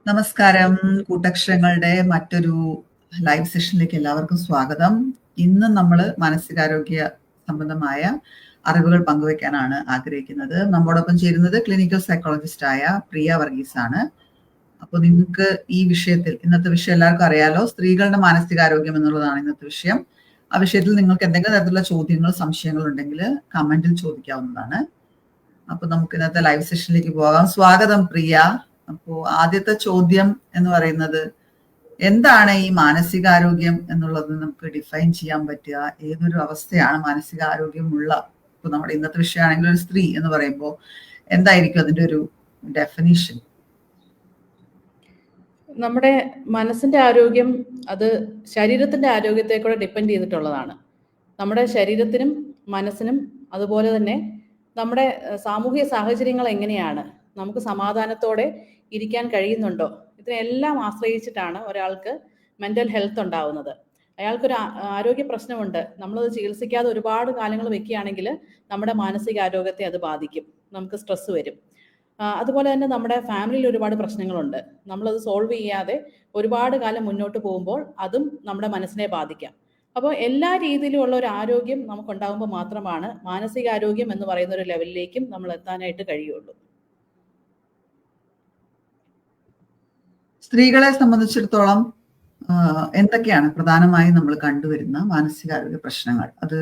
നമസ്കാരം. കൂട്ടക്ഷരങ്ങളുടെ മറ്റൊരു ലൈവ് സെഷനിലേക്ക് എല്ലാവർക്കും സ്വാഗതം. ഇന്ന് നമ്മൾ മാനസികാരോഗ്യ സംബന്ധമായ അറിവുകൾ പങ്കുവെക്കാനാണ് ആഗ്രഹിക്കുന്നത്. നമ്മോടൊപ്പം ചേരുന്നത് ക്ലിനിക്കൽ സൈക്കോളജിസ്റ്റായ പ്രിയ വർഗീസ് ആണ്. അപ്പോൾ നിങ്ങൾക്ക് ഈ വിഷയത്തിൽ, ഇന്നത്തെ വിഷയം എല്ലാവർക്കും അറിയാലോ, സ്ത്രീകളുടെ മാനസികാരോഗ്യം എന്നുള്ളതാണ് ഇന്നത്തെ വിഷയം. ആ വിഷയത്തിൽ നിങ്ങൾക്ക് എന്തെങ്കിലും തരത്തിലുള്ള ചോദ്യങ്ങൾ, സംശയങ്ങൾ ഉണ്ടെങ്കിൽ കമന്റിൽ ചോദിക്കാവുന്നതാണ്. അപ്പൊ നമുക്ക് ഇന്നത്തെ ലൈവ് സെഷനിലേക്ക് പോകാം. സ്വാഗതം പ്രിയ. അപ്പോ ആദ്യത്തെ ചോദ്യം എന്ന് പറയുന്നത്, എന്താണ് ഈ മാനസികാരോഗ്യം എന്നുള്ളത് നമുക്ക് ഡിഫൈൻ ചെയ്യാൻ പറ്റുക? ഏതൊരു അവസ്ഥയാണ് മാനസികാരോഗ്യമുള്ള, ഇപ്പൊ നമ്മുടെ ഇന്നത്തെ വിഷയമാണെങ്കിൽ ഒരു സ്ത്രീ എന്ന് പറയുമ്പോൾ എന്തായിരിക്കും അതിന്റെ ഒരു ഡെഫിനിഷൻ? നമ്മുടെ മനസ്സിന്റെ ആരോഗ്യം അത് ശരീരത്തിന്റെ ആരോഗ്യത്തെ കൂടെ ഡിപ്പെൻഡ് ചെയ്തിട്ടുള്ളതാണ്. നമ്മുടെ ശരീരത്തിനും മനസ്സിനും അതുപോലെ തന്നെ നമ്മുടെ സാമൂഹിക സാഹചര്യങ്ങൾ എങ്ങനെയാണ്, നമുക്ക് സമാധാനത്തോടെ ഇരിക്കാൻ കഴിയുന്നുണ്ടോ, ഇതിനെല്ലാം ആശ്രയിച്ചിട്ടാണ് ഒരാൾക്ക് മെൻ്റൽ ഹെൽത്ത് ഉണ്ടാവുന്നത്. അയാൾക്കൊരു ആരോഗ്യ പ്രശ്നമുണ്ട്, നമ്മളത് ചികിത്സിക്കാതെ ഒരുപാട് കാലങ്ങൾ വെക്കുകയാണെങ്കിൽ നമ്മുടെ മാനസികാരോഗ്യത്തെ അത് ബാധിക്കും, നമുക്ക് സ്ട്രെസ് വരും. അതുപോലെ തന്നെ നമ്മുടെ ഫാമിലിയിൽ ഒരുപാട് പ്രശ്നങ്ങളുണ്ട്, നമ്മളത് സോൾവ് ചെയ്യാതെ ഒരുപാട് കാലം മുന്നോട്ട് പോകുമ്പോൾ അതും നമ്മുടെ മനസ്സിനെ ബാധിക്കാം. അപ്പോൾ എല്ലാ രീതിയിലുമുള്ള ഒരു ആരോഗ്യം നമുക്കുണ്ടാകുമ്പോൾ മാത്രമാണ് മാനസികാരോഗ്യം എന്ന് പറയുന്ന ഒരു ലെവലിലേക്കും നമ്മൾ എത്താനായിട്ട് കഴിയുള്ളൂ. സ്ത്രീകളെ സംബന്ധിച്ചിടത്തോളം എന്തൊക്കെയാണ് പ്രധാനമായും നമ്മൾ കണ്ടുവരുന്ന മാനസികാരോഗ്യ പ്രശ്നങ്ങൾ? അത്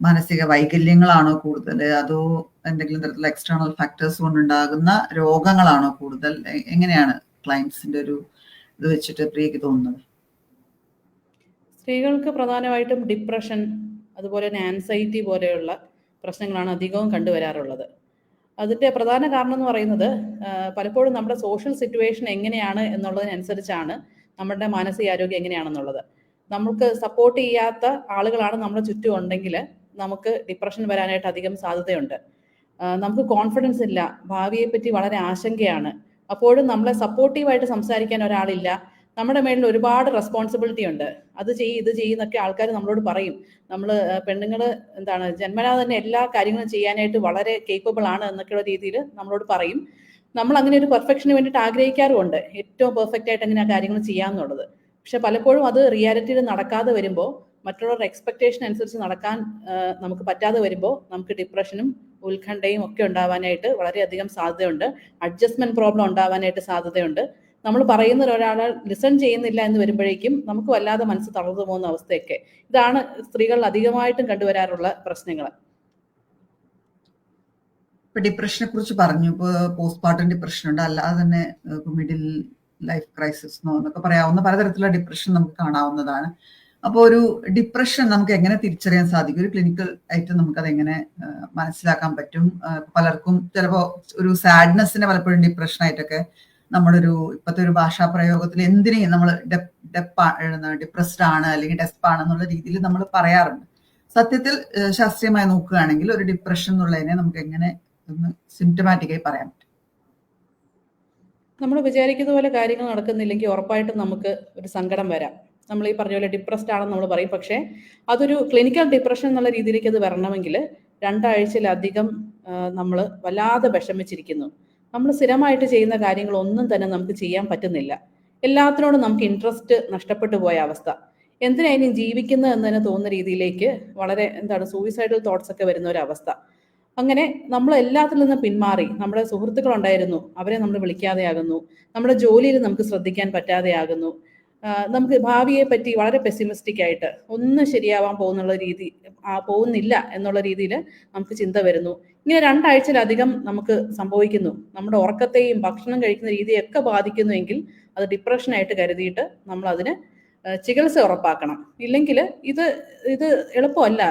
മാനസിക വൈകല്യങ്ങളാണോ കൂടുതൽ, അതോ എന്തെങ്കിലും തരത്തിലുള്ള എക്സ്റ്റേണൽ ഫാക്ടേഴ്സ് കൊണ്ടുണ്ടാകുന്ന രോഗങ്ങളാണോ കൂടുതൽ? എങ്ങനെയാണ് ക്ലയൻസിന്റെ ഒരു ഇത് വെച്ചിട്ട് പ്രിയക്ക് തോന്നുന്നത്? സ്ത്രീകൾക്ക് പ്രധാനമായിട്ടും ഡിപ്രഷൻ, അതുപോലെ തന്നെ ആൻസൈറ്റി പോലെയുള്ള പ്രശ്നങ്ങളാണ് അധികവും കണ്ടുവരാറുള്ളത്. അതിൻ്റെ പ്രധാന കാരണം എന്ന് പറയുന്നത് പലപ്പോഴും നമ്മുടെ സോഷ്യൽ സിറ്റുവേഷൻ എങ്ങനെയാണ് എന്നുള്ളതിനനുസരിച്ചാണ് നമ്മുടെ മാനസികാരോഗ്യം എങ്ങനെയാണെന്നുള്ളത്. നമുക്ക് സപ്പോർട്ട് ചെയ്യാത്ത ആളുകളാണ് നമ്മുടെ ചുറ്റും ഉണ്ടെങ്കിൽ നമുക്ക് ഡിപ്രഷൻ വരാനായിട്ട് അധികം സാധ്യതയുണ്ട്. നമുക്ക് കോൺഫിഡൻസ് ഇല്ല, ഭാവിയെപ്പറ്റി വളരെ ആശങ്കയാണ്, അപ്പോഴും നമ്മളെ സപ്പോർട്ടീവായിട്ട് സംസാരിക്കാൻ ഒരാളില്ല, നമ്മുടെ മേളിൽ ഒരുപാട് റെസ്പോൺസിബിലിറ്റി ഉണ്ട്, അത് ചെയ്യും ഇത് ചെയ്യുന്നൊക്കെ ആൾക്കാർ നമ്മളോട് പറയും. നമ്മൾ പെണ്ണുങ്ങൾ ജന്മനാ തന്നെ എല്ലാ കാര്യങ്ങളും ചെയ്യാനായിട്ട് വളരെ കേപ്പബിൾ ആണ് എന്നൊക്കെയുള്ള രീതിയിൽ നമ്മളോട് പറയും. നമ്മൾ അങ്ങനെ ഒരു പെർഫെക്ഷന് വേണ്ടിയിട്ട് ആഗ്രഹിക്കാറുമുണ്ട്, ഏറ്റവും പെർഫെക്റ്റ് ആയിട്ട് എങ്ങനെ ആ കാര്യങ്ങൾ ചെയ്യാമെന്നുള്ളത്. പക്ഷെ പലപ്പോഴും അത് റിയാലിറ്റിയിൽ നടക്കാതെ വരുമ്പോൾ, മറ്റുള്ളവരുടെ എക്സ്പെക്ടേഷൻ അനുസരിച്ച് നടക്കാൻ നമുക്ക് പറ്റാതെ വരുമ്പോൾ നമുക്ക് ഡിപ്രഷനും ഉത്കണ്ഠയും ഒക്കെ ഉണ്ടാവാനായിട്ട് വളരെയധികം സാധ്യതയുണ്ട്. അഡ്ജസ്റ്റ്മെന്റ് പ്രോബ്ലം ഉണ്ടാവാനായിട്ട് സാധ്യതയുണ്ട്. നമ്മൾ പറയുന്ന ഒരാളെ ലിസൺ ചെയ്യുന്നില്ല എന്ന് വരുമ്പോഴേക്കും നമുക്ക് വല്ലാതെ മനസ്സ് തളർന്നു പോകുന്ന അവസ്ഥയൊക്കെ. ഇതാണ് സ്ത്രീകളിൽ അധികമായിട്ടും കണ്ടുവരാറുള്ള പ്രശ്നങ്ങൾ. ഇപ്പൊ ഡിപ്രഷനെ കുറിച്ച് പറഞ്ഞു. ഇപ്പൊ പോസ്റ്റ്മോർട്ടം ഡിപ്രഷൻ ഉണ്ട്, അല്ലാതെ തന്നെ മിഡിൽ ലൈഫ് ക്രൈസിസ് എന്നൊക്കെ പറയാവുന്ന പലതരത്തിലുള്ള ഡിപ്രഷൻ നമുക്ക് കാണാവുന്നതാണ്. അപ്പോൾ ഒരു ഡിപ്രഷൻ നമുക്ക് എങ്ങനെ തിരിച്ചറിയാൻ സാധിക്കും? ഒരു ക്ലിനിക്കൽ ആയിട്ട് നമുക്കത് എങ്ങനെ മനസ്സിലാക്കാൻ പറ്റും? പലർക്കും ചിലപ്പോൾ ഒരു സാഡ്നെസ്സിനെ പലപ്പോഴും ഡിപ്രഷനായിട്ടൊക്കെ നമ്മുടെ ഒരു ഇപ്പോഴത്തെ ഒരു ഭാഷാ പ്രയോഗത്തിൽ എന്തിനേയും നമ്മൾ ഡിപ്രസ്ഡ് ആണ് അല്ലെങ്കിൽ ഡെസ്പ് ആണെന്നുള്ള രീതിയിൽ നമ്മൾ പറയാറുണ്ട്. സത്യത്തിൽ ശാസ്ത്രീയമായി നോക്കുകയാണെങ്കിൽ ഒരു ഡിപ്രഷൻ എന്നുള്ളതിനെ നമുക്ക് എങ്ങനെ ഒന്ന് സിംറ്റമാറ്റിക്കായി പറയാൻ പറ്റും? നമ്മൾ വിചാരിക്കുന്ന പോലെ കാര്യങ്ങൾ നടക്കുന്നില്ലെങ്കിൽ ഉറപ്പായിട്ടും നമുക്ക് ഒരു സങ്കടം വരാം. നമ്മൾ ഈ പറഞ്ഞ പോലെ ഡിപ്രസ്ഡ് ആണെന്ന് നമ്മൾ പറയും, പക്ഷേ അതൊരു ക്ലിനിക്കൽ ഡിപ്രഷൻ എന്നുള്ള രീതിയിലേക്ക് അത് വരണമെങ്കിൽ 2 ആഴ്ചയിലധികം നമ്മൾ വല്ലാതെ വിഷമിച്ചിരിക്കുന്നു. നമ്മൾ സ്ഥിരമായിട്ട് ചെയ്യുന്ന കാര്യങ്ങളൊന്നും തന്നെ നമുക്ക് ചെയ്യാൻ പറ്റുന്നില്ല, എല്ലാത്തിനോടും നമുക്ക് ഇൻട്രസ്റ്റ് നഷ്ടപ്പെട്ടു പോയ അവസ്ഥ, എന്തിനായാലും ജീവിക്കുന്നത് എന്ന് തന്നെ തോന്നുന്ന രീതിയിലേക്ക് വളരെ സൂയിസൈഡൽ തോട്ട്സ് ഒക്കെ വരുന്ന ഒരു അവസ്ഥ. അങ്ങനെ നമ്മൾ എല്ലാത്തിൽ നിന്നും പിന്മാറി, നമ്മുടെ സുഹൃത്തുക്കളുണ്ടായിരുന്നു അവരെ നമ്മൾ വിളിക്കാതെയാകുന്നു, നമ്മുടെ ജോലിയിൽ നമുക്ക് ശ്രദ്ധിക്കാൻ പറ്റാതെയാകുന്നു, നമുക്ക് ഭാവിയെ പറ്റി വളരെ പെസിമിസ്റ്റിക് ആയിട്ട് ഒന്നും ശരിയാവാൻ പോകുന്നില്ല എന്നുള്ള രീതിയിൽ നമുക്ക് ചിന്ത വരുന്നു. ഇങ്ങനെ 2 ആഴ്ചയിലധികം നമുക്ക് സംഭവിക്കുന്നു. നമ്മുടെ ഉറക്കത്തെയും ഭക്ഷണം കഴിക്കുന്ന രീതിയൊക്കെ ബാധിക്കുന്നുവെങ്കിൽ അത് ഡിപ്രഷനായിട്ട് കരുതിയിട്ട് നമ്മൾ അതിന് ചികിത്സ ഉറപ്പാക്കണം. ഇല്ലെങ്കിൽ ഇത് എളുപ്പമല്ല.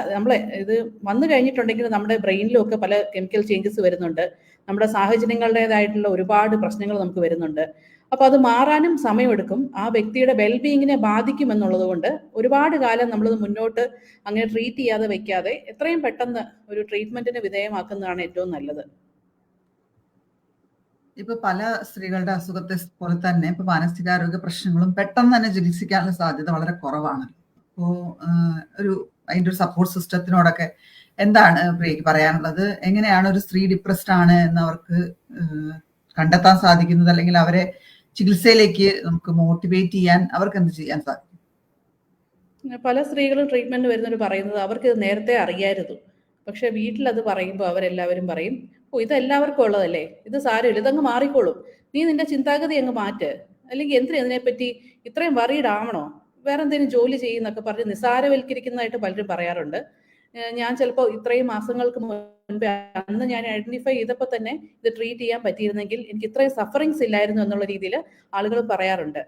ഇത് വന്നു കഴിഞ്ഞിട്ടുണ്ടെങ്കിൽ നമ്മുടെ ബ്രെയിനിലൊക്കെ പല കെമിക്കൽ ചേഞ്ചസ് വരുന്നുണ്ട്, നമ്മുടെ സാഹചര്യങ്ങളുടേതായിട്ടുള്ള ഒരുപാട് പ്രശ്നങ്ങൾ നമുക്ക് വരുന്നുണ്ട്. അപ്പോൾ അത് മാറാനും സമയമെടുക്കും, ആ വ്യക്തിയുടെ വെൽബീയിങ്ങിനെ ബാധിക്കും എന്നുള്ളത് കൊണ്ട് ഒരുപാട് കാലം നമ്മളത് മുന്നോട്ട് അങ്ങനെ ട്രീറ്റ് ചെയ്യാതെ വെക്കാതെ എത്രയും പെട്ടെന്ന് ഒരു ട്രീറ്റ്മെന്റിന് വിധേയമാക്കുന്നതാണ് ഏറ്റവും നല്ലത്. ഇപ്പൊ പല സ്ത്രീകളുടെ അസുഖത്തെ പോലെ തന്നെ ഇപ്പൊ മാനസികാരോഗ്യ പ്രശ്നങ്ങളും പെട്ടെന്ന് തന്നെ ചികിത്സിക്കാനുള്ള സാധ്യത വളരെ കുറവാണ്. അപ്പോ അതിന്റെ ഒരു സപ്പോർട്ട് സിസ്റ്റത്തിനോടൊക്കെ എന്താണ് പ്രിയക്ക് പറയാനുള്ളത്? എങ്ങനെയാണ് ഒരു സ്ത്രീ ഡിപ്രസ്ഡ് ആണ് എന്നവർക്ക് കണ്ടെത്താൻ സാധിക്കുന്നത്, അല്ലെങ്കിൽ അവരെ ചികിത്സയിലേക്ക് നമുക്ക് മോട്ടിവേറ്റ് ചെയ്യാൻ അവർക്ക് എന്ത് ചെയ്യാൻ സാധിക്കും? പല സ്ത്രീകളും ട്രീറ്റ്മെന്റ് വരുന്നവർ പറയുന്നത് അവർക്ക് ഇത് നേരത്തെ അറിയായിരുന്നു, പക്ഷെ വീട്ടിലത് പറയുമ്പോൾ അവരെല്ലാവരും പറയും, ഓ ഇത് എല്ലാവർക്കും ഉള്ളതല്ലേ, ഇത് സാരമില്ല, ഇതങ്ങ് മാറിക്കോളും, നീ നിന്റെ ചിന്താഗതി അങ്ങ് മാറ്റ്, അല്ലെങ്കിൽ എന്തിനാ ഇതിനെപ്പറ്റി ഇത്രയും വറീഡ് ആവണോ, വേറെ എന്തെങ്കിലും ജോലി ചെയ്യുന്നൊക്കെ പറഞ്ഞ് നിസ്സാരവൽക്കരിക്കുന്നതായിട്ട് പലരും പറയാറുണ്ട്. ഞാൻ ചിലപ്പോൾ ഇത്രയും മാസങ്ങൾക്ക് മുൻപ് അന്ന് ഞാൻ ഐഡന്റിഫൈ ചെയ്തപ്പോൾ തന്നെ ഇത് ട്രീറ്റ് ചെയ്യാൻ പറ്റിയിരുന്നെങ്കിൽ എനിക്ക് ഇത്രയും സഫറിങ്സ് ഇല്ലായിരുന്നു എന്നുള്ള രീതിയിൽ ആളുകൾ പറയാറുണ്ട്.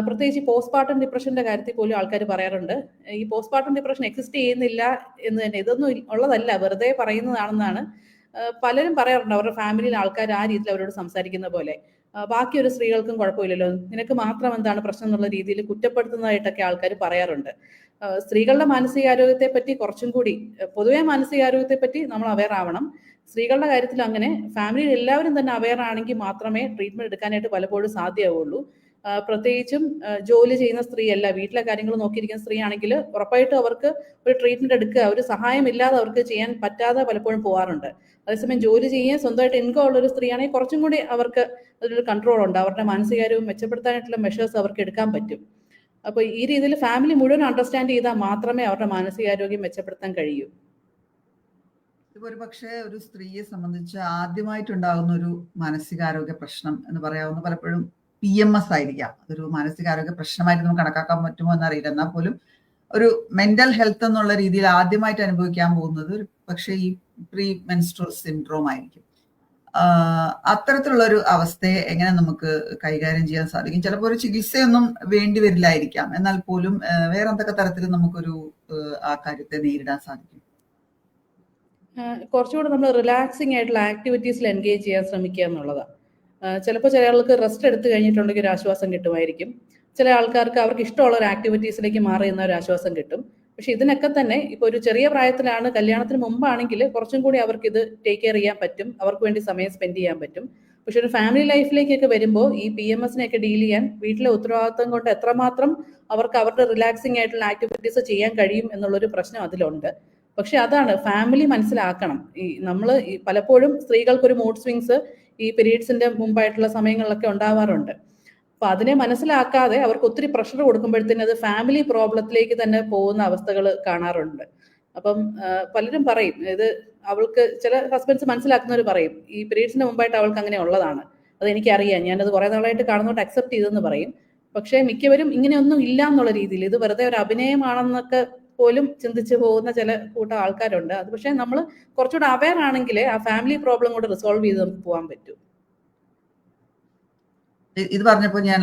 പ്രത്യേകിച്ച് പോസ്റ്റ്മോർട്ടം ഡിപ്രഷന്റെ കാര്യത്തിൽ പോലും ആൾക്കാർ പറയാറുണ്ട്, ഈ പോസ്റ്റ്മോർട്ടം ഡിപ്രഷൻ എക്സിസ്റ്റ് ചെയ്യുന്നില്ല എന്ന് തന്നെ, ഇതൊന്നും ഉള്ളതല്ല, വെറുതെ പറയുന്നതാണെന്നാണ് പലരും പറയാറുണ്ട്. അവരുടെ ഫാമിലിയിൽ ആൾക്കാർ ആ രീതിയിൽ അവരോട് സംസാരിക്കുന്ന പോലെ, ബാക്കി ഒരു സ്ത്രീകൾക്കും കുഴപ്പമില്ലല്ലോ, നിനക്ക് മാത്രം എന്താണ് പ്രശ്നം എന്നുള്ള രീതിയിൽ കുറ്റപ്പെടുത്തുന്നതായിട്ടൊക്കെ ആൾക്കാർ പറയാറുണ്ട്. സ്ത്രീകളുടെ മാനസികാരോഗ്യത്തെ പറ്റി കുറച്ചും കൂടി, പൊതുവെ മാനസികാരോഗ്യത്തെ പറ്റി നമ്മൾ അവെയർ ആവണം. സ്ത്രീകളുടെ കാര്യത്തിൽ അങ്ങനെ ഫാമിലിയിൽ എല്ലാവരും തന്നെ അവെയർ ആണെങ്കിൽ മാത്രമേ ട്രീറ്റ്മെന്റ് എടുക്കാനായിട്ട് പലപ്പോഴും സാധ്യമാവുള്ളൂ. പ്രത്യേകിച്ചും ജോലി ചെയ്യുന്ന സ്ത്രീയല്ല, വീട്ടിലെ കാര്യങ്ങൾ നോക്കിയിരിക്കുന്ന സ്ത്രീ ആണെങ്കിൽ ഉറപ്പായിട്ടും അവർക്ക് ഒരു ട്രീറ്റ്മെന്റ് എടുക്കുക, ഒരു സഹായം ഇല്ലാതെ അവർക്ക് ചെയ്യാൻ പറ്റാതെ പലപ്പോഴും പോകാറുണ്ട്. അതേസമയം ജോലി ചെയ്യാൻ സ്വന്തമായിട്ട് ഇൻകം ഉള്ള ഒരു സ്ത്രീയാണെങ്കിൽ കുറച്ചും കൂടി അവർക്ക് അതിലൊരു കൺട്രോൾ ഉണ്ട്, അവരുടെ മാനസികാരോഗ്യം മെച്ചപ്പെടുത്താനായിട്ടുള്ള മെഷേഴ്സ് അവർക്ക് എടുക്കാൻ പറ്റും. അപ്പോൾ ഈ രീതിയിൽ ഫാമിലി മുഴുവൻ അണ്ടർസ്റ്റാൻഡ് ചെയ്താൽ മാത്രമേ അവരുടെ മാനസികാരോഗ്യം മെച്ചപ്പെടുത്താൻ കഴിയൂ. ഇപ്പൊ ഒരു പക്ഷേ ഒരു സ്ത്രീയെ സംബന്ധിച്ച് ആദ്യമായിട്ടുണ്ടാകുന്ന ഒരു മാനസികാരോഗ്യ പ്രശ്നം എന്ന് പറയാവുന്ന പലപ്പോഴും PMS ആയിരിക്കാം. അതൊരു മാനസികാരോഗ്യ പ്രശ്നമായിട്ട് നമുക്ക് കണക്കാക്കാൻ പറ്റുമോ എന്നറിയില്ല. എന്നാൽ പോലും ഒരു മെന്റൽ ഹെൽത്ത് എന്നുള്ള രീതിയിൽ ആദ്യമായിട്ട് അനുഭവിക്കാൻ പോകുന്നത് പക്ഷേ ഈ പ്രീ മെൻസ്ട്രൽ സിൻഡ്രോം ആയിരിക്കും. അത്തരത്തിലുള്ള ഒരു അവസ്ഥയെ എങ്ങനെ നമുക്ക് കൈകാര്യം ചെയ്യാൻ സാധിക്കും? ചിലപ്പോൾ ഒരു ചികിത്സയൊന്നും വേണ്ടി വരില്ലായിരിക്കാം, എന്നാൽ പോലും വേറെ എന്തൊക്കെ തരത്തിൽ നമുക്കൊരു ആ കാര്യത്തെ നേരിടാൻ സാധിക്കും? കുറച്ചുകൂടെ നമ്മൾ റിലാക്സിങ് ആയിട്ടുള്ള ആക്ടിവിറ്റീസിൽ എൻഗേജ് ചെയ്യാൻ ശ്രമിക്കുക എന്നുള്ളതാണ്. ചിലപ്പോൾ ചില ആൾക്ക് റെസ്റ്റ് എടുത്തു കഴിഞ്ഞിട്ടുണ്ടെങ്കിൽ ഒരു ആശ്വാസം കിട്ടുമായിരിക്കും, ചില ആൾക്കാർക്ക് അവർക്ക് ഇഷ്ടമുള്ള ഒരു ആക്ടിവിറ്റീസിലേക്ക് മാറി എന്ന ഒരു ആശ്വാസം കിട്ടും. പക്ഷെ ഇതിനൊക്കെ തന്നെ ഇപ്പോൾ ഒരു ചെറിയ പ്രായത്തിലാണ്, കല്യാണത്തിന് മുമ്പാണെങ്കിൽ കുറച്ചും കൂടി അവർക്ക് ഇത് ടേക്ക് കെയർ ചെയ്യാൻ പറ്റും, അവർക്ക് വേണ്ടി സമയം സ്പെൻഡ് ചെയ്യാൻ പറ്റും. പക്ഷെ ഒരു ഫാമിലി ലൈഫിലേക്കൊക്കെ വരുമ്പോൾ ഈ PMSനെയൊക്കെ ഡീൽ ചെയ്യാൻ വീട്ടിലെ ഉത്തരവാദിത്വം കൊണ്ട് എത്രമാത്രം അവർക്ക് അവരുടെ റിലാക്സിങ് ആയിട്ടുള്ള ആക്ടിവിറ്റീസ് ചെയ്യാൻ കഴിയും എന്നുള്ളൊരു പ്രശ്നം അതിലുണ്ട്. പക്ഷെ അതാണ് ഫാമിലി മനസ്സിലാക്കണം. ഈ നമ്മൾ പലപ്പോഴും സ്ത്രീകൾക്കൊരു മൂഡ് സ്വിങ്സ് ഈ പീരീഡ്സിന്റെ മുമ്പായിട്ടുള്ള സമയങ്ങളിലൊക്കെ ഉണ്ടാവാറുണ്ട്. അപ്പൊ അതിനെ മനസ്സിലാക്കാതെ അവർക്ക് ഒത്തിരി പ്രഷർ കൊടുക്കുമ്പോഴത്തേനും അത് ഫാമിലി പ്രോബ്ലത്തിലേക്ക് തന്നെ പോകുന്ന അവസ്ഥകൾ കാണാറുണ്ട്. അപ്പം പലരും പറയും, ഇത് അവൾക്ക് ചില ഹസ്ബൻഡ്സ് മനസ്സിലാക്കുന്നവർ പറയും ഈ പീരീഡ്സിന് മുമ്പായിട്ട് അവൾക്ക് അങ്ങനെ ഉള്ളതാണ്, അത് എനിക്കറിയാം, ഞാനത് കുറെ നാളായിട്ട് കാണുന്നോട്ട് അക്സെപ്റ്റ് ചെയ്തെന്ന് പറയും. പക്ഷെ മിക്കവരും ഇങ്ങനെയൊന്നും ഇല്ല എന്നുള്ള രീതിയിൽ ഇത് വെറുതെ ഒരു അഭിനയമാണെന്നൊക്കെ പോലും ചിന്തിച്ചു പോകുന്ന ചില കൂട്ടം ആൾക്കാരുണ്ട്. അത് പക്ഷെ നമ്മൾ കുറച്ചുകൂടെ അവെയർ ആണെങ്കിൽ ആ ഫാമിലി പ്രോബ്ലം കൂടെ റിസോൾവ് ചെയ്ത് നമുക്ക് പോകാൻ പറ്റും. ഇത് പറഞ്ഞപ്പോൾ ഞാൻ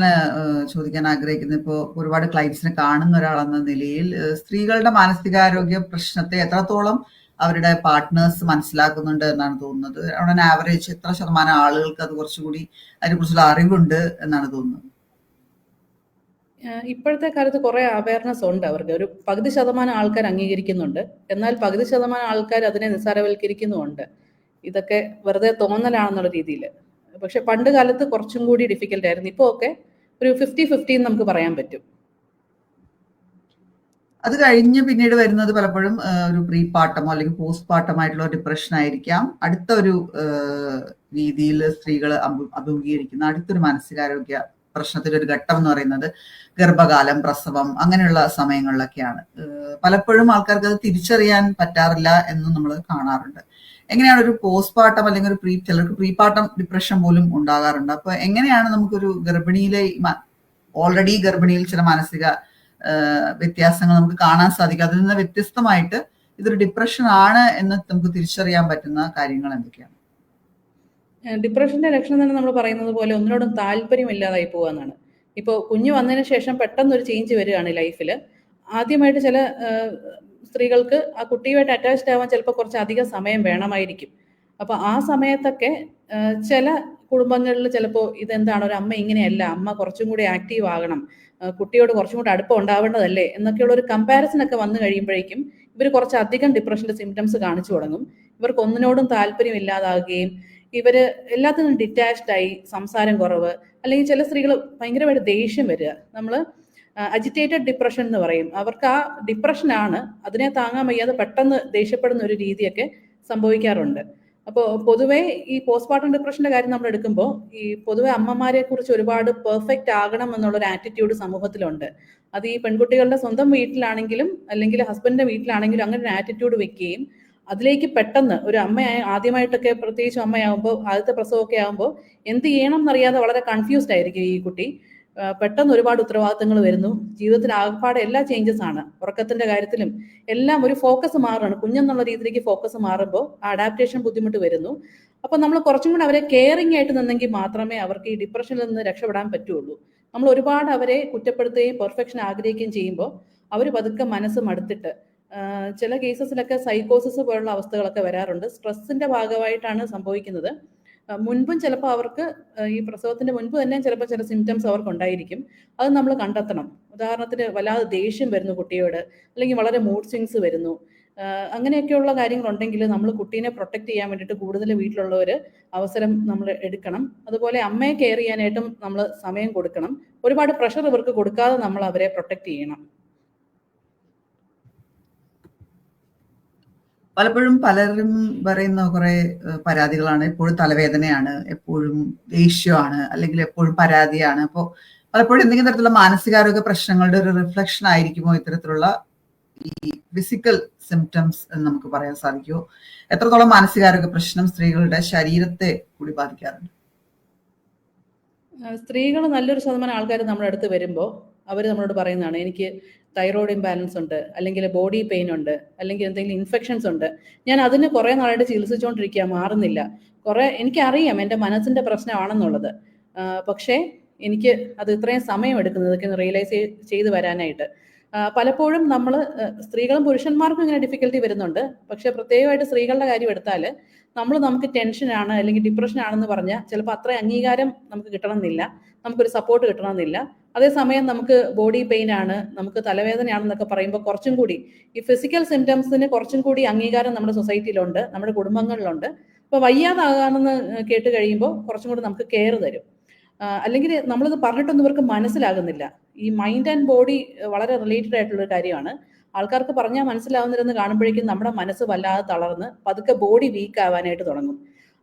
ചോദിക്കാൻ ആഗ്രഹിക്കുന്നത്, ഇപ്പോൾ ഒരുപാട് ക്ലൈൻറ്റ്സിനെ കാണുന്ന ഒരാളെന്ന നിലയിൽ സ്ത്രീകളുടെ മാനസികാരോഗ്യ പ്രശ്നത്തെ എത്രത്തോളം അവരുടെ പാർട്ട്നേഴ്സ് മനസ്സിലാക്കുന്നുണ്ട് എന്നാണ് തോന്നുന്നത്? അവിടെ ആവറേജ് എത്ര ശതമാനം ആളുകൾക്ക് അത് കുറച്ചുകൂടി അതിനെക്കുറിച്ചുള്ള അറിവുണ്ട് എന്നാണ് തോന്നുന്നത്? ഇപ്പോഴത്തെ കാലത്ത് കുറെ അവയർനെസ് ഉണ്ട്, അവർക്ക് ഒരു 10% ആൾക്കാർ അംഗീകരിക്കുന്നുണ്ട്, എന്നാൽ 10% ആൾക്കാർ അതിനെ നിസ്സാരവൽക്കരിക്കുന്നുമുണ്ട്, ഇതൊക്കെ വെറുതെ തോന്നലാണെന്നുള്ള രീതിയിൽ. പക്ഷെ പണ്ട് കാലത്ത് കുറച്ചും കൂടി ഡിഫിക്കൽട്ട് ആയിരുന്നു, ഇപ്പോൾ ഒക്കെ ഒരു 50-50 നമുക്ക് പറയാൻ പറ്റും. അത് കഴിഞ്ഞ് പിന്നീട് വരുന്നത് പലപ്പോഴും ഒരു പ്രീ പാർട്ടമോ അല്ലെങ്കിൽ പോസ്റ്റ് പാർട്ടമായിട്ടുള്ള ഡിപ്രഷൻ ആയിരിക്കാം. അടുത്ത ഒരു രീതിയിൽ സ്ത്രീകൾ അഭിമുഖീകരിക്കുന്ന അടുത്തൊരു മാനസികാരോഗ്യ പ്രശ്നത്തിന്റെ ഒരു ഘട്ടം എന്ന് പറയുന്നത് ഗർഭകാലം, പ്രസവം, അങ്ങനെയുള്ള സമയങ്ങളിലൊക്കെയാണ്. പലപ്പോഴും ആൾക്കാർക്ക് അത് തിരിച്ചറിയാൻ പറ്റാറില്ല എന്നും നമ്മൾ കാണാറുണ്ട്. എങ്ങനെയാണ് ഒരു പോസ്റ്റ് പാർട്ടം അല്ലെങ്കിൽ ഒരു ചിലർക്ക് പ്രീ പാർട്ടം ഡിപ്രഷൻ പോലും ഉണ്ടാകാറുണ്ട്. അപ്പൊ എങ്ങനെയാണ് നമുക്കൊരു ഗർഭിണിയിലെ ഓൾറെഡി ഗർഭിണിയിൽ ചില മാനസിക വ്യത്യാസങ്ങൾ നമുക്ക് കാണാൻ സാധിക്കും, അതിൽ നിന്ന് വ്യത്യസ്തമായിട്ട് ഇതൊരു ഡിപ്രഷൻ ആണ് എന്ന് നമുക്ക് തിരിച്ചറിയാൻ പറ്റുന്ന കാര്യങ്ങൾ എന്തൊക്കെയാണ്? ഡിപ്രഷന്റെ ലക്ഷണം തന്നെ നമ്മൾ പറയുന്നത് പോലെ ഒന്നിനോടും താല്പര്യമില്ലാതായി പോകാന്നാണ്. ഇപ്പോൾ കുഞ്ഞു വന്നതിന് ശേഷം പെട്ടെന്ന് ഒരു ചേഞ്ച് വരികയാണ് ലൈഫിൽ. ആദ്യമായിട്ട് ചില സ്ത്രീകൾക്ക് ആ കുട്ടിയുമായിട്ട് അറ്റാച്ച്ഡ് ആവാൻ ചിലപ്പോൾ കുറച്ച് അധികം സമയം വേണമായിരിക്കും. അപ്പൊ ആ സമയത്തൊക്കെ ചില കുടുംബങ്ങളിൽ ചിലപ്പോൾ ഇതെന്താണ്, ഒരു അമ്മ ഇങ്ങനെയല്ല, അമ്മ കുറച്ചും കൂടി ആക്റ്റീവ് ആകണം, കുട്ടിയോട് കുറച്ചും കൂടി അടുപ്പം ഉണ്ടാവേണ്ടതല്ലേ എന്നൊക്കെയുള്ള ഒരു കമ്പാരിസൺ ഒക്കെ വന്നു കഴിയുമ്പോഴേക്കും ഇവർ കുറച്ചധികം ഡിപ്രഷന്റെ സിംറ്റംസ് കാണിച്ചു തുടങ്ങും. ഇവർക്ക് ഒന്നിനോടും താല്പര്യമില്ലാതാകുകയും ഇവര് എല്ലാത്തിനും ഡിറ്റാച്ച്ഡ് ആയി, സംസാരം കുറവ്, അല്ലെങ്കിൽ ചില സ്ത്രീകൾ ഭയങ്കരമായിട്ട് ദേഷ്യം വരിക, നമ്മൾ അജിറ്റേറ്റഡ് ഡിപ്രഷൻ എന്ന് പറയും. അവർക്ക് ആ ഡിപ്രഷനാണ്, അതിനെ താങ്ങാൻ വയ്യാതെ പെട്ടെന്ന് ദേഷ്യപ്പെടുന്ന ഒരു രീതിയൊക്കെ സംഭവിക്കാറുണ്ട്. അപ്പോൾ പൊതുവേ ഈ പോസ്റ്റ്മോർട്ടം ഡിപ്രഷന്റെ കാര്യം നമ്മൾ എടുക്കുമ്പോൾ ഈ പൊതുവെ അമ്മമാരെ കുറിച്ച് ഒരുപാട് പെർഫെക്റ്റ് ആകണം എന്നുള്ളൊരു ആറ്റിറ്റ്യൂഡ് സമൂഹത്തിലുണ്ട്. അത് ഈ പെൺകുട്ടികളുടെ സ്വന്തം വീട്ടിലാണെങ്കിലും അല്ലെങ്കിൽ ഹസ്ബൻഡിന്റെ വീട്ടിലാണെങ്കിലും അങ്ങനെ ഒരു ആറ്റിറ്റ്യൂഡ് വെക്കുകയും അതിലേക്ക് പെട്ടെന്ന് ഒരു അമ്മയായി ആദ്യമായിട്ടൊക്കെ പ്രത്യേകിച്ചും അമ്മയാകുമ്പോൾ ആദ്യത്തെ പ്രസവമൊക്കെ ആകുമ്പോൾ എന്ത് ചെയ്യണം എന്നറിയാതെ വളരെ കൺഫ്യൂസ്ഡ് ആയിരിക്കും ഈ കുട്ടി. പെട്ടെന്ന് ഒരുപാട് ഉത്തരവാദിത്തങ്ങൾ വരുന്നു. ജീവിതത്തിൽ ആകപ്പാടെ എല്ലാ ചേഞ്ചസ് ആണ്. ഉറക്കത്തിന്റെ കാര്യത്തിലും എല്ലാം ഒരു ഫോക്കസ് മാറുകയാണ്. കുഞ്ഞെന്നുള്ള രീതിയിലേക്ക് ഫോക്കസ് മാറുമ്പോൾ അഡാപ്റ്റേഷൻ ബുദ്ധിമുട്ട് വരുന്നു. അപ്പൊ നമ്മൾ കുറച്ചും കൂടെ അവരെ കെയറിംഗ് ആയിട്ട് നിന്നെങ്കിൽ മാത്രമേ അവർക്ക് ഈ ഡിപ്രഷനിൽ നിന്ന് രക്ഷപ്പെടാൻ പറ്റുള്ളൂ. നമ്മൾ ഒരുപാട് അവരെ കുറ്റപ്പെടുത്തുകയും പെർഫെക്ഷൻ ആഗ്രഹിക്കുകയും ചെയ്യുമ്പോൾ അവർ പതുക്കെ മനസ്സ് മടുത്തിട്ട് ചില കേസസിലൊക്കെ സൈക്കോസിസ് പോലുള്ള അവസ്ഥകളൊക്കെ വരാറുണ്ട്. സ്ട്രെസ്സിന്റെ ഭാഗമായിട്ടാണ് സംഭവിക്കുന്നത്. മുൻപും ചിലപ്പോൾ അവർക്ക് ഈ പ്രസവത്തിന്റെ മുൻപ് തന്നെ ചിലപ്പോൾ ചില സിംറ്റംസ് അവർക്ക് ഉണ്ടായിരിക്കും. അത് നമ്മൾ കണ്ടെത്തണം. ഉദാഹരണത്തിന് വല്ലാതെ ദേഷ്യം വരുന്നു കുട്ടിയോട്, അല്ലെങ്കിൽ വളരെ മൂഡ് സ്വിങ്സ് വരുന്നു. അങ്ങനെയൊക്കെയുള്ള കാര്യങ്ങളുണ്ടെങ്കിൽ നമ്മൾ കുട്ടീനെ പ്രൊട്ടക്ട് ചെയ്യാൻ വേണ്ടിയിട്ട് കൂടുതൽ വീട്ടിലുള്ളവർ അവസരം നമ്മൾ എടുക്കണം. അതുപോലെ അമ്മയെ കെയർ ചെയ്യാനായിട്ടും നമ്മൾ സമയം കൊടുക്കണം. ഒരുപാട് പ്രഷർ ഇവർക്ക് കൊടുക്കാതെ നമ്മൾ അവരെ പ്രൊട്ടക്ട് ചെയ്യണം. പലപ്പോഴും പലരും പറയുന്ന കുറെ പരാതികളാണ്. എപ്പോഴും തലവേദനയാണ്, എപ്പോഴും ദേഷ്യമാണ്, അല്ലെങ്കിൽ എപ്പോഴും പരാതിയാണ്. അപ്പോൾ പലപ്പോഴും എന്തെങ്കിലും തരത്തിലുള്ള മാനസികാരോഗ്യ പ്രശ്നങ്ങളുടെ ഒരു റിഫ്ലക്ഷൻ ആയിരിക്കുമോ ഇത്തരത്തിലുള്ള ഈ ഫിസിക്കൽ സിംറ്റംസ് എന്ന് നമുക്ക് പറയാൻ സാധിക്കുമോ? എത്രത്തോളം മാനസികാരോഗ്യ പ്രശ്നം സ്ത്രീകളുടെ ശരീരത്തെ കൂടി ബാധിക്കാറുണ്ട്? സ്ത്രീകൾ നല്ലൊരു ശതമാനം ആൾക്കാർ നമ്മുടെ അടുത്ത് വരുമ്പോൾ അവർ നമ്മളോട് പറയുന്നതാണ്, എനിക്ക് തൈറോയ്ഡ് ഇംബാലൻസ് ഉണ്ട്, അല്ലെങ്കിൽ ബോഡി പെയിൻ ഉണ്ട്, അല്ലെങ്കിൽ എന്തെങ്കിലും ഇൻഫെക്ഷൻസ് ഉണ്ട്. ഞാൻ അതിന് കുറേ നാളായിട്ട് ചികിത്സിച്ചുകൊണ്ടിരിക്കുക, മാറുന്നില്ല. എനിക്കറിയാം എൻ്റെ മനസ്സിൻ്റെ പ്രശ്നമാണെന്നുള്ളത്. പക്ഷേ എനിക്ക് അത് ഇത്രയും സമയം എടുക്കുന്നത് ഇതൊക്കെ റിയലൈസ് ചെയ്ത് വരാനായിട്ട്. പലപ്പോഴും നമ്മൾ സ്ത്രീകളും പുരുഷന്മാർക്കും ഇങ്ങനെ ഡിഫിക്കൽട്ടി വരുന്നുണ്ട്. പക്ഷെ പ്രത്യേകമായിട്ട് സ്ത്രീകളുടെ കാര്യം എടുത്താൽ നമുക്ക് ടെൻഷനാണ് അല്ലെങ്കിൽ ഡിപ്രഷൻ ആണെന്ന് പറഞ്ഞാൽ ചിലപ്പോൾ അത്ര അംഗീകാരം നമുക്ക് കിട്ടണമെന്നില്ല, നമുക്കൊരു സപ്പോർട്ട് കിട്ടണമെന്നില്ല. അതേസമയം നമുക്ക് ബോഡി പെയിൻ ആണ്, നമുക്ക് തലവേദനയാണെന്നൊക്കെ പറയുമ്പോൾ കുറച്ചും കൂടി ഈ ഫിസിക്കൽ സിംറ്റംസിന് കുറച്ചും കൂടി അംഗീകാരം നമ്മുടെ സൊസൈറ്റിയിലുണ്ട്, നമ്മുടെ കുടുംബങ്ങളിലുണ്ട്. ഇപ്പോൾ വയ്യാതാകാണെന്ന് കേട്ട് കഴിയുമ്പോൾ കുറച്ചും കൂടി നമുക്ക് കെയർ തരും. അല്ലെങ്കിൽ നമ്മളിത് പറഞ്ഞിട്ടൊന്നും ഇവർക്ക് മനസ്സിലാകുന്നില്ല. ഈ മൈൻഡ് ആൻഡ് ബോഡി വളരെ റിലേറ്റഡ് ആയിട്ടുള്ളൊരു കാര്യമാണ്. ആൾക്കാർക്ക് പറഞ്ഞാൽ മനസ്സിലാവുന്നില്ലെന്ന് കാണുമ്പോഴേക്കും നമ്മുടെ മനസ്സ് വല്ലാതെ തളർന്ന് പതുക്കെ ബോഡി വീക്ക് ആവാനായിട്ട് തുടങ്ങും.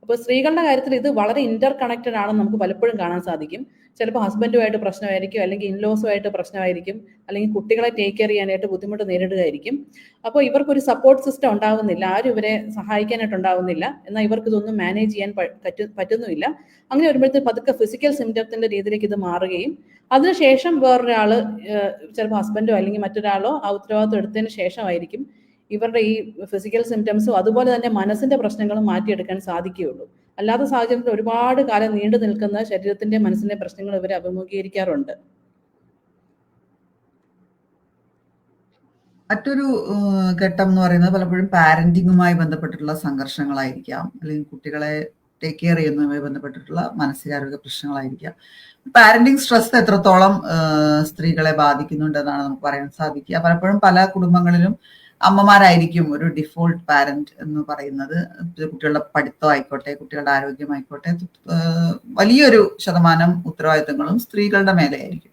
അപ്പോൾ സ്ത്രീകളുടെ കാര്യത്തിൽ ഇത് വളരെ ഇന്റർ കണക്റ്റഡ് ആണെന്ന് നമുക്ക് പലപ്പോഴും കാണാൻ സാധിക്കും. ചിലപ്പോൾ ഹസ്ബൻഡുമായിട്ട് പ്രശ്നമായിരിക്കും, അല്ലെങ്കിൽ ഇൻലോസുമായിട്ട് പ്രശ്നമായിരിക്കും, അല്ലെങ്കിൽ കുട്ടികളെ ടേക്ക് കെയർ ചെയ്യാനായിട്ട് ബുദ്ധിമുട്ട് നേരിടുകയായിരിക്കും. അപ്പോൾ ഇവർക്കൊരു സപ്പോർട്ട് സിസ്റ്റം ഉണ്ടാവുന്നില്ല, ആരും ഇവരെ സഹായിക്കാനായിട്ട് ഉണ്ടാവുന്നില്ല. എന്നാൽ ഇവർക്ക് ഇതൊന്നും മാനേജ് ചെയ്യാൻ പറ്റുന്നുമില്ല. അങ്ങനെ വരുമ്പോഴത്തേക്ക് പതുക്കെ ഫിസിക്കൽ സിംറ്റത്തിന്റെ രീതിയിലേക്ക് ഇത് മാറുകയും അതിനുശേഷം വേറൊരാള് ചിലപ്പോൾ ഹസ്ബൻഡോ അല്ലെങ്കിൽ മറ്റൊരാളോ ആ ഉത്തരവാദിത്വം എടുത്തതിന് ശേഷമായിരിക്കും ഇവരുടെ ഈ ഫിസിക്കൽ സിംറ്റംസും അതുപോലെ തന്നെ മനസ്സിന്റെ പ്രശ്നങ്ങളും മാറ്റിയെടുക്കാൻ സാധിക്കുകയുള്ളൂ. അല്ലാത്ത സാഹചര്യത്തിൽ ഒരുപാട് കാലം നീണ്ടു നിൽക്കുന്ന ശരീരത്തിന്റെ മനസ്സിന്റെ പ്രശ്നങ്ങൾ ഇവർ അഭിമുഖീകരിക്കാറുണ്ട്. മറ്റൊരു ഘട്ടം എന്ന് പറയുന്നത് പലപ്പോഴും പാരന്റിങ്ങുമായി ബന്ധപ്പെട്ടിട്ടുള്ള സംഘർഷങ്ങളായിരിക്കാം, അല്ലെങ്കിൽ കുട്ടികളെ ടേക്ക് കെയർ ചെയ്യുന്നതുമായി ബന്ധപ്പെട്ടിട്ടുള്ള മാനസികാരോഗ്യ പ്രശ്നങ്ങളായിരിക്കാം. പാരന്റിങ് സ്ട്രെസ് എത്രത്തോളം സ്ത്രീകളെ ബാധിക്കുന്നുണ്ടെന്നാണ് നമുക്ക് പറയാൻ സാധിക്കുക. പലപ്പോഴും പല കുടുംബങ്ങളിലും അമ്മമാരായിരിക്കും ഒരു ഡിഫോൾട്ട് പാരന്റ് എന്ന് പറയുന്നത്. കുട്ടികളുടെ പഠിത്തം ആയിക്കോട്ടെ, കുട്ടികളുടെ ആരോഗ്യമായിക്കോട്ടെ, വലിയൊരു ശതമാനം ഉത്തരവാദിത്തങ്ങളും സ്ത്രീകളുടെ മേലെ ആയിരിക്കും.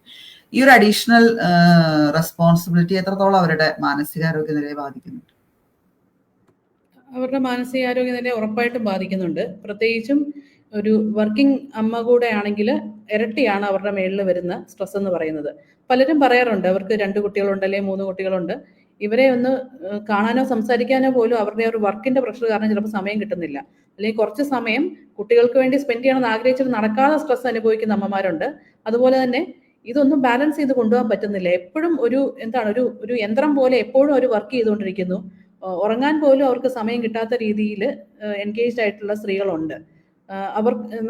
ഈ ഒരു അഡീഷണൽ റെസ്പോൺസിബിലിറ്റി എത്രത്തോളം അവരുടെ മാനസികാരോഗ്യ നിലയെ ബാധിക്കുന്നുണ്ട്? അവരുടെ മാനസികാരോഗ്യ നിലയെ ഉറപ്പായിട്ടും ബാധിക്കുന്നുണ്ട്. പ്രത്യേകിച്ചും ഒരു വർക്കിംഗ് അമ്മ കൂടെ ആണെങ്കിൽ ഇരട്ടിയാണ് അവരുടെ മേളിൽ വരുന്ന സ്ട്രെസ് എന്ന് പറയുന്നത്. പലരും പറയാറുണ്ട് അവർക്ക് 2 കുട്ടികളുണ്ട് അല്ലെങ്കിൽ 3 കുട്ടികളുണ്ട്, ഇവരെ ഒന്ന് കാണാനോ സംസാരിക്കാനോ പോലും അവരുടെ ഒരു വർക്കിന്റെ പ്രഷർ കാരണം ചിലപ്പോൾ സമയം കിട്ടുന്നില്ല, അല്ലെങ്കിൽ കുറച്ച് സമയം കുട്ടികൾക്ക് വേണ്ടി സ്പെൻഡ് ചെയ്യണമെന്ന് ആഗ്രഹിച്ചിട്ട് നടക്കാതെ സ്ട്രെസ് അനുഭവിക്കുന്ന അമ്മമാരുണ്ട്. അതുപോലെ തന്നെ ഇതൊന്നും ബാലൻസ് ചെയ്ത് കൊണ്ടുപോകാൻ പറ്റുന്നില്ല. എപ്പോഴും ഒരു യന്ത്രം പോലെ എപ്പോഴും ഒരു വർക്ക് ചെയ്തുകൊണ്ടിരിക്കുന്നു. ഉറങ്ങാൻ പോലും അവർക്ക് സമയം കിട്ടാത്ത രീതിയിൽ എൻഗേജ്ഡ് ആയിട്ടുള്ള സ്ത്രീകളുണ്ട്.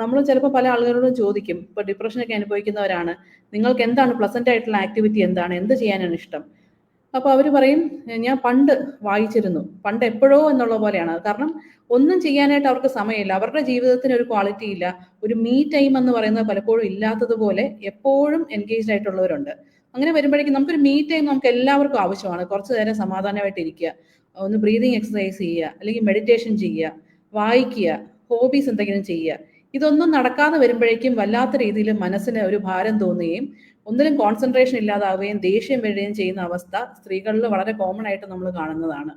നമ്മൾ ചിലപ്പോൾ പല ആളുകളോടും ചോദിക്കും, ഇപ്പോൾ ഡിപ്രഷനൊക്കെ അനുഭവിക്കുന്നവരാണ്, നിങ്ങൾക്ക് എന്താണ് പ്ലസന്റ് ആയിട്ടുള്ള ആക്ടിവിറ്റി, എന്ത് ചെയ്യാനാണ് ഇഷ്ടം? അപ്പോൾ അവർ പറയും, ഞാൻ പണ്ട് വായിച്ചിരുന്നു, പണ്ട് എപ്പോഴോ എന്നുള്ള പോലെയാണ്. കാരണം ഒന്നും ചെയ്യാനായിട്ട് അവർക്ക് സമയമില്ല, അവരുടെ ജീവിതത്തിന് ഒരു ക്വാളിറ്റി ഇല്ല, ഒരു മീ ടൈം എന്ന് പറയുന്നത് പലപ്പോഴും ഇല്ലാത്തതുപോലെ എപ്പോഴും എൻഗേജ്ഡ് ആയിട്ടുള്ളവരുണ്ട്. അങ്ങനെ വരുമ്പോഴേക്കും നമുക്കൊരു മീ ടൈം നമുക്ക് എല്ലാവർക്കും ആവശ്യമാണ്. കുറച്ച് നേരം സമാധാനമായിട്ട് ഇരിക്കുക, ഒന്ന് ബ്രീതിങ് എക്സസൈസ് ചെയ്യുക, അല്ലെങ്കിൽ മെഡിറ്റേഷൻ ചെയ്യുക, വായിക്കുക, ഹോബീസ് എന്തെങ്കിലും ചെയ്യുക. ഇതൊന്നും നടക്കാതെ വരുമ്പോഴേക്കും വല്ലാത്ത രീതിയിൽ മനസ്സിന് ഒരു ഭാരം തോന്നുകയും ഒന്നിലും കോൺസെൻട്രേഷൻ ഇല്ലാതാവുകയും ദേഷ്യം വരികയും ചെയ്യുന്ന അവസ്ഥ സ്ത്രീകളിൽ വളരെ കോമൺ ആയിട്ട് നമ്മൾ കാണുന്നതാണ്.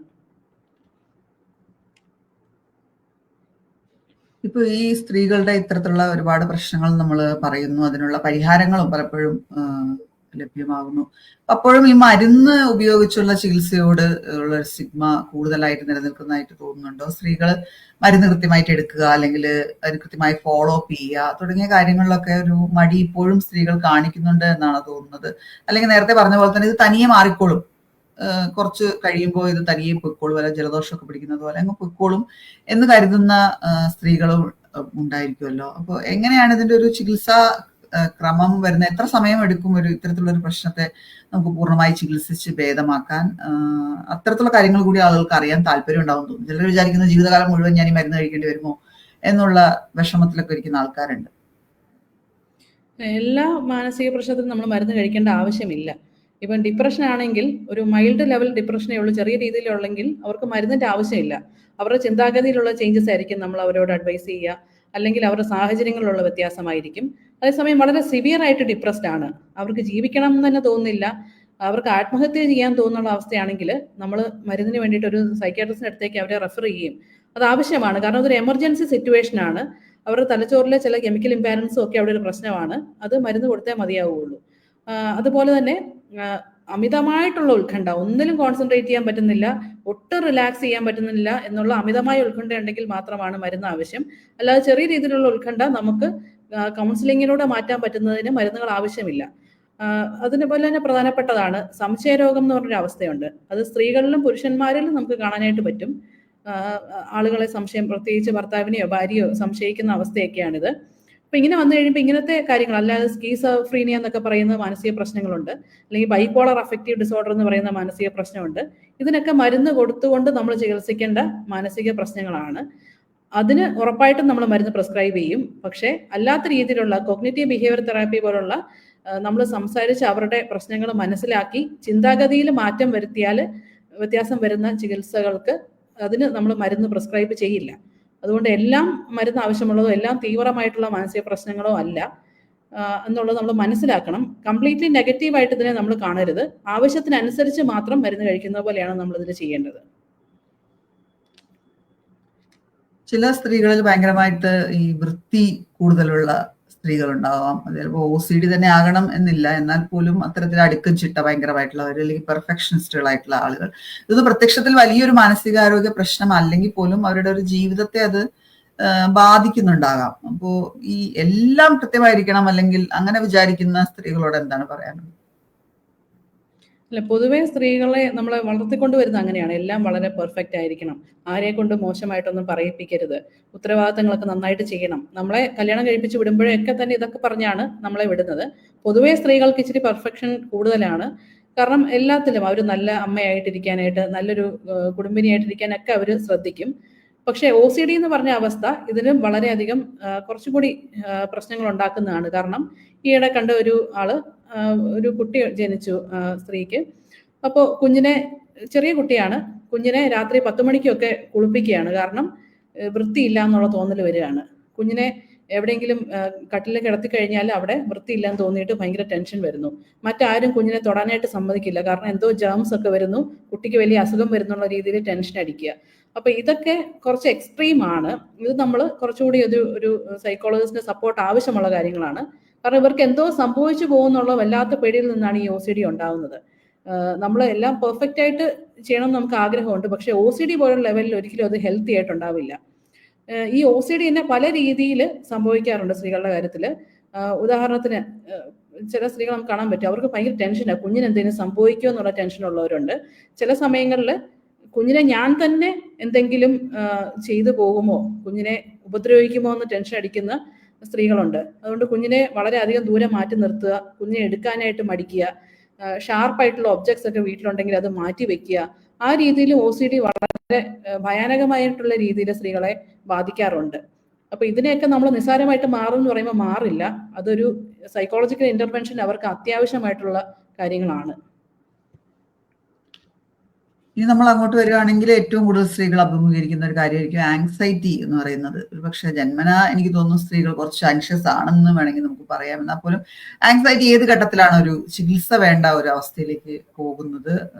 ഇപ്പൊ ഈ സ്ത്രീകളുടെ ഇത്തരത്തിലുള്ള ഒരുപാട് പ്രശ്നങ്ങൾ നമ്മൾ പറയുന്നു, അതിനുള്ള പരിഹാരങ്ങളും പലപ്പോഴും ലഭ്യമാകുന്നു. അപ്പോഴും ഈ മരുന്ന് ഉപയോഗിച്ചുള്ള ചികിത്സയോട് ഉള്ള ഒരു സ്റ്റിഗ്മ കൂടുതലായിട്ട് നിലനിൽക്കുന്നതായിട്ട് തോന്നുന്നുണ്ടോ? സ്ത്രീകൾ മരുന്ന് കൃത്യമായിട്ട് എടുക്കുക, അല്ലെങ്കിൽ അതിന് കൃത്യമായി ഫോളോ അപ്പ് ചെയ്യുക തുടങ്ങിയ കാര്യങ്ങളിലൊക്കെ ഒരു മടി ഇപ്പോഴും സ്ത്രീകൾ കാണിക്കുന്നുണ്ട് എന്നാണ് തോന്നുന്നത്. അല്ലെങ്കിൽ നേരത്തെ പറഞ്ഞ പോലെ തന്നെ ഇത് തനിയെ മാറിക്കോളും, കുറച്ച് കഴിയുമ്പോൾ ഇത് തനിയെ പൊയ്ക്കോളും, അല്ല ജലദോഷമൊക്കെ പിടിക്കുന്നത് പോലെ അങ്ങ് പൊയ്ക്കോളും എന്ന് കരുതുന്ന സ്ത്രീകളും ഉണ്ടായിരിക്കുമല്ലോ. അപ്പോൾ എങ്ങനെയാണ് ഇതിന്റെ ഒരു ചികിത്സാ ക്രമം വരുന്നത്? എത്ര സമയം എടുക്കും ഒരു ഇത്തരത്തിലുള്ള ഒരു പ്രശ്നത്തെ നമുക്ക് പൂർണ്ണമായി ചികിത്സിച്ച് ഭേദമാക്കാൻ? അത്തരത്തിലുള്ള കാര്യങ്ങൾ കൂടി ആളുകൾക്ക് അറിയാൻ താല്പര്യം ഉണ്ടാവും തോന്നുന്നു. ചിലർ വിചാരിക്കുന്ന ജീവിതകാലം മുഴുവൻ ഞാൻ ഈ മരുന്ന് കഴിക്കേണ്ടി വരുമോ എന്നുള്ള വിഷമത്തിലൊക്കെ ഇരിക്കുന്ന ആൾക്കാരുണ്ട്. എല്ലാ മാനസിക പ്രശ്നത്തിനും നമ്മൾ മരുന്ന് കഴിക്കേണ്ട ആവശ്യമില്ല. ഇപ്പം ഡിപ്രഷൻ ആണെങ്കിൽ ഒരു മൈൽഡ് ലെവൽ ഡിപ്രഷനേ ഉള്ളൂ, ചെറിയ രീതിയിലുള്ളെങ്കിൽ അവർക്ക് മരുന്നിന്റെ ആവശ്യമില്ല. അവരുടെ ചിന്താഗതിയിലുള്ള ചേഞ്ചസ് ആയിരിക്കും നമ്മൾ അവരോട് അഡ്വൈസ് ചെയ്യുക, അല്ലെങ്കിൽ അവരുടെ സാഹചര്യങ്ങളിലുള്ള വ്യത്യാസമായിരിക്കും. അതേസമയം വളരെ സിവിയർ ആയിട്ട് ഡിപ്രസ്ഡ് ആണ്, അവർക്ക് ജീവിക്കണം എന്ന് തന്നെ തോന്നുന്നില്ല, അവർക്ക് ആത്മഹത്യ ചെയ്യാൻ തോന്നുന്ന അവസ്ഥയാണെങ്കിൽ നമ്മൾ മരുന്നിന് വേണ്ടിയിട്ട് ഒരു സൈക്യാട്രിസ്റ്റിന്റെ അടുത്തേക്ക് അവരെ റെഫർ ചെയ്യും. അത് ആവശ്യമാണ്, കാരണം അതൊരു എമർജൻസി സിറ്റുവേഷൻ ആണ്. അവരുടെ തലച്ചോറിലെ ചില കെമിക്കൽ ഇംബാലൻസും ഒക്കെ അവിടെ ഒരു പ്രശ്നമാണ്. അത് മരുന്ന് കൊടുത്തേ മതിയാവുള്ളൂ. അതുപോലെ തന്നെ അമിതമായിട്ടുള്ള ഉത്കണ്ഠ, ഒന്നിലും കോൺസെൻട്രേറ്റ് ചെയ്യാൻ പറ്റുന്നില്ല, ഒട്ടും റിലാക്സ് ചെയ്യാൻ പറ്റുന്നില്ല എന്നുള്ള അമിതമായ ഉത്കണ്ഠ ഉണ്ടെങ്കിൽ മാത്രമാണ് മരുന്ന് ആവശ്യം. അല്ലാതെ ചെറിയ രീതിയിലുള്ള ഉത്കണ്ഠ നമുക്ക് കൗൺസിലിങ്ങിലൂടെ മാറ്റാൻ പറ്റുന്നതിന് മരുന്നുകൾ ആവശ്യമില്ല. അതിനുപോലെ തന്നെ പ്രധാനപ്പെട്ടതാണ് സംശയരോഗം എന്ന് പറഞ്ഞൊരു അവസ്ഥയുണ്ട്. അത് സ്ത്രീകളിലും പുരുഷന്മാരിലും നമുക്ക് കാണാനായിട്ട് പറ്റും. ആളുകളെ സംശയം, പ്രത്യേകിച്ച് ഭർത്താവിനെയോ ഭാര്യയോ സംശയിക്കുന്ന അവസ്ഥയൊക്കെയാണിത്. അപ്പൊ ഇങ്ങനെ വന്നു കഴിയുമ്പോൾ ഇങ്ങനത്തെ കാര്യങ്ങൾ, അല്ലാതെ സ്കീസോഫ്രീനിയ എന്നൊക്കെ പറയുന്ന മാനസിക പ്രശ്നങ്ങളുണ്ട്, അല്ലെങ്കിൽ ബൈപോളർ അഫക്റ്റീവ് ഡിസോർഡർ എന്ന് പറയുന്ന മാനസിക പ്രശ്നമുണ്ട്. ഇതിനൊക്കെ മരുന്ന് കൊടുത്തുകൊണ്ട് നമ്മൾ ചികിത്സിക്കേണ്ട മാനസിക പ്രശ്നങ്ങളാണ്. അതിന് ഉറപ്പായിട്ടും നമ്മൾ മരുന്ന് പ്രിസ്ക്രൈബ് ചെയ്യും. പക്ഷേ അല്ലാത്ത രീതിയിലുള്ള കോഗ്നിറ്റീവ് ബിഹേവിയർ തെറാപ്പി പോലുള്ള നമ്മൾ സംസാരിച്ച് അവരുടെ പ്രശ്നങ്ങൾ മനസ്സിലാക്കി ചിന്താഗതിയിൽ മാറ്റം വരുത്തിയാൽ വ്യത്യാസം വരുന്ന ചികിത്സകൾക്ക് അതിന് നമ്മൾ മരുന്ന് പ്രിസ്ക്രൈബ് ചെയ്യില്ല. അതുകൊണ്ട് എല്ലാം മരുന്ന് ആവശ്യമുള്ളതോ എല്ലാം തീവ്രമായിട്ടുള്ള മാനസിക പ്രശ്നങ്ങളോ അല്ല എന്നുള്ളത് നമ്മൾ മനസ്സിലാക്കണം. കംപ്ലീറ്റ്ലി നെഗറ്റീവായിട്ട് ഇതിനെ നമ്മൾ കാണരുത്. ആവശ്യത്തിനനുസരിച്ച് മാത്രം മരുന്ന് കഴിക്കുന്ന പോലെയാണ് നമ്മൾ ഇതിൽ ചെയ്യേണ്ടത്. ചില സ്ത്രീകളിൽ ഭയങ്കരമായിട്ട് ഈ വൃത്തി കൂടുതലുള്ള സ്ത്രീകളുണ്ടാവാം. അത് ചിലപ്പോൾ OCD തന്നെ ആകണം എന്നില്ല, എന്നാൽ പോലും അത്തരത്തിൽ അടുക്കും ചിട്ട ഭയങ്കരമായിട്ടുള്ളവർ, അല്ലെങ്കിൽ പെർഫെക്ഷനിസ്റ്റുകളായിട്ടുള്ള ആളുകൾ. ഇത് പ്രത്യക്ഷത്തിൽ വലിയൊരു മാനസികാരോഗ്യ പ്രശ്നം അല്ലെങ്കിൽ പോലും അവരുടെ ഒരു ജീവിതത്തെ അത് ബാധിക്കുന്നുണ്ടാകാം. അപ്പോ ഈ എല്ലാം കൃത്യമായിരിക്കണം അല്ലെങ്കിൽ അങ്ങനെ വിചാരിക്കുന്ന സ്ത്രീകളോട് എന്താണ് പറയാനുള്ളത്? അല്ല, പൊതുവേ സ്ത്രീകളെ നമ്മളെ വളർത്തിക്കൊണ്ട് വരുന്നത് അങ്ങനെയാണ്, എല്ലാം വളരെ പെർഫെക്റ്റ് ആയിരിക്കണം, ആരെ കൊണ്ട് മോശമായിട്ടൊന്നും പറയിപ്പിക്കരുത്, ഉത്തരവാദിത്തങ്ങളൊക്കെ നന്നായിട്ട് ചെയ്യണം. നമ്മളെ കല്യാണം കഴിപ്പിച്ച് വിടുമ്പോഴൊക്കെ തന്നെ ഇതൊക്കെ പറഞ്ഞാണ് നമ്മളെ വിടുന്നത്. പൊതുവേ സ്ത്രീകൾക്ക് ഇച്ചിരി പെർഫെക്ഷൻ കൂടുതലാണ്. കാരണം എല്ലാത്തിലും അവർ നല്ല അമ്മയായിട്ടിരിക്കാനായിട്ട്, നല്ലൊരു കുടുംബിനിയായിട്ടിരിക്കാനൊക്കെ അവർ ശ്രദ്ധിക്കും. പക്ഷേ OCD എന്ന് പറഞ്ഞ അവസ്ഥ ഇതിനും വളരെയധികം കുറച്ചും കൂടി പ്രശ്നങ്ങൾ ഉണ്ടാക്കുന്നതാണ്. കാരണം ഈയിടെ കണ്ട ഒരു കുട്ടി ജനിച്ചു സ്ത്രീക്ക്. അപ്പോൾ കുഞ്ഞിനെ, ചെറിയ കുട്ടിയാണ്, കുഞ്ഞിനെ രാത്രി 10 മണിക്കൊക്കെ കുളിപ്പിക്കുകയാണ്. കാരണം വൃത്തിയില്ല എന്നുള്ള തോന്നൽ വരികയാണ്. കുഞ്ഞിനെ എവിടെയെങ്കിലും കട്ടിലിൽ കിടത്തി കഴിഞ്ഞാൽ അവിടെ വൃത്തിയില്ല എന്ന് തോന്നിയിട്ട് ഭയങ്കര ടെൻഷൻ വരുന്നു. മറ്റാരും കുഞ്ഞിനെ തൊടാനായിട്ട് സമ്മതിക്കില്ല, കാരണം എന്തോ ജേംസ് ഒക്കെ വരുന്നു, കുട്ടിക്ക് വലിയ അസുഖം വരുന്നുള്ള രീതിയിൽ ടെൻഷൻ അടിക്കുക. അപ്പൊ ഇതൊക്കെ കുറച്ച് എക്സ്ട്രീം ആണ്. ഇത് നമ്മൾ കുറച്ചുകൂടി ഒരു സൈക്കോളജിസ്റ്റിന്റെ സപ്പോർട്ട് ആവശ്യമുള്ള കാര്യങ്ങളാണ്. കാരണം ഇവർക്ക് എന്തോ സംഭവിച്ചു പോകുന്നുള്ള വല്ലാത്ത പേടിയിൽ നിന്നാണ് ഈ OCD ഉണ്ടാവുന്നത്. നമ്മൾ എല്ലാം പെർഫെക്റ്റ് ആയിട്ട് ചെയ്യണം എന്ന് നമുക്ക് ആഗ്രഹമുണ്ട്, പക്ഷെ OCD പോലുള്ള ലെവലിൽ ഒരിക്കലും അത് ഹെൽത്തി ആയിട്ടുണ്ടാവില്ല. ഈ OCD തന്നെ പല രീതിയിൽ സംഭവിക്കാറുണ്ട് സ്ത്രീകളുടെ കാര്യത്തിൽ. ഉദാഹരണത്തിന് ചില സ്ത്രീകൾ നമുക്ക് കാണാൻ പറ്റും, അവർക്ക് ഭയങ്കര ടെൻഷനാണ്, കുഞ്ഞിന് എന്തെങ്കിലും സംഭവിക്കുമോ എന്നുള്ള ടെൻഷൻ ഉള്ളവരുണ്ട്. ചില സമയങ്ങളിൽ കുഞ്ഞിനെ ഞാൻ തന്നെ എന്തെങ്കിലും ചെയ്തു പോകുമോ, കുഞ്ഞിനെ ഉപദ്രവിക്കുമോ എന്ന് ടെൻഷൻ അടിക്കുന്ന സ്ത്രീകളുണ്ട്. അതുകൊണ്ട് കുഞ്ഞിനെ വളരെയധികം ദൂരെ മാറ്റി നിർത്തുക, കുഞ്ഞിനെ എടുക്കാനായിട്ട് മടിക്കുക, ഷാർപ്പായിട്ടുള്ള ഒബ്ജക്ട്സ് ഒക്കെ വീട്ടിലുണ്ടെങ്കിൽ അത് മാറ്റി വെക്കുക. ആ രീതിയിൽ OCD വളരെ ഭയാനകമായിട്ടുള്ള രീതിയിൽ സ്ത്രീകളെ ബാധിക്കാറുണ്ട്. അപ്പൊ ഇതിനെയൊക്കെ നമ്മൾ നിസ്സാരമായിട്ട് മാറും എന്ന് പറയുമ്പോൾ മാറില്ല. അതൊരു സൈക്കോളജിക്കൽ ഇന്റർവെൻഷൻ അവർക്ക് അത്യാവശ്യമായിട്ടുള്ള കാര്യങ്ങളാണ്. ഇനി നമ്മൾ അങ്ങോട്ട് വരികയാണെങ്കിൽ ഏറ്റവും കൂടുതൽ സ്ത്രീകൾ അഭിമുഖീകരിക്കുന്ന ഒരു കാര്യമായിരിക്കും ആങ്സൈറ്റി എന്ന് പറയുന്നത്. ഒരു പക്ഷെ ജന്മനാ എനിക്ക് തോന്നുന്നു സ്ത്രീകൾ കുറച്ച് ആങ്ഷ്യസ് ആണെന്ന് വേണമെങ്കിൽ നമുക്ക് പറയാം. എന്നാൽ പോലും ആങ്സൈറ്റി ഏത് ഘട്ടത്തിലാണ് ഒരു ചികിത്സ വേണ്ട ഒരു അവസ്ഥയിലേക്ക് പോകുന്നത്?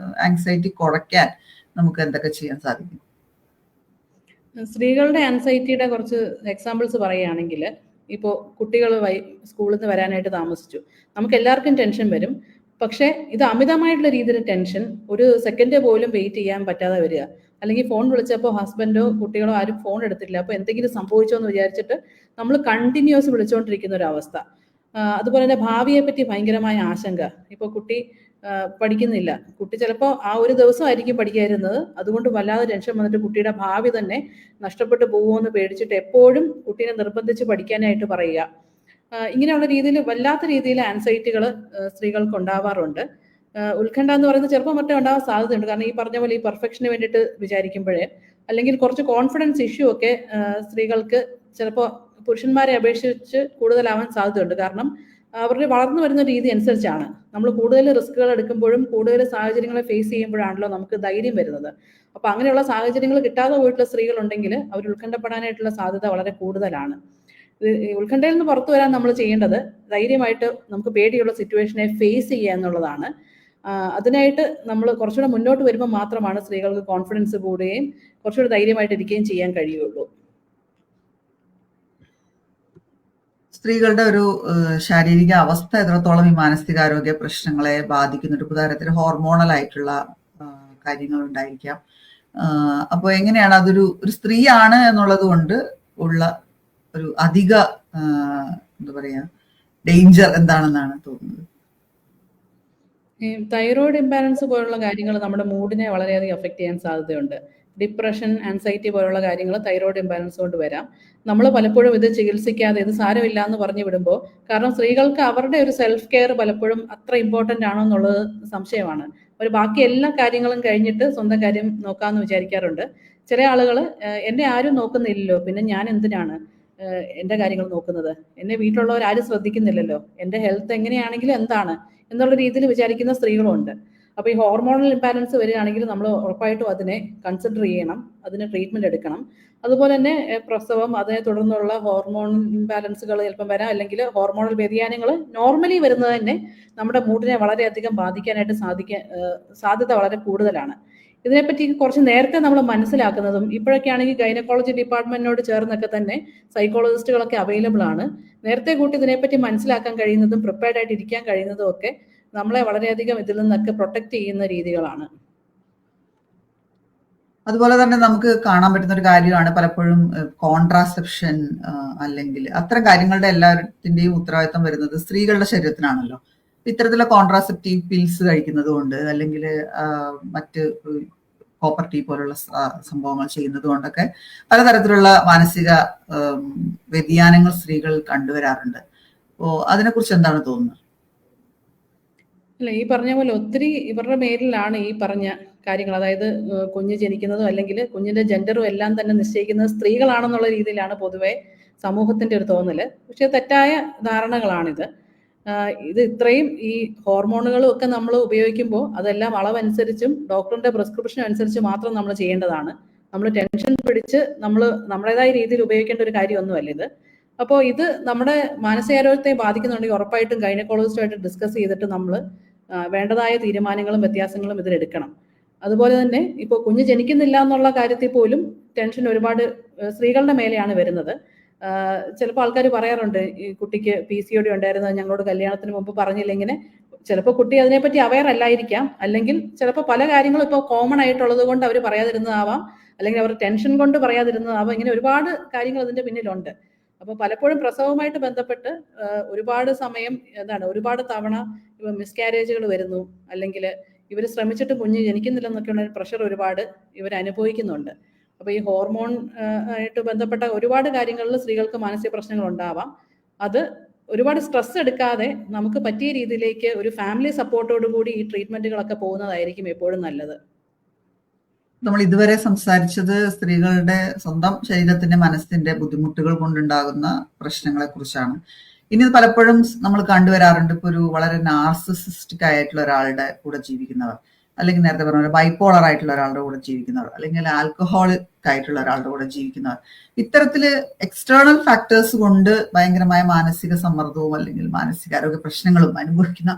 ആങ്സൈറ്റി കുറയ്ക്കാൻ നമുക്ക് എന്തൊക്കെ ചെയ്യാൻ സാധിക്കും? സ്ത്രീകളുടെ ആൻസൈറ്റിയുടെ കുറച്ച് എക്സാമ്പിൾസ് പറയുകയാണെങ്കിൽ, ഇപ്പോൾ കുട്ടികൾ സ്കൂളിൽ നിന്ന് വരാനായിട്ട് താമസിച്ചു, നമുക്ക് എല്ലാവർക്കും ടെൻഷൻ വരും. പക്ഷേ ഇത് അമിതമായിട്ടുള്ള രീതിയിൽ ടെൻഷൻ ഒരു സെക്കൻഡ് പോലും വെയിറ്റ് ചെയ്യാൻ പറ്റാതെ വരിക, അല്ലെങ്കിൽ ഫോൺ വിളിച്ചപ്പോൾ ഹസ്ബൻഡോ കുട്ടികളോ ആരും ഫോൺ എടുത്തില്ല, അപ്പോൾ എന്തെങ്കിലും സംഭവിച്ചോ എന്ന് വിചാരിച്ചിട്ട് നമ്മൾ കണ്ടിന്യൂസ് വിളിച്ചുകൊണ്ടിരിക്കുന്ന ഒരു അവസ്ഥ. അതുപോലെ തന്നെ ഭാവിയെ പറ്റി ഭയങ്കരമായ ആശങ്ക. ഇപ്പോൾ കുട്ടി പഠിക്കുന്നില്ല, കുട്ടി ചിലപ്പോൾ ആ ഒരു ദിവസമായിരിക്കും പഠിക്കാതിരുന്നത്, അതുകൊണ്ട് വല്ലാതെ ടെൻഷൻ വന്നിട്ട് കുട്ടിയുടെ ഭാവി തന്നെ നഷ്ടപ്പെട്ടു പോകുമെന്ന് പേടിച്ചിട്ട് എപ്പോഴും കുട്ടീനെ നിർബന്ധിച്ച് പഠിക്കാനായിട്ട് പറയുക. ഇങ്ങനെയുള്ള രീതിയിൽ വല്ലാത്ത രീതിയിൽ ആൻസൈറ്റികൾ സ്ത്രീകൾക്ക് ഉണ്ടാവാറുണ്ട്. ഉത്കണ്ഠ എന്ന് പറയുന്നത് ചെറുപ്പം മറ്റേ ഉണ്ടാവാൻ സാധ്യതയുണ്ട്. കാരണം ഈ പറഞ്ഞ പോലെ ഈ പെർഫെക്ഷന് വേണ്ടിയിട്ട് വിചാരിക്കുമ്പോഴേ, അല്ലെങ്കിൽ കുറച്ച് കോൺഫിഡൻസ് ഇഷ്യൂ ഒക്കെ സ്ത്രീകൾക്ക് ചിലപ്പോൾ പുരുഷന്മാരെ അപേക്ഷിച്ച് കൂടുതലാവാൻ സാധ്യതയുണ്ട്. കാരണം അവരുടെ വളർന്നു വരുന്ന രീതി അനുസരിച്ചാണ്. നമ്മൾ കൂടുതൽ റിസ്കുകൾ എടുക്കുമ്പോഴും കൂടുതൽ സാഹചര്യങ്ങളെ ഫേസ് ചെയ്യുമ്പോഴാണല്ലോ നമുക്ക് ധൈര്യം വരുന്നത്. അപ്പോൾ അങ്ങനെയുള്ള സാഹചര്യങ്ങൾ കിട്ടാതെ പോയിട്ടുള്ള സ്ത്രീകളുണ്ടെങ്കിൽ അവർ ഉത്കണ്ഠപ്പെടാനായിട്ടുള്ള സാധ്യത വളരെ കൂടുതലാണ്. ഉത്കണ്ഠയിൽ നിന്ന് പുറത്തു വരാൻ നമ്മൾ ചെയ്യേണ്ടത് ധൈര്യമായിട്ട് നമുക്ക് പേടിയുള്ള സിറ്റുവേഷനെ ഫേസ് ചെയ്യുക എന്നുള്ളതാണ്. അതിനായിട്ട് നമ്മൾ കുറച്ചുകൂടെ മുന്നോട്ട് വരുമ്പോൾ മാത്രമാണ് സ്ത്രീകൾക്ക് കോൺഫിഡൻസ് കൂടുകയും കുറച്ചുകൂടെ ധൈര്യമായിട്ട് ഇരിക്കുകയും ചെയ്യാൻ കഴിയുള്ളൂ. സ്ത്രീകളുടെ ഒരു ശാരീരിക അവസ്ഥ എത്രത്തോളം ഈ മാനസികാരോഗ്യ പ്രശ്നങ്ങളെ ബാധിക്കുന്നുണ്ട്? ഉദാഹരണത്തിന് ഹോർമോണൽ ആയിട്ടുള്ള കാര്യങ്ങൾ ഉണ്ടായിരിക്കാം. അപ്പോൾ എങ്ങനെയാണ് അതൊരു സ്ത്രീയാണ് എന്നുള്ളത് കൊണ്ട് ഉള്ള ഒരു അധിക എന്താ പറയാ ഡേഞ്ചർ എന്താണെന്നാണ് തോന്നുന്നത്? തൈറോയിഡ് ഇംബാലൻസ് പോലുള്ള കാര്യങ്ങൾ നമ്മുടെ മൂഡിനെ വളരെയധികം അഫക്റ്റ് ചെയ്യാൻ സാധ്യതയുണ്ട്. ഡിപ്രഷൻ, ആൻസൈറ്റി പോലുള്ള കാര്യങ്ങൾ തൈറോയിഡ് ഇംബാലൻസ് കൊണ്ട് വരാം. നമ്മൾ പലപ്പോഴും ഇത് ചികിത്സിക്കാതെ ഇത് സാരമില്ല എന്ന് പറഞ്ഞു വിടുമ്പോൾ, കാരണം സ്ത്രീകൾക്ക് അവരുടെ ഒരു സെൽഫ് കെയർ പലപ്പോഴും അത്ര ഇമ്പോർട്ടൻ്റ് ആണോ എന്നുള്ളത് സംശയമാണ്. ഒരു ബാക്കി എല്ലാ കാര്യങ്ങളും കഴിഞ്ഞിട്ട് സ്വന്തം കാര്യം നോക്കാമെന്ന് വിചാരിക്കാറുണ്ട്. ചില ആളുകൾ എന്നെ ആരും നോക്കുന്നില്ലല്ലോ, പിന്നെ ഞാൻ എന്തിനാണ് എൻ്റെ കാര്യങ്ങൾ നോക്കുന്നത്, എന്നെ വീട്ടിലുള്ളവർ ആരും ശ്രദ്ധിക്കുന്നില്ലല്ലോ, എൻ്റെ ഹെൽത്ത് എങ്ങനെയാണെങ്കിലും എന്താണ് എന്നുള്ള രീതിയിൽ വിചാരിക്കുന്ന സ്ത്രീകളുമുണ്ട്. അപ്പോൾ ഈ ഹോർമോണൽ ഇംബാലൻസ് വരികയാണെങ്കിൽ നമ്മൾ ഉറപ്പായിട്ടും അതിനെ കൺസിഡർ ചെയ്യണം, അതിന് ട്രീറ്റ്മെൻറ്റ് എടുക്കണം. അതുപോലെ തന്നെ പ്രസവം, അതിനെ തുടർന്നുള്ള ഹോർമോൺ ഇംബാലൻസുകൾ ചിലപ്പം വരാം, അല്ലെങ്കിൽ ഹോർമോണൽ വ്യതിയാനങ്ങൾ നോർമലി വരുന്നത് തന്നെ നമ്മുടെ മൂഡിനെ വളരെയധികം ബാധിക്കാനായിട്ട് സാധ്യത വളരെ കൂടുതലാണ്. ഇതിനെപ്പറ്റി കുറച്ച് നേരത്തെ നമ്മൾ മനസ്സിലാക്കുന്നതും, ഇപ്പോഴൊക്കെ ആണെങ്കിൽ ഗൈനക്കോളജി ഡിപ്പാർട്ട്മെന്റിനോട് ചേർന്നൊക്കെ തന്നെ സൈക്കോളജിസ്റ്റുകളൊക്കെ അവൈലബിൾ ആണ്. നേരത്തെ കൂട്ടി ഇതിനെപ്പറ്റി മനസ്സിലാക്കാൻ കഴിയുന്നതും പ്രിപ്പയർഡ് ആയിട്ട് ഇരിക്കാൻ കഴിയുന്നതും ഒക്കെ നമ്മളെ വളരെയധികം ഇതിൽ നിന്നൊക്കെ പ്രൊട്ടക്ട് ചെയ്യുന്ന രീതികളാണ്. അതുപോലെ തന്നെ നമുക്ക് കാണാൻ പറ്റുന്ന ഒരു കാര്യമാണ് പലപ്പോഴും കോൺട്രാസെപ്ഷൻ, അല്ലെങ്കിൽ അത്തരം കാര്യങ്ങളുടെ എല്ലാത്തിന്റെയും ഉത്തരവാദിത്തം വരുന്നത് സ്ത്രീകളുടെ ശരീരത്തിനാണല്ലോ. ഇത്തരത്തിലുള്ള കോൺട്രാസെപ്റ്റീവ് പിൽസ് കഴിക്കുന്നത് കൊണ്ട്, അല്ലെങ്കിൽ മറ്റ് കോപ്പർ ടീ പോലുള്ള സംഭവങ്ങൾ ചെയ്യുന്നത് കൊണ്ടൊക്കെ പലതരത്തിലുള്ള മാനസിക വ്യതിയാനങ്ങൾ സ്ത്രീകൾ കണ്ടുവരാറുണ്ട്. അപ്പോൾ അതിനെക്കുറിച്ച് എന്താണ് തോന്നുന്നത്? അല്ല, ഈ പറഞ്ഞ പോലെ ഒത്തിരി ഇവരുടെ മേലിലാണ് ഈ പറഞ്ഞ കാര്യങ്ങൾ. അതായത് കുഞ്ഞ് ജനിക്കുന്നതും അല്ലെങ്കിൽ കുഞ്ഞിന്റെ ജെൻഡറും എല്ലാം തന്നെ നിശ്ചയിക്കുന്നത് സ്ത്രീകളാണെന്നുള്ള രീതിയിലാണ് പൊതുവെ സമൂഹത്തിന്റെ ഒരു തോന്നല്. പക്ഷെ തെറ്റായ ധാരണകളാണിത്. ഇത് ഇത്രയും ഈ ഹോർമോണുകളും ഒക്കെ നമ്മൾ ഉപയോഗിക്കുമ്പോൾ അതെല്ലാം അളവനുസരിച്ചും ഡോക്ടറിന്റെ പ്രിസ്ക്രിപ്ഷൻ അനുസരിച്ച് മാത്രം നമ്മൾ ചെയ്യേണ്ടതാണ്. നമ്മൾ ടെൻഷൻ പിടിച്ച് നമ്മൾ നമ്മുടേതായ രീതിയിൽ ഉപയോഗിക്കേണ്ട ഒരു കാര്യമൊന്നുമല്ല ഇത്. അപ്പോൾ ഇത് നമ്മുടെ മാനസികാരോഗ്യത്തെ ബാധിക്കുന്നുണ്ടെങ്കിൽ ഉറപ്പായിട്ടും ഗൈനക്കോളജിസ്റ്റുമായിട്ട് ഡിസ്കസ് ചെയ്തിട്ട് നമ്മൾ വേണ്ടതായ തീരുമാനങ്ങളും വ്യത്യാസങ്ങളും ഇതിലെടുക്കണം. അതുപോലെ തന്നെ ഇപ്പോൾ കുഞ്ഞ് ജനിക്കുന്നില്ല എന്നുള്ള കാര്യത്തിൽ പോലും ടെൻഷൻ ഒരുപാട് സ്ത്രീകളുടെ മേലെയാണ് വരുന്നത്. ചിലപ്പോൾ ആൾക്കാർ പറയാറുണ്ട്, ഈ കുട്ടിക്ക് PCOD ഉണ്ടായിരുന്നത് ഞങ്ങളോട് കല്യാണത്തിന് മുമ്പ് പറഞ്ഞില്ല. ഇങ്ങനെ ചിലപ്പോൾ കുട്ടി അതിനെപ്പറ്റി അവെയർ അല്ലായിരിക്കാം, അല്ലെങ്കിൽ ചിലപ്പോൾ പല കാര്യങ്ങളും ഇപ്പോൾ കോമൺ ആയിട്ടുള്ളത് കൊണ്ട് അവർ പറയാതിരുന്നതാവാം, അല്ലെങ്കിൽ അവർ ടെൻഷൻ കൊണ്ട് പറയാതിരുന്നതാവാം. ഇങ്ങനെ ഒരുപാട് കാര്യങ്ങൾ അതിന്റെ പിന്നിലുണ്ട്. അപ്പോൾ പലപ്പോഴും പ്രസവവുമായിട്ട് ബന്ധപ്പെട്ട് ഒരുപാട് സമയം ഒരുപാട് തവണ മിസ്കാരേജുകൾ വരുന്നു, അല്ലെങ്കിൽ ഇവർ ശ്രമിച്ചിട്ട് കുഞ്ഞ് ജനിക്കുന്നില്ലെന്നൊക്കെയുള്ള പ്രഷർ ഒരുപാട് ഇവർ അനുഭവിക്കുന്നുണ്ട്. അപ്പോൾ ഈ ഹോർമോൺ ആയിട്ട് ബന്ധപ്പെട്ട ഒരുപാട് കാര്യങ്ങളിൽ സ്ത്രീകൾക്ക് മാനസിക പ്രശ്നങ്ങൾ ഉണ്ടാവാം. അത് ഒരുപാട് സ്ട്രെസ് എടുക്കാതെ നമുക്ക് പറ്റിയ രീതിയിലേക്ക് ഒരു ഫാമിലി സപ്പോർട്ടോട് കൂടി ഈ ട്രീറ്റ്മെന്റുകളൊക്കെ പോകുന്നതായിരിക്കും എപ്പോഴും നല്ലത്. നമ്മൾ ഇതുവരെ സംസാരിച്ചത് സ്ത്രീകളുടെ സ്വന്തം ശരീരത്തിന്റെ മനസ്സിന്റെ ബുദ്ധിമുട്ടുകൾ കൊണ്ടുണ്ടാകുന്ന പ്രശ്നങ്ങളെ കുറിച്ചാണ്. ഇനി പലപ്പോഴും നമ്മൾ കണ്ടുവരാറുണ്ട്, ഇപ്പൊ ഒരു വളരെ നാർസിസിസ്റ്റിക് ആയിട്ടുള്ള ഒരാളുടെ കൂടെ ജീവിക്കുന്നവർ, അല്ലെങ്കിൽ നേരത്തെ പറഞ്ഞ ബൈപ്പോളർ ആയിട്ടുള്ള ഒരാളുടെ കൂടെ ജീവിക്കുന്നവർ, അല്ലെങ്കിൽ ആൽക്കഹോളിക് ആയിട്ടുള്ള ഒരാളുടെ കൂടെ ജീവിക്കുന്നവർ. ഇത്തരത്തില് എക്സ്റ്റേണൽ ഫാക്ടേഴ്സ് കൊണ്ട് ഭയങ്കരമായ മാനസിക സമ്മർദ്ദവും അല്ലെങ്കിൽ മാനസികാരോഗ്യ പ്രശ്നങ്ങളും അനുഭവിക്കുന്ന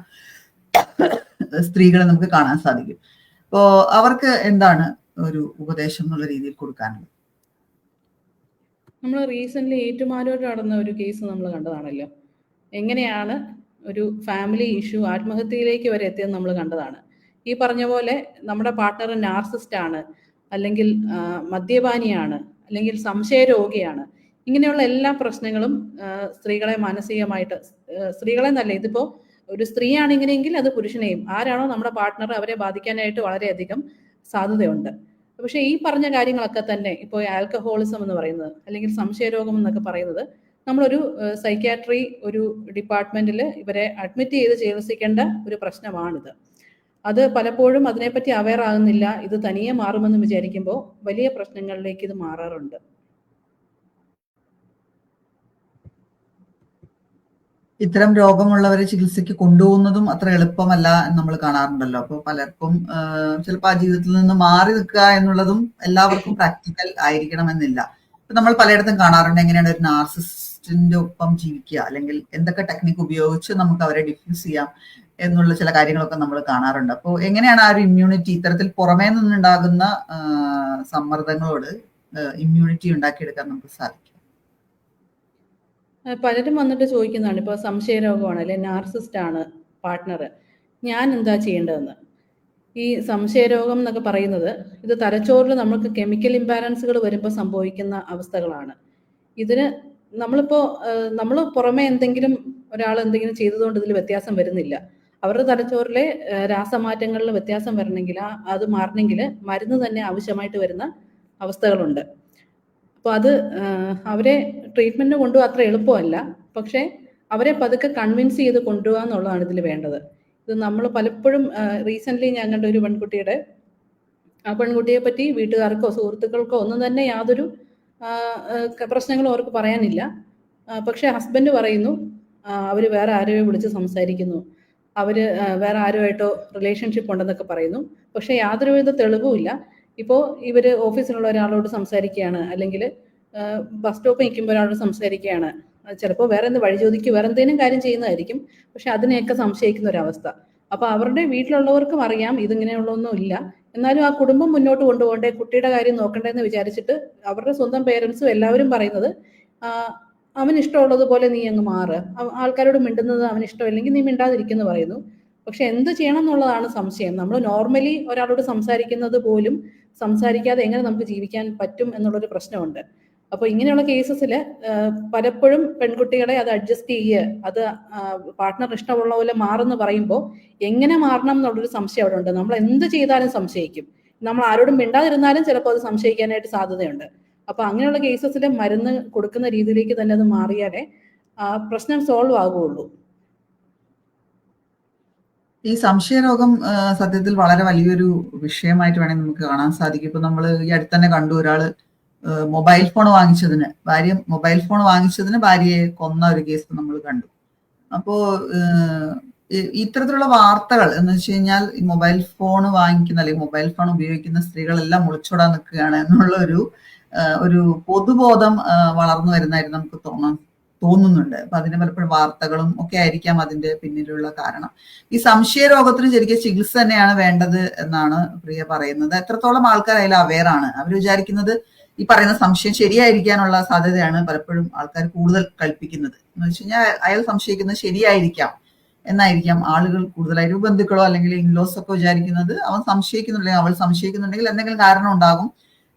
സ്ത്രീകളെ നമുക്ക് കാണാൻ സാധിക്കും. അപ്പോ അവർക്ക് എന്താണ് ഒരു ഉപദേശം എന്നുള്ള രീതിയിൽ കൊടുക്കാനുള്ളത്? നമ്മൾ റീസെൻ്റ്ലി ഏറ്റുമാനൂർ നടന്ന ഒരു കേസ് നമ്മൾ കണ്ടതാണല്ലോ. എങ്ങനെയാണ് ഒരു ഫാമിലി ഇഷ്യൂ ആത്മഹത്യയിലേക്ക് വരെ എത്തിയെന്ന് നമ്മൾ കണ്ടതാണ്. ഈ പറഞ്ഞ പോലെ നമ്മുടെ പാർട്ട്ണർ നാർസിസ്റ്റ് ആണ്, അല്ലെങ്കിൽ മദ്യപാനിയാണ്, അല്ലെങ്കിൽ സംശയരോഗിയാണ്. ഇങ്ങനെയുള്ള എല്ലാ പ്രശ്നങ്ങളും സ്ത്രീകളെ മാനസികമായിട്ട്, സ്ത്രീകളെ എന്നല്ല, ഇതിപ്പോൾ ഒരു സ്ത്രീയാണ് ഇങ്ങനെയെങ്കിൽ അത് പുരുഷനെയും, ആരാണോ നമ്മുടെ പാർട്ട്ണർ അവരെ ബാധിക്കാനായിട്ട് വളരെയധികം സാധ്യതയുണ്ട്. പക്ഷേ ഈ പറഞ്ഞ കാര്യങ്ങളൊക്കെ തന്നെ ഇപ്പോൾ ആൽക്കഹോളിസം എന്ന് പറയുന്നത്, അല്ലെങ്കിൽ സംശയരോഗം എന്നൊക്കെ പറയുന്നത്, നമ്മളൊരു സൈക്യാട്രി ഒരു ഡിപ്പാർട്ട്മെന്റിൽ ഇവരെ അഡ്മിറ്റ് ചെയ്ത് ചികിത്സിക്കേണ്ട ഒരു പ്രശ്നമാണിത്. അത് പലപ്പോഴും അതിനെപ്പറ്റി അവെയർ ആകുന്നില്ല. ഇത് തനിയെ മാറുമെന്ന് വിചാരിക്കുമ്പോൾ വലിയ പ്രശ്നങ്ങളിലേക്ക് ഇത് മാറാറുണ്ട്. ഇത്തരം രോഗമുള്ളവരെ ചികിത്സയ്ക്ക് കൊണ്ടുപോകുന്നതും അത്ര എളുപ്പമല്ല എന്ന് നമ്മൾ കാണാറുണ്ടല്ലോ. അപ്പോൾ പലർക്കും ചിലപ്പോൾ ആ ജീവിതത്തിൽ നിന്ന് മാറി നിൽക്കുക എന്നുള്ളതും എല്ലാവർക്കും പ്രാക്ടിക്കൽ ആയിരിക്കണമെന്നില്ല. ഇപ്പൊ നമ്മൾ പലയിടത്തും കാണാറുണ്ട് എങ്ങനെയാണ് ഒരു നാർസിസ്റ്റിന്റെ ഒപ്പം ജീവിക്കുക, അല്ലെങ്കിൽ എന്തൊക്കെ ടെക്നിക്ക് ഉപയോഗിച്ച് നമുക്ക് അവരെ ഡിഫ്യൂസ് ചെയ്യാം എന്നുള്ള ചില കാര്യങ്ങളൊക്കെ നമ്മൾ കാണാറുണ്ട്. അപ്പോൾ എങ്ങനെയാണ് ആ ഒരു ഇമ്മ്യൂണിറ്റി, ഇത്തരത്തിൽ പുറമേ നിന്നുണ്ടാകുന്ന സമ്മർദ്ദങ്ങളോട് ഇമ്മ്യൂണിറ്റി ഉണ്ടാക്കിയെടുക്കാൻ നമുക്ക് സാധിക്കും? പലരും വന്നിട്ട് ചോദിക്കുന്നതാണ്, ഇപ്പോൾ സംശയരോഗമാണ് അല്ലെ നാർസിസ്റ്റ് ആണ് പാർട്ട്ണർ, ഞാൻ എന്താ ചെയ്യേണ്ടതെന്ന്. ഈ സംശയരോഗം എന്നൊക്കെ പറയുന്നത് ഇത് തലച്ചോറിൽ നമുക്ക് കെമിക്കൽ ഇംബാലൻസുകൾ വരുമ്പോൾ സംഭവിക്കുന്ന അവസ്ഥകളാണ്. ഇതിന് നമ്മളിപ്പോൾ നമ്മൾ പുറമെ എന്തെങ്കിലും ഒരാൾ എന്തെങ്കിലും ചെയ്തതുകൊണ്ട് ഇതിൽ വ്യത്യാസം വരുന്നില്ല. അവരുടെ തലച്ചോറിലെ രാസമാറ്റങ്ങളിൽ വ്യത്യാസം വരണമെങ്കിൽ, അത് മാറണമെങ്കിൽ മരുന്ന് തന്നെ ആവശ്യമായിട്ട് വരുന്ന അവസ്ഥകളുണ്ട്. അപ്പോൾ അത് അവരെ ട്രീറ്റ്മെൻറ്റ് കൊണ്ടുപോകാൻ അത്ര എളുപ്പമല്ല. പക്ഷേ അവരെ പതുക്കെ കൺവിൻസ് ചെയ്ത് കൊണ്ടുപോകുക എന്നുള്ളതാണ് ഇതിൽ വേണ്ടത്. ഇത് നമ്മൾ പലപ്പോഴും റീസെൻ്റ്ലി ഞാൻ കണ്ട ഒരു പെൺകുട്ടിയുടെ, ആ പെൺകുട്ടിയെ പറ്റി വീട്ടുകാർക്കോ സുഹൃത്തുക്കൾക്കോ ഒന്നും തന്നെ യാതൊരു പ്രശ്നങ്ങളും അവർക്ക് പറയാനില്ല. പക്ഷേ ഹസ്ബൻഡ് പറയുന്നു അവർ വേറെ ആരെയോ വിളിച്ച് സംസാരിക്കുന്നു, അവർ വേറെ ആരുമായിട്ടോ റിലേഷൻഷിപ്പ് ഉണ്ടെന്നൊക്കെ പറയുന്നു. പക്ഷേ യാതൊരു വിധ തെളിവുമില്ല. ഇപ്പോൾ ഇവർ ഓഫീസിലുള്ള ഒരാളോട് സംസാരിക്കുകയാണ്, അല്ലെങ്കിൽ ബസ് സ്റ്റോപ്പിൽ നിൽക്കുമ്പോൾ ഒരാളോട് സംസാരിക്കുകയാണ്, ചിലപ്പോൾ വേറെ എന്ത് വഴി ചോദിക്കുക, വേറെ എന്തെങ്കിലും കാര്യം ചെയ്യുന്നതായിരിക്കും, പക്ഷെ അതിനെയൊക്കെ സംശയിക്കുന്ന ഒരവസ്ഥ. അപ്പോൾ അവരുടെ വീട്ടിലുള്ളവർക്കും അറിയാം ഇതിങ്ങനെയുള്ളൊന്നും ഇല്ല, എന്നാലും ആ കുടുംബം മുന്നോട്ട് കൊണ്ടുപോകണ്ടേ, കുട്ടിയുടെ കാര്യം നോക്കണ്ടേന്ന് വിചാരിച്ചിട്ട് അവരുടെ സ്വന്തം പേരൻസും എല്ലാവരും പറയുന്നത് അവന് ഇഷ്ടമുള്ളതുപോലെ നീ അങ്ങ് മാറ്, ആൾക്കാരോട് മിണ്ടുന്നത് അവന് ഇഷ്ടമില്ലെങ്കിൽ നീ മിണ്ടാതിരിക്കുന്നു പറയുന്നു. പക്ഷെ എന്ത് ചെയ്യണം എന്നുള്ളതാണ് സംശയം. നമ്മൾ നോർമലി ഒരാളോട് സംസാരിക്കുന്നത് പോലും സംസാരിക്കാതെ എങ്ങനെ നമുക്ക് ജീവിക്കാൻ പറ്റും എന്നുള്ളൊരു പ്രശ്നമുണ്ട്. അപ്പോൾ ഇങ്ങനെയുള്ള കേസസിൽ പലപ്പോഴും പെൺകുട്ടികളെ അത് അഡ്ജസ്റ്റ് ചെയ്യുക, അത് പാർട്ട്ണർ ഇഷ്ടമുള്ള പോലെ മാറുമെന്ന് പറയുമ്പോൾ എങ്ങനെ മാറണം എന്നുള്ളൊരു സംശയം അവിടെ ഉണ്ട്. നമ്മൾ എന്ത് ചെയ്താലും സംശയിക്കും, നമ്മൾ ആരോടും മിണ്ടാതിരുന്നാലും ചിലപ്പോൾ അത് സംശയിക്കാനായിട്ട് സാധ്യതയുണ്ട്. അപ്പോൾ അങ്ങനെയുള്ള കേസസിൽ മരുന്ന് കൊടുക്കുന്ന രീതിയിലേക്ക് തന്നെ അത് മാറിയാലേ പ്രശ്നം സോൾവ് ആകുകയുള്ളൂ. ഈ സംശയരോഗം സത്യത്തിൽ വളരെ വലിയൊരു വിഷയമായിട്ട് വേണമെങ്കിൽ നമുക്ക് കാണാൻ സാധിക്കും. ഇപ്പൊ നമ്മൾ ഈ അടുത്ത് തന്നെ കണ്ടു, ഒരാള് മൊബൈൽ ഫോൺ വാങ്ങിച്ചതിന് ഭാര്യയെ കൊന്ന ഒരു കേസ് നമ്മൾ കണ്ടു. അപ്പോ ഇത്തരത്തിലുള്ള വാർത്തകൾ എന്ന് വെച്ച് കഴിഞ്ഞാൽ ഈ മൊബൈൽ ഫോൺ വാങ്ങിക്കുന്ന അല്ലെങ്കിൽ മൊബൈൽ ഫോൺ ഉപയോഗിക്കുന്ന സ്ത്രീകളെല്ലാം മുളിച്ചോടാൻ നിൽക്കുകയാണ് എന്നുള്ള ഒരു പൊതുബോധം വളർന്നു വരുന്നതായിട്ട് നമുക്ക് തോന്നുന്നുണ്ട്. അപ്പൊ അതിന് പലപ്പോഴും വാർത്തകളും ഒക്കെ ആയിരിക്കാം അതിന്റെ പിന്നിലുള്ള കാരണം. ഈ സംശയരോഗത്തിന് ശരിക്കും ചികിത്സ തന്നെയാണ് വേണ്ടത് എന്നാണ് പ്രിയ പറയുന്നത്. എത്രത്തോളം ആൾക്കാർ അതിൽ അവെയർ ആണ്? അവർ വിചാരിക്കുന്നത് ഈ പറയുന്ന സംശയം ശരിയായിരിക്കാനുള്ള സാധ്യതയാണ് പലപ്പോഴും ആൾക്കാർ കൂടുതൽ കൽപ്പിക്കുന്നത്. എന്ന് വെച്ച് കഴിഞ്ഞാൽ അയാൾ സംശയിക്കുന്നത് ശരിയായിരിക്കാം എന്നായിരിക്കാം ആളുകൾ കൂടുതലായിട്ട്, ബന്ധുക്കളോ അല്ലെങ്കിൽ ഇൻലോസ് ഒക്കെ വിചാരിക്കുന്നത് അവൻ സംശയിക്കുന്നുണ്ടെങ്കിൽ അവൾ സംശയിക്കുന്നുണ്ടെങ്കിൽ എന്തെങ്കിലും കാരണം ഉണ്ടാകും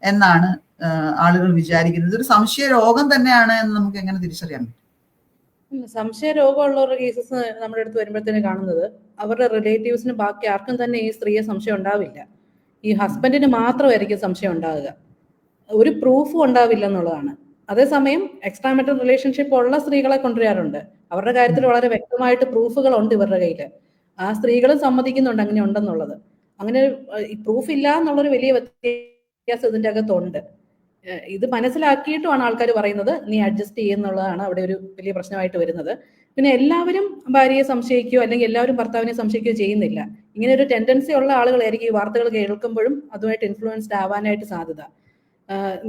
എന്നാണ് ആളുകൾ വിചാരിക്കുന്നത്. ഒരു സംശയ രോഗം തന്നെയാണ് എന്ന് നമുക്ക് എങ്ങനെ തിരിച്ചറിയാൻ പറ്റും? സംശയ രോഗമുള്ളവരുടെ കേസസ് നമ്മുടെ അടുത്ത് വരുമ്പോഴത്തേന് കാണുന്നത് അവരുടെ റിലേറ്റീവ്സിന് ബാക്കി ആർക്കും തന്നെ ഈ സ്ത്രീയെ സംശയം ഉണ്ടാവില്ല. ഈ ഹസ്ബൻഡിന് മാത്രമായിരിക്കും സംശയം ഉണ്ടാവുക, ഒരു പ്രൂഫും ഉണ്ടാവില്ല എന്നുള്ളതാണ്. അതേസമയം എക്സ്ട്രാ മെറിറ്റൽ റിലേഷൻഷിപ്പ് ഉള്ള സ്ത്രീകളെ കൊണ്ടുവരാറുണ്ട്. അവരുടെ കാര്യത്തിൽ വളരെ വ്യക്തമായിട്ട് പ്രൂഫുകൾ ഉണ്ട് ഇവരുടെ കയ്യിൽ. ആ സ്ത്രീകളും സമ്മതിക്കുന്നുണ്ട് അങ്ങനെ ഉണ്ടെന്നുള്ളത്. അങ്ങനെ ഈ പ്രൂഫ് ഇല്ല എന്നുള്ളൊരു വലിയ വ്യത്യാസം ഇതിൻ്റെ അകത്തുണ്ട്. ഇത് മനസ്സിലാക്കിയിട്ടുമാണ് ആൾക്കാർ പറയുന്നത് നീ അഡ്ജസ്റ്റ് ചെയ്യുന്നുള്ളതാണ് അവിടെ ഒരു വലിയ പ്രശ്നമായിട്ട് വരുന്നത്. പിന്നെ എല്ലാവരും ഭാര്യയെ സംശയിക്കുകയോ അല്ലെങ്കിൽ എല്ലാവരും ഭർത്താവിനെ സംശയിക്കുകയോ ചെയ്യുന്നില്ല. ഇങ്ങനെ ഒരു ടെൻഡൻസി ഉള്ള ആളുകളായിരിക്കും ഈ വാർത്തകൾ കേൾക്കുമ്പോഴും അതുമായിട്ട് ഇൻഫ്ലുവൻസ്ഡ് ആവാനായിട്ട് സാധ്യത.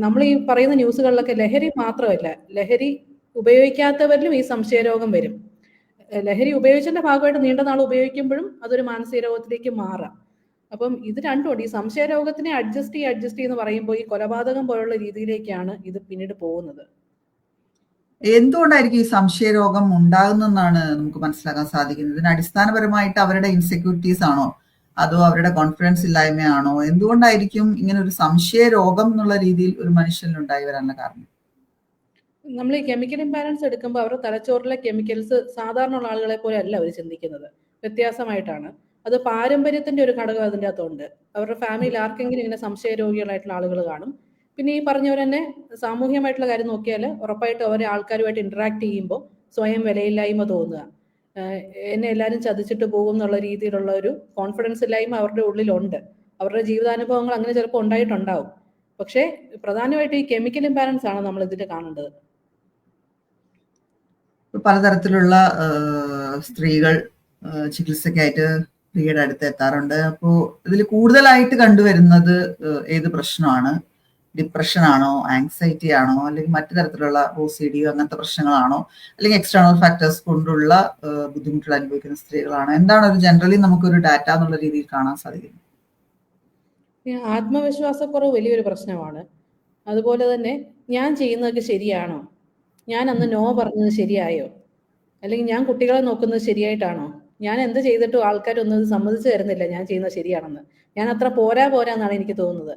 നമ്മൾ ഈ പറയുന്ന ന്യൂസുകളിലൊക്കെ ലഹരി മാത്രമല്ല, ലഹരി ഉപയോഗിക്കാത്തവരിലും ഈ സംശയരോഗം വരും. ലഹരി ഉപയോഗിച്ചതിന്റെ ഭാഗമായിട്ട് നീണ്ട നാൾ ഉപയോഗിക്കുമ്പോഴും അതൊരു മാനസിക രോഗത്തിലേക്ക് മാറാം. അപ്പം ഇത് രണ്ടുമുണ്ട്. ഈ സംശയരോഗത്തിനെ അഡ്ജസ്റ്റ് എന്ന് പറയുമ്പോൾ ഈ കൊലപാതകം പോലുള്ള രീതിയിലേക്കാണ് ഇത് പിന്നീട് പോകുന്നത്. എന്തുകൊണ്ടായിരിക്കും ഈ സംശയരോഗം ഉണ്ടാകുന്നതെന്നാണ് നമുക്ക് മനസ്സിലാക്കാൻ സാധിക്കുന്നത്? ഇതിന് അടിസ്ഥാനപരമായിട്ട് അവരുടെ ഇൻസെക്യൂരിറ്റീസ് ആണോ, അതോ അവരുടെ കോൺഫിഡൻസ് ഇല്ലായ്മയാണോ? എന്തുകൊണ്ടായിരിക്കും ഇങ്ങനെ ഒരു സംശയ രോഗം എന്നുള്ള രീതിയിൽ ഒരു മനുഷ്യനിൽ ഉണ്ടായി വരാനുള്ള കാരണം? നമ്മൾ ഈ കെമിക്കൽ ഇംബാലൻസ് എടുക്കുമ്പോൾ അവരുടെ തലച്ചോറിലെ കെമിക്കൽസ് സാധാരണ ഉള്ള ആളുകളെ പോലെ അല്ല അവർ ചിന്തിക്കുന്നത്, വ്യത്യാസമായിട്ടാണ്. അത് പാരമ്പര്യത്തിന്റെ ഒരു ഘടകം അതിൻ്റെ അകത്തുണ്ട്. അവരുടെ ഫാമിലിയിൽ ആർക്കെങ്കിലും ഇങ്ങനെ സംശയ രോഗികളായിട്ടുള്ള ആളുകൾ കാണും. പിന്നെ ഈ പറഞ്ഞവർ തന്നെ സാമൂഹ്യമായിട്ടുള്ള കാര്യം നോക്കിയാൽ ഉറപ്പായിട്ടും അവരെ ആൾക്കാരുമായിട്ട് ഇന്ററാക്ട് ചെയ്യുമ്പോൾ സ്വയം വിലയില്ലായ്മ തോന്നുക, എന്നെ എല്ലാവരും ചതിച്ചിട്ട് പോകും എന്നുള്ള രീതിയിലുള്ള ഒരു കോൺഫിഡൻസ് ഇല്ലായ്മ അവരുടെ ഉള്ളിലുണ്ട്. അവരുടെ ജീവിതാനുഭവങ്ങൾ അങ്ങനെ ചിലപ്പോൾ ഉണ്ടായിട്ടുണ്ടാവും. പക്ഷേ പ്രധാനമായിട്ട് ഈ കെമിക്കൽ ഇംബാലൻസ് ആണ് നമ്മൾ ഇതിൽ കാണേണ്ടത്. പലതരത്തിലുള്ള സ്ത്രീകൾ ചികിത്സയ്ക്കായിട്ട് പ്രിയയുടെ അടുത്ത് എത്താറുണ്ട്. അപ്പോൾ ഇതിൽ കൂടുതലായിട്ട് കണ്ടുവരുന്നത് ഏത് പ്രശ്നമാണ്? ഡിപ്രഷൻ ആണോ, ആങ്സൈറ്റി ആണോ, അല്ലെങ്കിൽ മറ്റു തരത്തിലുള്ള OCD അങ്ങനത്തെ പ്രശ്നങ്ങളാണോ, അല്ലെങ്കിൽ എക്സ്റ്റേണൽ ഫാക്ടേഴ്സ് കൊണ്ടുള്ള ബുദ്ധിമുട്ടുകൾ അനുഭവിക്കുന്ന സ്ത്രീകളാണോ? എന്താണ് ഒരു ജനറലി നമുക്കൊരു ഡാറ്റ എന്നുള്ള രീതിയിൽ കാണാൻ സാധിക്കുന്നത്? ആത്മവിശ്വാസക്കുറവ് വലിയൊരു പ്രശ്നമാണ്. അതുപോലെ തന്നെ ഞാൻ ചെയ്യുന്നതൊക്കെ ശരിയാണോ, ഞാൻ അന്ന് നോ പറഞ്ഞത് ശരിയായോ, അല്ലെങ്കിൽ ഞാൻ കുട്ടികളെ നോക്കുന്നത് ശരിയായിട്ടാണോ, ഞാൻ എന്ത് ചെയ്തിട്ടും ആൾക്കാരൊന്നും ഇത് സമ്മതിച്ചു തരുന്നില്ല ഞാൻ ചെയ്യുന്നത് ശരിയാണെന്ന്, ഞാൻ അത്ര പോരാന്നാണ് എനിക്ക് തോന്നുന്നത്.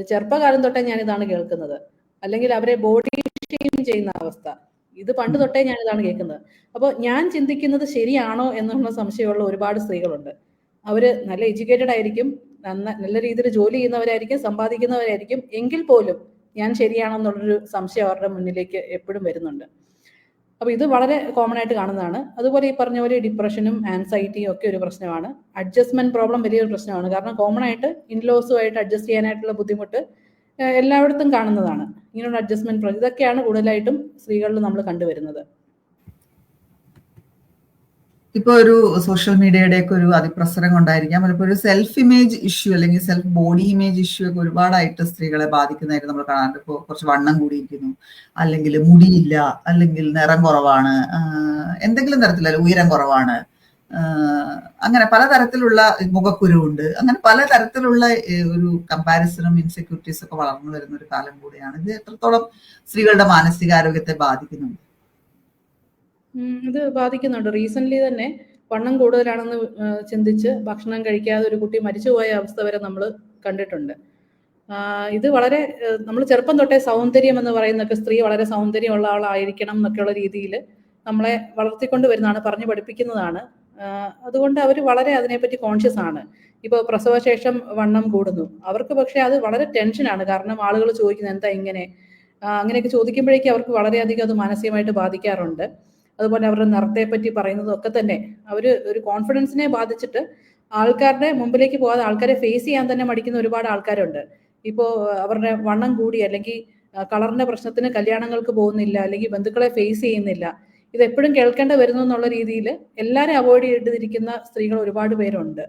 ചെറുപ്പകാലം തൊട്ടേ ഞാൻ ഇതാണ് കേൾക്കുന്നത്. അല്ലെങ്കിൽ അവരെ ബോഡി ഷെയിം ചെയ്യുന്ന അവസ്ഥ, ഇത് പണ്ട് തൊട്ടേ ഞാൻ ഇതാണ് കേൾക്കുന്നത്. അപ്പോൾ ഞാൻ ചിന്തിക്കുന്നത് ശരിയാണോ എന്നുള്ള സംശയമുള്ള ഒരുപാട് സ്ത്രീകളുണ്ട്. അവര് നല്ല എഡ്യൂക്കേറ്റഡ് ആയിരിക്കും, നല്ല രീതിയിൽ ജോലി ചെയ്യുന്നവരായിരിക്കും, സമ്പാദിക്കുന്നവരായിരിക്കും, എങ്കിൽ പോലും ഞാൻ ശരിയാണെന്നുള്ളൊരു സംശയം അവരുടെ മുന്നിലേക്ക് എപ്പോഴും വരുന്നുണ്ട്. അപ്പോൾ ഇത് വളരെ കോമൺ ആയിട്ട് കാണുന്നതാണ്. അതുപോലെ ഈ പറഞ്ഞ പോലെ ഡിപ്രഷനും ആൻസൈറ്റിയും ഒക്കെ ഒരു പ്രശ്നമാണ്. അഡ്ജസ്റ്റ്മെന്റ് പ്രോബ്ലം വലിയൊരു പ്രശ്നമാണ്. കാരണം കോമൺ ആയിട്ട് ഇൻലോസുമായിട്ട് അഡ്ജസ്റ്റ് ചെയ്യാനായിട്ടുള്ള ബുദ്ധിമുട്ട് എല്ലായിടത്തും കാണുന്നതാണ്. ഇങ്ങനെയുള്ള അഡ്ജസ്റ്റ്മെന്റ് ഇതൊക്കെയാണ് കൂടുതലായിട്ടും സ്ത്രീകളിൽ നമ്മൾ കണ്ടുവരുന്നത്. ഇപ്പൊ ഒരു സോഷ്യൽ മീഡിയയുടെ ഒക്കെ ഒരു അതിപ്രസരം കൊണ്ടായിരിക്കാം പലപ്പോൾ ഒരു സെൽഫ് ഇമേജ് ഇഷ്യൂ അല്ലെങ്കിൽ സെൽഫ് ബോഡി ഇമേജ് ഇഷ്യൂ ഒക്കെ ഒരുപാടായിട്ട് സ്ത്രീകളെ ബാധിക്കുന്നതായിട്ട് നമ്മൾ കാണാറുണ്ട്. ഇപ്പോൾ കുറച്ച് വണ്ണം കൂടിയിരിക്കുന്നു, അല്ലെങ്കിൽ മുടിയില്ല, അല്ലെങ്കിൽ നിറം കുറവാണ്, എന്തെങ്കിലും തരത്തിലല്ല ഉയരം കുറവാണ്, അങ്ങനെ പലതരത്തിലുള്ള മുഖക്കുരുവുണ്ട്, അങ്ങനെ പലതരത്തിലുള്ള ഒരു കമ്പാരിസണും ഇൻസെക്യൂരിറ്റീസ് ഒക്കെ വളർന്നു വരുന്ന ഒരു കാലം കൂടിയാണ്. ഇത് എത്രത്തോളം സ്ത്രീകളുടെ മാനസികാരോഗ്യത്തെ ബാധിക്കുന്നുണ്ട്? ഇത് ബാധിക്കുന്നുണ്ട്. റീസെന്റ് തന്നെ വണ്ണം കൂടുതലാണെന്ന് ചിന്തിച്ച് ഭക്ഷണം കഴിക്കാതെ ഒരു കുട്ടി മരിച്ചുപോയ അവസ്ഥ വരെ നമ്മൾ കണ്ടിട്ടുണ്ട്. ഇത് വളരെ നമ്മൾ ചെറുപ്പം തൊട്ടേ സൗന്ദര്യം എന്ന് പറയുന്നൊക്കെ സ്ത്രീ വളരെ സൗന്ദര്യമുള്ള ആളായിരിക്കണം എന്നൊക്കെയുള്ള രീതിയിൽ നമ്മളെ വളർത്തിക്കൊണ്ട് വരുന്നതാണ്, പറഞ്ഞു പഠിപ്പിക്കുന്നതാണ്. അതുകൊണ്ട് അവർ വളരെ അതിനെപ്പറ്റി കോൺഷ്യസ് ആണ്. ഇപ്പോൾ പ്രസവശേഷം വണ്ണം കൂടുന്നു അവർക്ക്, പക്ഷേ അത് വളരെ ടെൻഷനാണ്. കാരണം ആളുകൾ ചോദിക്കുന്നത് എന്താ ഇങ്ങനെ, അങ്ങനെയൊക്കെ ചോദിക്കുമ്പോഴേക്കും അവർക്ക് വളരെയധികം അത് മാനസികമായിട്ട് ബാധിക്കാറുണ്ട്. അതുപോലെ അവരുടെ നിറത്തെ പറ്റി പറയുന്നതൊക്കെ തന്നെ അവർ ഒരു കോൺഫിഡൻസിനെ ബാധിച്ചിട്ട് ആൾക്കാരുടെ മുമ്പിലേക്ക് പോകാതെ ആൾക്കാരെ ഫേസ് ചെയ്യാൻ തന്നെ മടിക്കുന്ന ഒരുപാട് ആൾക്കാരുണ്ട്. ഇപ്പോൾ അവരുടെ വണ്ണം കൂടി അല്ലെങ്കിൽ കളറിന്റെ പ്രശ്നത്തിന് കല്യാണങ്ങൾക്ക് പോകുന്നില്ല, അല്ലെങ്കിൽ ബന്ധുക്കളെ ഫേസ് ചെയ്യുന്നില്ല, ഇത് എപ്പോഴും കേൾക്കേണ്ടി വരുന്നു എന്നുള്ള രീതിയിൽ എല്ലാവരും അവോയ്ഡ് ചെയ്തിരിക്കുന്ന സ്ത്രീകൾ ഒരുപാട് പേരുണ്ട്.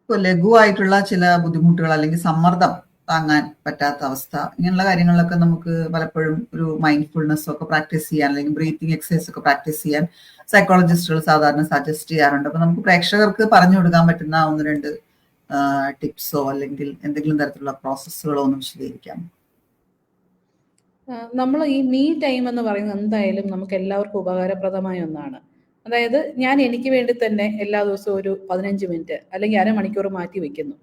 ലഘുവായിട്ടുള്ള ചില ബുദ്ധിമുട്ടുകൾ അല്ലെങ്കിൽ സമ്മർദ്ദം താങ്ങാൻ പറ്റാത്ത അവസ്ഥ, ഇങ്ങനെയുള്ള കാര്യങ്ങളിലൊക്കെ നമുക്ക് പലപ്പോഴും ഒരു മൈൻഡ്ഫുൾനെസ് ഒക്കെ പ്രാക്ടീസ് ചെയ്യാൻ, അല്ലെങ്കിൽ ബ്രീത്തിങ് എക്സസൈസ് ഒക്കെ പ്രാക്ടീസ് ചെയ്യാൻ സൈക്കോളജിസ്റ്റുകൾ സാധാരണ സജസ്റ്റ് ചെയ്യാറുണ്ട്. അപ്പൊ നമുക്ക് പ്രേക്ഷകർക്ക് പറഞ്ഞു കൊടുക്കാൻ പറ്റുന്ന 1-2 ടിപ്സോ അല്ലെങ്കിൽ എന്തെങ്കിലും തരത്തിലുള്ള പ്രോസസ്സുകളോ ഒന്ന് വിശദീകരിക്കാം. നമ്മൾ ഈ മീ ടൈം എന്ന് പറയുന്നത് എന്തായാലും നമുക്ക് എല്ലാവർക്കും ഉപകാരപ്രദമായ ഒന്നാണ്. അതായത് ഞാൻ എനിക്ക് വേണ്ടി തന്നെ എല്ലാ ദിവസവും ഒരു 15 മിനിറ്റ് അല്ലെങ്കിൽ അരമണിക്കൂർ മാറ്റി വെക്കുന്നു.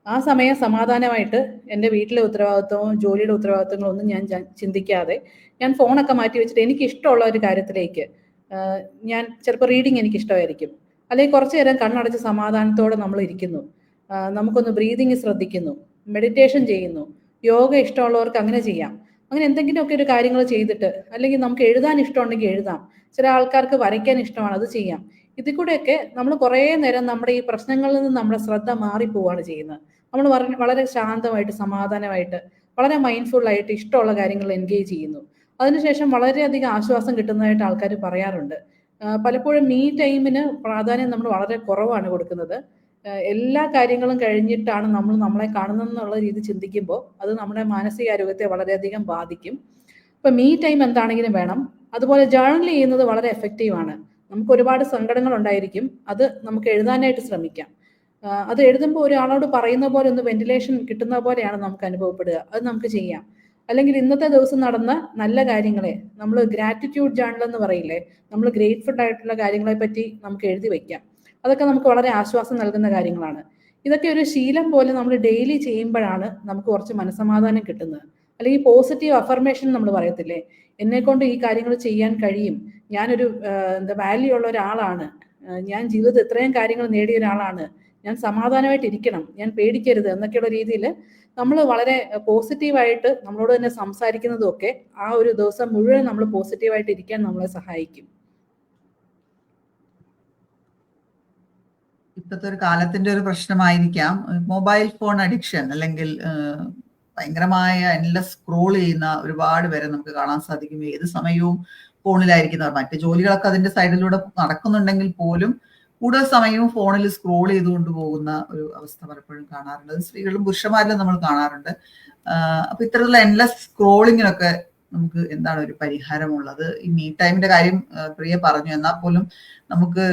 ആ സമയം സമാധാനമായിട്ട് എൻ്റെ വീട്ടിലെ ഉത്തരവാദിത്വവും ജോലിയുടെ ഉത്തരവാദിത്വങ്ങളും ഒന്നും ഞാൻ ചിന്തിക്കാതെ ഞാൻ ഫോണൊക്കെ മാറ്റി വെച്ചിട്ട് എനിക്ക് ഇഷ്ടമുള്ള ഒരു കാര്യത്തിലേക്ക് ഞാൻ ചിലപ്പോൾ റീഡിങ് എനിക്ക് ഇഷ്ടമായിരിക്കും, അല്ലെങ്കിൽ കുറച്ചു നേരം കണ്ണടച്ച് സമാധാനത്തോടെ നമ്മൾ ഇരിക്കുന്നു, നമുക്കൊന്ന് ബ്രീതിങ് ശ്രദ്ധിക്കുന്നു, മെഡിറ്റേഷൻ ചെയ്യുന്നു. യോഗ ഇഷ്ടമുള്ളവർക്ക് അങ്ങനെ ചെയ്യാം. അങ്ങനെ എന്തെങ്കിലുമൊക്കെ ഒരു കാര്യങ്ങൾ ചെയ്തിട്ട്, അല്ലെങ്കിൽ നമുക്ക് എഴുതാൻ ഇഷ്ടമുണ്ടെങ്കിൽ എഴുതാം, ചില ആൾക്കാർക്ക് വരയ്ക്കാൻ ഇഷ്ടമാണ്, അത് ചെയ്യാം. ഇതിൽ കൂടെയൊക്കെ നമ്മൾ കുറേ നേരം നമ്മുടെ ഈ പ്രശ്നങ്ങളിൽ നിന്ന് നമ്മുടെ ശ്രദ്ധ മാറിപ്പോവുകയാണ് ചെയ്യുന്നത്. നമ്മൾ വളരെ ശാന്തമായിട്ട് സമാധാനമായിട്ട് വളരെ മൈൻഡ്ഫുള്ളായിട്ട് ഇഷ്ടമുള്ള കാര്യങ്ങളിൽ എൻഗേജ് ചെയ്യുന്നു. അതിനുശേഷം വളരെയധികം ആശ്വാസം കിട്ടുന്നതായിട്ട് ആൾക്കാർ പറയാറുണ്ട്. പലപ്പോഴും മീ ടൈമിന് പ്രാധാന്യം നമ്മൾ വളരെ കുറവാണ് കൊടുക്കുന്നത്. എല്ലാ കാര്യങ്ങളും കഴിഞ്ഞിട്ടാണ് നമ്മൾ നമ്മളെ കാണുന്നതെന്നുള്ള രീതി ചിന്തിക്കുമ്പോൾ അത് നമ്മുടെ മാനസികാരോഗ്യത്തെ വളരെയധികം ബാധിക്കും. ഇപ്പം മീ ടൈം എന്താണെങ്കിലും വേണം. അതുപോലെ ജേർണൽ ചെയ്യുന്നത് വളരെ എഫക്റ്റീവാണ്. നമുക്ക് ഒരുപാട് സങ്കടങ്ങൾ ഉണ്ടായിരിക്കും, അത് നമുക്ക് എഴുതാനായിട്ട് ശ്രമിക്കാം. അത് എഴുതുമ്പോൾ ഒരാളോട് പറയുന്ന പോലെ ഒന്ന് വെന്റിലേഷൻ കിട്ടുന്ന പോലെയാണ് നമുക്ക് അനുഭവപ്പെടുക. അത് നമുക്ക് ചെയ്യാം. അല്ലെങ്കിൽ ഇന്നത്തെ ദിവസം നടന്ന നല്ല കാര്യങ്ങളെ നമ്മൾ ഗ്രാറ്റിറ്റ്യൂഡ് ജേർണൽ എന്ന് പറയില്ലേ, നമ്മൾ ഗ്രേറ്റ്ഫുൾ ആയിട്ടുള്ള കാര്യങ്ങളെ പറ്റി നമുക്ക് എഴുതി വെക്കാം. അതൊക്കെ നമുക്ക് വളരെ ആശ്വാസം നൽകുന്ന കാര്യങ്ങളാണ്. ഇതൊക്കെ ഒരു ശീലം പോലെ നമ്മൾ ഡെയിലി ചെയ്യുമ്പോഴാണ് നമുക്ക് കുറച്ച് മനസ്സമാധാനം കിട്ടുന്നത്. അല്ലെങ്കിൽ പോസിറ്റീവ് അഫർമേഷൻ നമ്മൾ പറയത്തില്ലേ, എന്നെ കൊണ്ട് ഈ കാര്യങ്ങൾ ചെയ്യാൻ കഴിയും, ഞാനൊരു വാല്യൂ ഉള്ള ഒരാളാണ്, ഞാൻ ജീവിതത്തിൽ ഇത്രയും കാര്യങ്ങൾ നേടിയ ഒരാളാണ്, ഞാൻ സമാധാനമായിട്ട് ഇരിക്കണം, ഞാൻ പേടിക്കരുത് എന്നൊക്കെയുള്ള രീതിയിൽ നമ്മൾ വളരെ പോസിറ്റീവായിട്ട് നമ്മളോട് തന്നെ സംസാരിക്കുന്നതും ഒക്കെ ആ ഒരു ദിവസം മുഴുവൻ നമ്മൾ പോസിറ്റീവായിട്ട് ഇരിക്കാൻ നമ്മളെ സഹായിക്കും. ഇപ്പോഴത്തെ ഒരു കാലത്തിന്റെ ഒരു പ്രശ്നമായിരിക്കാം മൊബൈൽ ഫോൺ അഡിക്ഷൻ, അല്ലെങ്കിൽ ഭയങ്കരമായ എൻലെസ് സ്ക്രോൾ ചെയ്യുന്ന ഒരുപാട് പേരെ നമുക്ക് കാണാൻ സാധിക്കും. ഏത് സമയവും ഫോണിലായിരിക്കുന്നവർ. മറ്റു ജോലികളൊക്കെ അതിന്റെ സൈഡിലൂടെ നടക്കുന്നുണ്ടെങ്കിൽ പോലും കൂടുതൽ സമയവും ഫോണിൽ സ്ക്രോൾ ചെയ്തുകൊണ്ട് പോകുന്ന ഒരു അവസ്ഥ പലപ്പോഴും കാണാറുണ്ട്. അത് സ്ത്രീകളിലും പുരുഷന്മാരിലും നമ്മൾ കാണാറുണ്ട്. അപ്പൊ ഇത്തരത്തിലുള്ള എൻലെസ് സ്ക്രോളിങ്ങിനൊക്കെ നമുക്ക് എന്താണ് ഒരു പരിഹാരമുള്ളത്? ഈ മീ ടൈമിന്റെ കാര്യം പ്രിയ പറഞ്ഞു, എന്നാൽ പോലും നമുക്ക്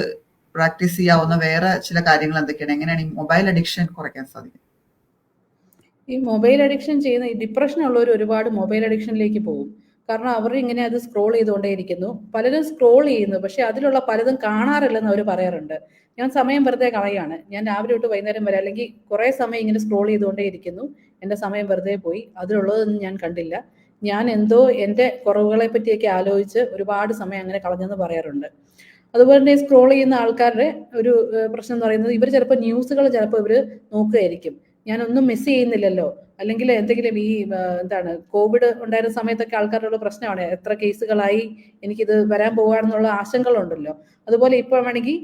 പ്രാക്ടീസ് ചെയ്യാവുന്ന വേറെ ചില കാര്യങ്ങൾ എന്തൊക്കെയാണ്? എങ്ങനെയാണ് ഈ മൊബൈൽ അഡിക്ഷൻ കുറയ്ക്കാൻ സാധിക്കും? ഈ മൊബൈൽ അഡിക്ഷൻ ചെയ്യുന്ന ഈ ഡിപ്രഷൻ ഉള്ളവർ ഒരുപാട് മൊബൈൽ അഡിക്ഷനിലേക്ക് പോകും. കാരണം അവർ ഇങ്ങനെ അത് സ്ക്രോൾ ചെയ്തുകൊണ്ടേയിരിക്കുന്നു. പലരും സ്ക്രോൾ ചെയ്യുന്നു, പക്ഷെ അതിലുള്ള പലതും കാണാറില്ലെന്ന് അവർ പറയാറുണ്ട്. ഞാൻ സമയം വെറുതെ കളയാണ്, ഞാൻ രാവിലെ തൊട്ട് വൈകുന്നേരം വരെ അല്ലെങ്കിൽ കുറേ സമയം ഇങ്ങനെ സ്ക്രോൾ ചെയ്തുകൊണ്ടേയിരിക്കുന്നു, എൻ്റെ സമയം വെറുതെ പോയി, അതിലുള്ളതൊന്നും ഞാൻ കണ്ടില്ല, ഞാൻ എന്തോ എൻ്റെ കുറവുകളെ പറ്റിയൊക്കെ ആലോചിച്ച് ഒരുപാട് സമയം അങ്ങനെ കളഞ്ഞെന്ന് പറയാറുണ്ട്. അതുപോലെ തന്നെ സ്ക്രോൾ ചെയ്യുന്ന ആൾക്കാരുടെ ഒരു പ്രശ്നം എന്ന് പറയുന്നത്, ഇവർ ചിലപ്പോൾ ന്യൂസുകൾ ചിലപ്പോൾ ഇവർ നോക്കുകയായിരിക്കും, ഞാനൊന്നും മിസ് ചെയ്യുന്നില്ലല്ലോ, അല്ലെങ്കിൽ എന്തെങ്കിലും ഈ കോവിഡ് ഉണ്ടായിരുന്ന സമയത്തൊക്കെ ആൾക്കാരുടെ പ്രശ്നമാണ്, എത്ര കേസുകളായി, എനിക്കിത് വരാൻ പോകാമെന്നുള്ള ആശങ്കകളുണ്ടല്ലോ. അതുപോലെ ഇപ്പോൾ വേണമെങ്കിൽ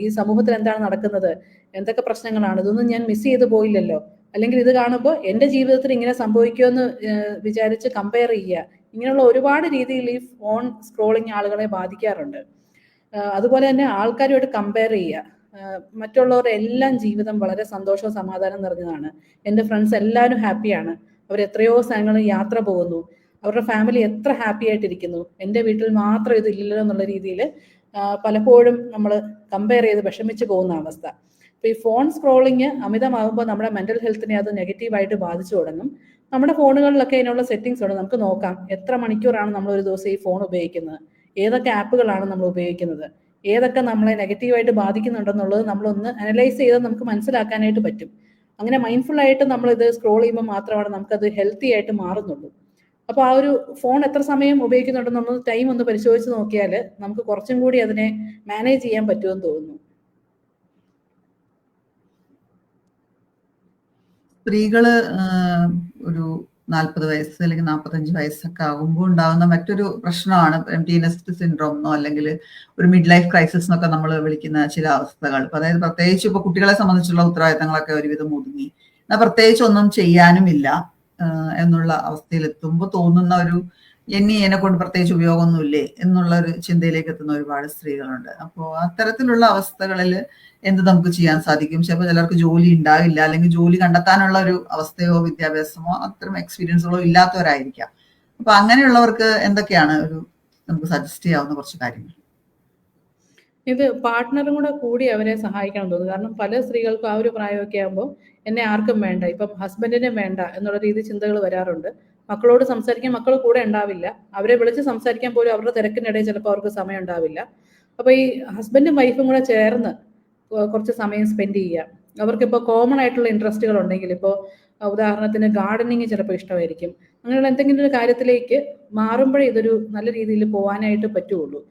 ഈ സമൂഹത്തിൽ എന്താണ് നടക്കുന്നത്, എന്തൊക്കെ പ്രശ്നങ്ങളാണ്, ഇതൊന്നും ഞാൻ മിസ് ചെയ്ത് പോയില്ലല്ലോ, അല്ലെങ്കിൽ ഇത് കാണുമ്പോൾ എൻ്റെ ജീവിതത്തിൽ ഇങ്ങനെ സംഭവിക്കുമെന്ന് വിചാരിച്ച് കമ്പയർ ചെയ്യുക. ഇങ്ങനെയുള്ള ഒരുപാട് രീതിയിൽ ഈ ഫോൺ സ്ക്രോളിങ് ആളുകളെ ബാധിക്കാറുണ്ട്. അതുപോലെ തന്നെ ആൾക്കാരുമായിട്ട് കമ്പയർ ചെയ്യുക. മറ്റുള്ളവരുടെ എല്ലാം ജീവിതം വളരെ സന്തോഷവും സമാധാനം നിറഞ്ഞതാണ്, എൻ്റെ ഫ്രണ്ട്സ് എല്ലാവരും ഹാപ്പിയാണ്, അവർ എത്രയോ സ്ഥലങ്ങളിൽ യാത്ര പോകുന്നു, അവരുടെ ഫാമിലി എത്ര ഹാപ്പി ആയിട്ടിരിക്കുന്നു, എൻ്റെ വീട്ടിൽ മാത്രം ഇതില്ലല്ലോ എന്നുള്ള രീതിയിൽ പലപ്പോഴും നമ്മൾ കമ്പയർ ചെയ്ത് വിഷമിച്ച് പോകുന്ന അവസ്ഥ. അപ്പോൾ ഈ ഫോൺ സ്ക്രോളിങ് അമിതമാകുമ്പോൾ നമ്മുടെ മെൻ്റൽ ഹെൽത്തിനെ അത് നെഗറ്റീവായിട്ട് ബാധിച്ചു തുടങ്ങും. നമ്മുടെ ഫോണുകളിലൊക്കെ അതിനുള്ള സെറ്റിങ്സ് ഉണ്ട്, നമുക്ക് നോക്കാം എത്ര മണിക്കൂറാണ് നമ്മൾ ഒരു ദിവസം ഈ ഫോൺ ഉപയോഗിക്കുന്നത്, ഏതൊക്കെ ആപ്പുകളാണ് നമ്മൾ ഉപയോഗിക്കുന്നത്, ഏതൊക്കെ നമ്മളെ നെഗറ്റീവായിട്ട് ബാധിക്കുന്നുണ്ടെന്നുള്ളത് നമ്മളൊന്ന് അനലൈസ് ചെയ്താൽ നമുക്ക് മനസ്സിലാക്കാനായിട്ട് പറ്റും. അങ്ങനെ മൈൻഡ്ഫുൾ ആയിട്ട് നമ്മൾ ഇത് സ്ക്രോൾ ചെയ്യുമ്പോൾ മാത്രമാണ് നമുക്കത് ഹെൽത്തി ആയിട്ട് മാറുന്നുള്ളൂ. അപ്പോൾ ആ ഒരു ഫോൺ എത്ര സമയം ഉപയോഗിക്കുന്നുണ്ടെന്ന് നമ്മൾ ടൈം ഒന്ന് പരിശോധിച്ച് നോക്കിയാൽ നമുക്ക് കുറച്ചും കൂടി അതിനെ മാനേജ് ചെയ്യാൻ പറ്റുമെന്ന് തോന്നുന്നു. സ്ത്രീകള് ഒരു 40 വയസ്സ് അല്ലെങ്കിൽ 45 വയസ്സൊക്കെ ആകുമ്പോൾ ഉണ്ടാകുന്ന മറ്റൊരു പ്രശ്നമാണ് എംപ്റ്റി നെസ്റ്റ് സിൻഡ്രോം എന്നോ അല്ലെങ്കിൽ ഒരു മിഡ് ലൈഫ് ക്രൈസിസ് എന്നൊക്കെ നമ്മൾ വിളിക്കുന്ന ചില അവസ്ഥകൾ. അതായത് പ്രത്യേകിച്ച് ഇപ്പൊ കുട്ടികളെ സംബന്ധിച്ചുള്ള ഉത്തരവാദിത്തങ്ങളൊക്കെ ഒരുവിധം ഒതുങ്ങി, എന്നാൽ പ്രത്യേകിച്ച് ഒന്നും ചെയ്യാനുമില്ല എന്നുള്ള അവസ്ഥയിൽ എത്തുമ്പോൾ തോന്നുന്ന ഒരു എന്നെ കൊണ്ട് പ്രത്യേകിച്ച് ഉപയോഗമൊന്നുമില്ലേ എന്നുള്ള ഒരു ചിന്തയിലേക്ക് എത്തുന്ന ഒരുപാട് സ്ത്രീകളുണ്ട്. അപ്പോൾ അത്തരത്തിലുള്ള അവസ്ഥകളിൽ എന്ത് നമുക്ക് ചെയ്യാൻ സാധിക്കും? ചിലപ്പോൾ ചിലർക്ക് ജോലി ഉണ്ടാവില്ല, അല്ലെങ്കിൽ ജോലി കണ്ടെത്താനുള്ള ഒരു അവസ്ഥയോ വിദ്യാഭ്യാസമോ അത്തരം എക്സ്പീരിയൻസുകളോ ഇല്ലാത്തവരായിരിക്കാം. അപ്പൊ അങ്ങനെയുള്ളവർക്ക് എന്തൊക്കെയാണ് ഒരു നമുക്ക് സജസ്റ്റ് ചെയ്യാവുന്ന കുറച്ച് കാര്യങ്ങൾ? ഇത് പാർട്ട്ണറും കൂടി അവരെ സഹായിക്കണം തോന്നുന്നു. കാരണം പല സ്ത്രീകൾക്കും ആ ഒരു പ്രായമൊക്കെ ആകുമ്പോൾ എന്നെ ആർക്കും വേണ്ട, ഇപ്പം ഹസ്ബൻഡിനും വേണ്ട എന്നുള്ള രീതി ചിന്തകൾ വരാറുണ്ട്. മക്കളോട് സംസാരിക്കാൻ മക്കൾ കൂടെ ഉണ്ടാവില്ല, അവരെ വിളിച്ച് സംസാരിക്കാൻ പോലും അവരുടെ തിരക്കിനിടയിൽ ചിലപ്പോൾ അവർക്ക് സമയം ഉണ്ടാവില്ല. അപ്പോൾ ഈ ഹസ്ബൻഡും വൈഫും കൂടെ ചേർന്ന് കുറച്ച് സമയം സ്പെൻഡ് ചെയ്യുക. അവർക്കിപ്പോൾ കോമൺ ആയിട്ടുള്ള ഇൻട്രസ്റ്റുകൾ ഉണ്ടെങ്കിൽ, ഇപ്പോൾ ഉദാഹരണത്തിന് ഗാർഡനിങ് ചിലപ്പോൾ ഇഷ്ടമായിരിക്കും, അങ്ങനെയുള്ള എന്തെങ്കിലും ഒരു കാര്യത്തിലേക്ക് മാറുമ്പോഴേ ഇതൊരു നല്ല രീതിയിൽ പോകാനായിട്ട് പറ്റുള്ളൂ.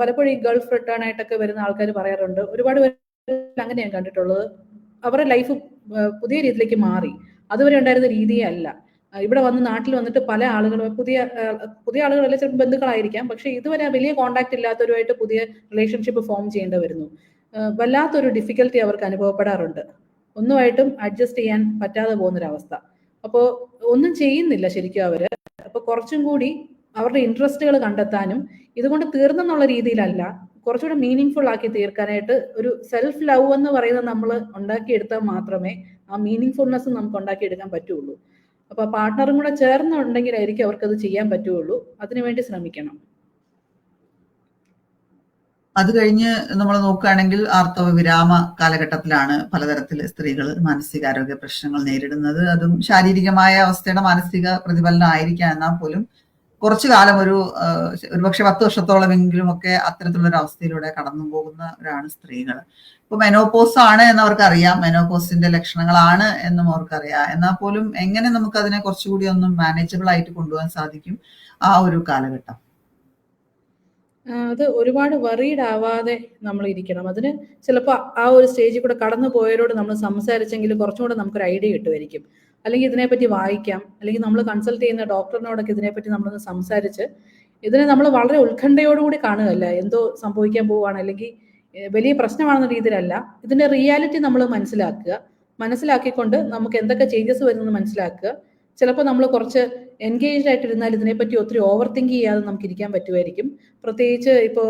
പലപ്പോഴും ഈ ഗൾഫ് റിട്ടേൺ ആയിട്ടൊക്കെ വരുന്ന ആൾക്കാർ പറയാറുണ്ട്, ഒരുപാട് പേര് അങ്ങനെ ഞാൻ കണ്ടിട്ടുള്ളത്, അവരുടെ ലൈഫ് പുതിയ രീതിയിലേക്ക് മാറി, അതുവരെ ഉണ്ടായിരുന്ന രീതിയേ അല്ല. ഇവിടെ വന്ന് നാട്ടിൽ വന്നിട്ട് പല ആളുകളും പുതിയ ആളുകളല്ല, ചിലപ്പോൾ ബന്ധുക്കളായിരിക്കാം, പക്ഷെ ഇതുവരെ വലിയ കോണ്ടാക്ട് ഇല്ലാത്തവരുമായിട്ട് പുതിയ റിലേഷൻഷിപ്പ് ഫോം ചെയ്യേണ്ടി വരുന്നു. വല്ലാത്തൊരു ഡിഫിക്കൽട്ടി അവർക്ക് അനുഭവപ്പെടാറുണ്ട്, ഒന്നുമായിട്ടും അഡ്ജസ്റ്റ് ചെയ്യാൻ പറ്റാതെ പോകുന്നൊരവസ്ഥ. അപ്പോൾ ഒന്നും ചെയ്യുന്നില്ല ശരിക്കും അവര്. അപ്പോൾ കുറച്ചും കൂടി അവരുടെ ഇൻട്രസ്റ്റുകൾ കണ്ടെത്താനും ഇതുകൊണ്ട് തീർന്നെന്നുള്ള രീതിയിലല്ല, കുറച്ചുകൂടെ മീനിങ് ഫുൾ ആക്കി തീർക്കാനായിട്ട് ഒരു സെൽഫ് ലവ് എന്ന് പറയുന്നത് നമ്മൾ ഉണ്ടാക്കിയെടുത്താൽ മാത്രമേ ആ മീനിങ് ഫുൾനെസ് നമുക്ക് ഉണ്ടാക്കിയെടുക്കാൻ പറ്റുള്ളൂ. അപ്പൊ പാർട്ട്ണറും കൂടെ ചേർന്നുണ്ടെങ്കിലായിരിക്കും അവർക്കത് ചെയ്യാൻ പറ്റുള്ളൂ. അതിനുവേണ്ടി ശ്രമിക്കണം. അത് കഴിഞ്ഞ് നമ്മൾ നോക്കുകയാണെങ്കിൽ ആർത്തവ വിരാമ കാലഘട്ടത്തിലാണ് പലതരത്തിൽ സ്ത്രീകൾ മാനസികാരോഗ്യ പ്രശ്നങ്ങൾ നേരിടുന്നത്. അതും ശാരീരികമായ അവസ്ഥയുടെ മാനസിക പ്രതിഫലനം ആയിരിക്കാം. എന്നാൽ പോലും കുറച്ചു കാലം ഒരുപക്ഷെ 10 വർഷത്തോളമെങ്കിലും ഒക്കെ അത്തരത്തിലുള്ള ഒരു അവസ്ഥയിലൂടെ കടന്നു പോകുന്നവരാണ് സ്ത്രീകൾ. ഇപ്പൊ മെനോപോസ് ആണ് എന്നവർക്ക് അറിയാം, മെനോപോസിന്റെ ലക്ഷണങ്ങളാണ് എന്നും അവർക്കറിയാം. എന്നാൽ പോലും എങ്ങനെ നമുക്ക് അതിനെ കുറച്ചുകൂടി ഒന്നും മാനേജബിൾ ആയിട്ട് കൊണ്ടുപോകാൻ സാധിക്കും ആ ഒരു കാലഘട്ടം? അത് ഒരുപാട് വറീഡ് ആവാതെ നമ്മൾ ഇരിക്കണം. അതിന് ചിലപ്പോൾ ആ ഒരു സ്റ്റേജിൽ കൂടെ കടന്നു പോയവരോട് നമ്മൾ സംസാരിച്ചെങ്കിൽ കുറച്ചും കൂടെ നമുക്കൊരു ഐഡിയ കിട്ടുമായിരിക്കും. അല്ലെങ്കിൽ ഇതിനെപ്പറ്റി വായിക്കാം, അല്ലെങ്കിൽ നമ്മൾ കൺസൾട്ട് ചെയ്യുന്ന ഡോക്ടറിനോടൊക്കെ ഇതിനെപ്പറ്റി നമ്മളൊന്ന് സംസാരിച്ച് ഇതിനെ നമ്മൾ വളരെ ഉത്കണ്ഠയോടുകൂടി കാണുകയല്ല, എന്തോ സംഭവിക്കാൻ പോവുകയാണ് അല്ലെങ്കിൽ വലിയ പ്രശ്നമാണെന്ന രീതിയിലല്ല. ഇതിന്റെ റിയാലിറ്റി നമ്മൾ മനസ്സിലാക്കിക്കൊണ്ട് നമുക്ക് എന്തൊക്കെ ചേഞ്ചസ് വരുന്നത് മനസ്സിലാക്കുക. ചിലപ്പോൾ നമ്മൾ കുറച്ച് എൻഗേജ്ഡ് ആയിട്ടിരുന്നാൽ ഇതിനെപ്പറ്റി ഒത്തിരി ഓവർ തിങ്ക് ചെയ്യാതെ നമുക്ക് ഇരിക്കാൻ പറ്റുമായിരിക്കും. പ്രത്യേകിച്ച് ഇപ്പോൾ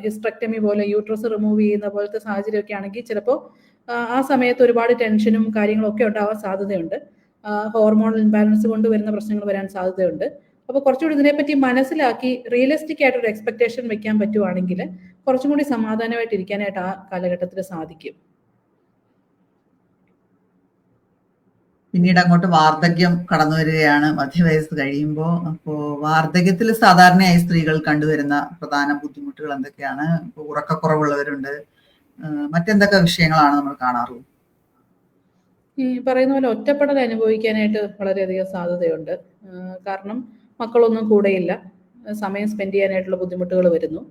ഹിസ്റ്ററക്ടമി പോലെ യൂട്രസ് റിമൂവ് ചെയ്യുന്ന പോലത്തെ സാഹചര്യമൊക്കെ ആണെങ്കിൽ ചിലപ്പോൾ ആ സമയത്ത് ഒരുപാട് ടെൻഷനും കാര്യങ്ങളൊക്കെ ഉണ്ടാവാൻ സാധ്യതയുണ്ട്. ഹോർമോണൽ ഇംബാലൻസ് കൊണ്ട് വരുന്ന പ്രശ്നങ്ങൾ വരാൻ സാധ്യതയുണ്ട്. അപ്പോൾ കുറച്ചുകൂടി ഇതിനെപ്പറ്റി മനസ്സിലാക്കി റിയലിസ്റ്റിക് ആയിട്ടൊരു എക്സ്പെക്ടേഷൻ വെക്കാൻ പറ്റുവാണെങ്കിൽ കുറച്ചും കൂടി സമാധാനമായിട്ട് ഇരിക്കാനായിട്ട് ആ കാലഘട്ടത്തിൽ സാധിക്കും. പിന്നീട് അങ്ങോട്ട് വാർദ്ധക്യം കടന്നു വരികയാണ് മധ്യവയസ്സ് കഴിയുമ്പോൾ. അപ്പോൾ വാർദ്ധക്യത്തിൽ സാധാരണയായി സ്ത്രീകൾ കണ്ടുവരുന്ന പ്രധാന ബുദ്ധിമുട്ടുകൾ എന്തൊക്കെയാണ്? ഇപ്പോൾ ഉറക്കക്കുറവുള്ളവരുണ്ട്, മറ്റെന്തൊക്കെ വിഷയങ്ങളാണ് നമ്മൾ കാണാറുള്ളത്? ഈ പറയുന്ന പോലെ ഒറ്റപ്പെടൽ അനുഭവിക്കാനായിട്ട് വളരെയധികം സാധ്യതയുണ്ട്. കാരണം മക്കളൊന്നും കൂടെയില്ല, സമയം സ്പെൻഡ് ചെയ്യാനായിട്ടുള്ള ബുദ്ധിമുട്ടുകൾ വരുന്നു.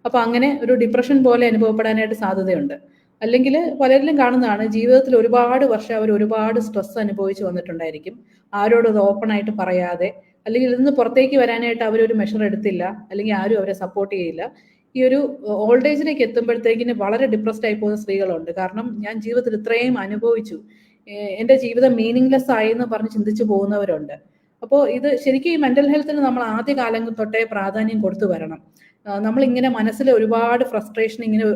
അപ്പോൾ അങ്ങനെ ഒരു ഡിപ്രഷൻ പോലെ അനുഭവപ്പെടാനായിട്ട് സാധ്യതയുണ്ട്. അല്ലെങ്കിൽ പലരിലും കാണുന്നതാണ്, ജീവിതത്തിൽ ഒരുപാട് വർഷം അവർ ഒരുപാട് സ്ട്രെസ് അനുഭവിച്ച് വന്നിട്ടുണ്ടായിരിക്കും. ആരോടും അത് ഓപ്പൺ ആയിട്ട് പറയാതെ, അല്ലെങ്കിൽ ഇതിന്ന് പുറത്തേക്ക് വരാനായിട്ട് അവരൊരു മെഷർ എടുത്തില്ല, അല്ലെങ്കിൽ ആരും അവരെ സപ്പോർട്ട് ചെയ്യില്ല. ഈ ഒരു ഓൾഡ് ഏജിലേക്ക് എത്തുമ്പോഴത്തേക്കിന് വളരെ ഡിപ്രസ്ഡ് ആയി പോകുന്ന സ്ത്രീകളുണ്ട്. കാരണം ഞാൻ ജീവിതത്തിൽ ഇത്രയും അനുഭവിച്ചു, എൻ്റെ ജീവിതം മീനിങ്ലെസ് ആയി എന്ന് പറഞ്ഞ് ചിന്തിച്ചു പോകുന്നവരുണ്ട്. അപ്പോൾ ഇത് ശരിക്കും ഈ മെന്റൽ ഹെൽത്തിന് നമ്മൾ ആദ്യ കാലം തൊട്ടേ പ്രാധാന്യം കൊടുത്തു വരണം. നമ്മളിങ്ങനെ മനസ്സിൽ ഒരുപാട് ഫ്രസ്ട്രേഷൻ ഇങ്ങനെ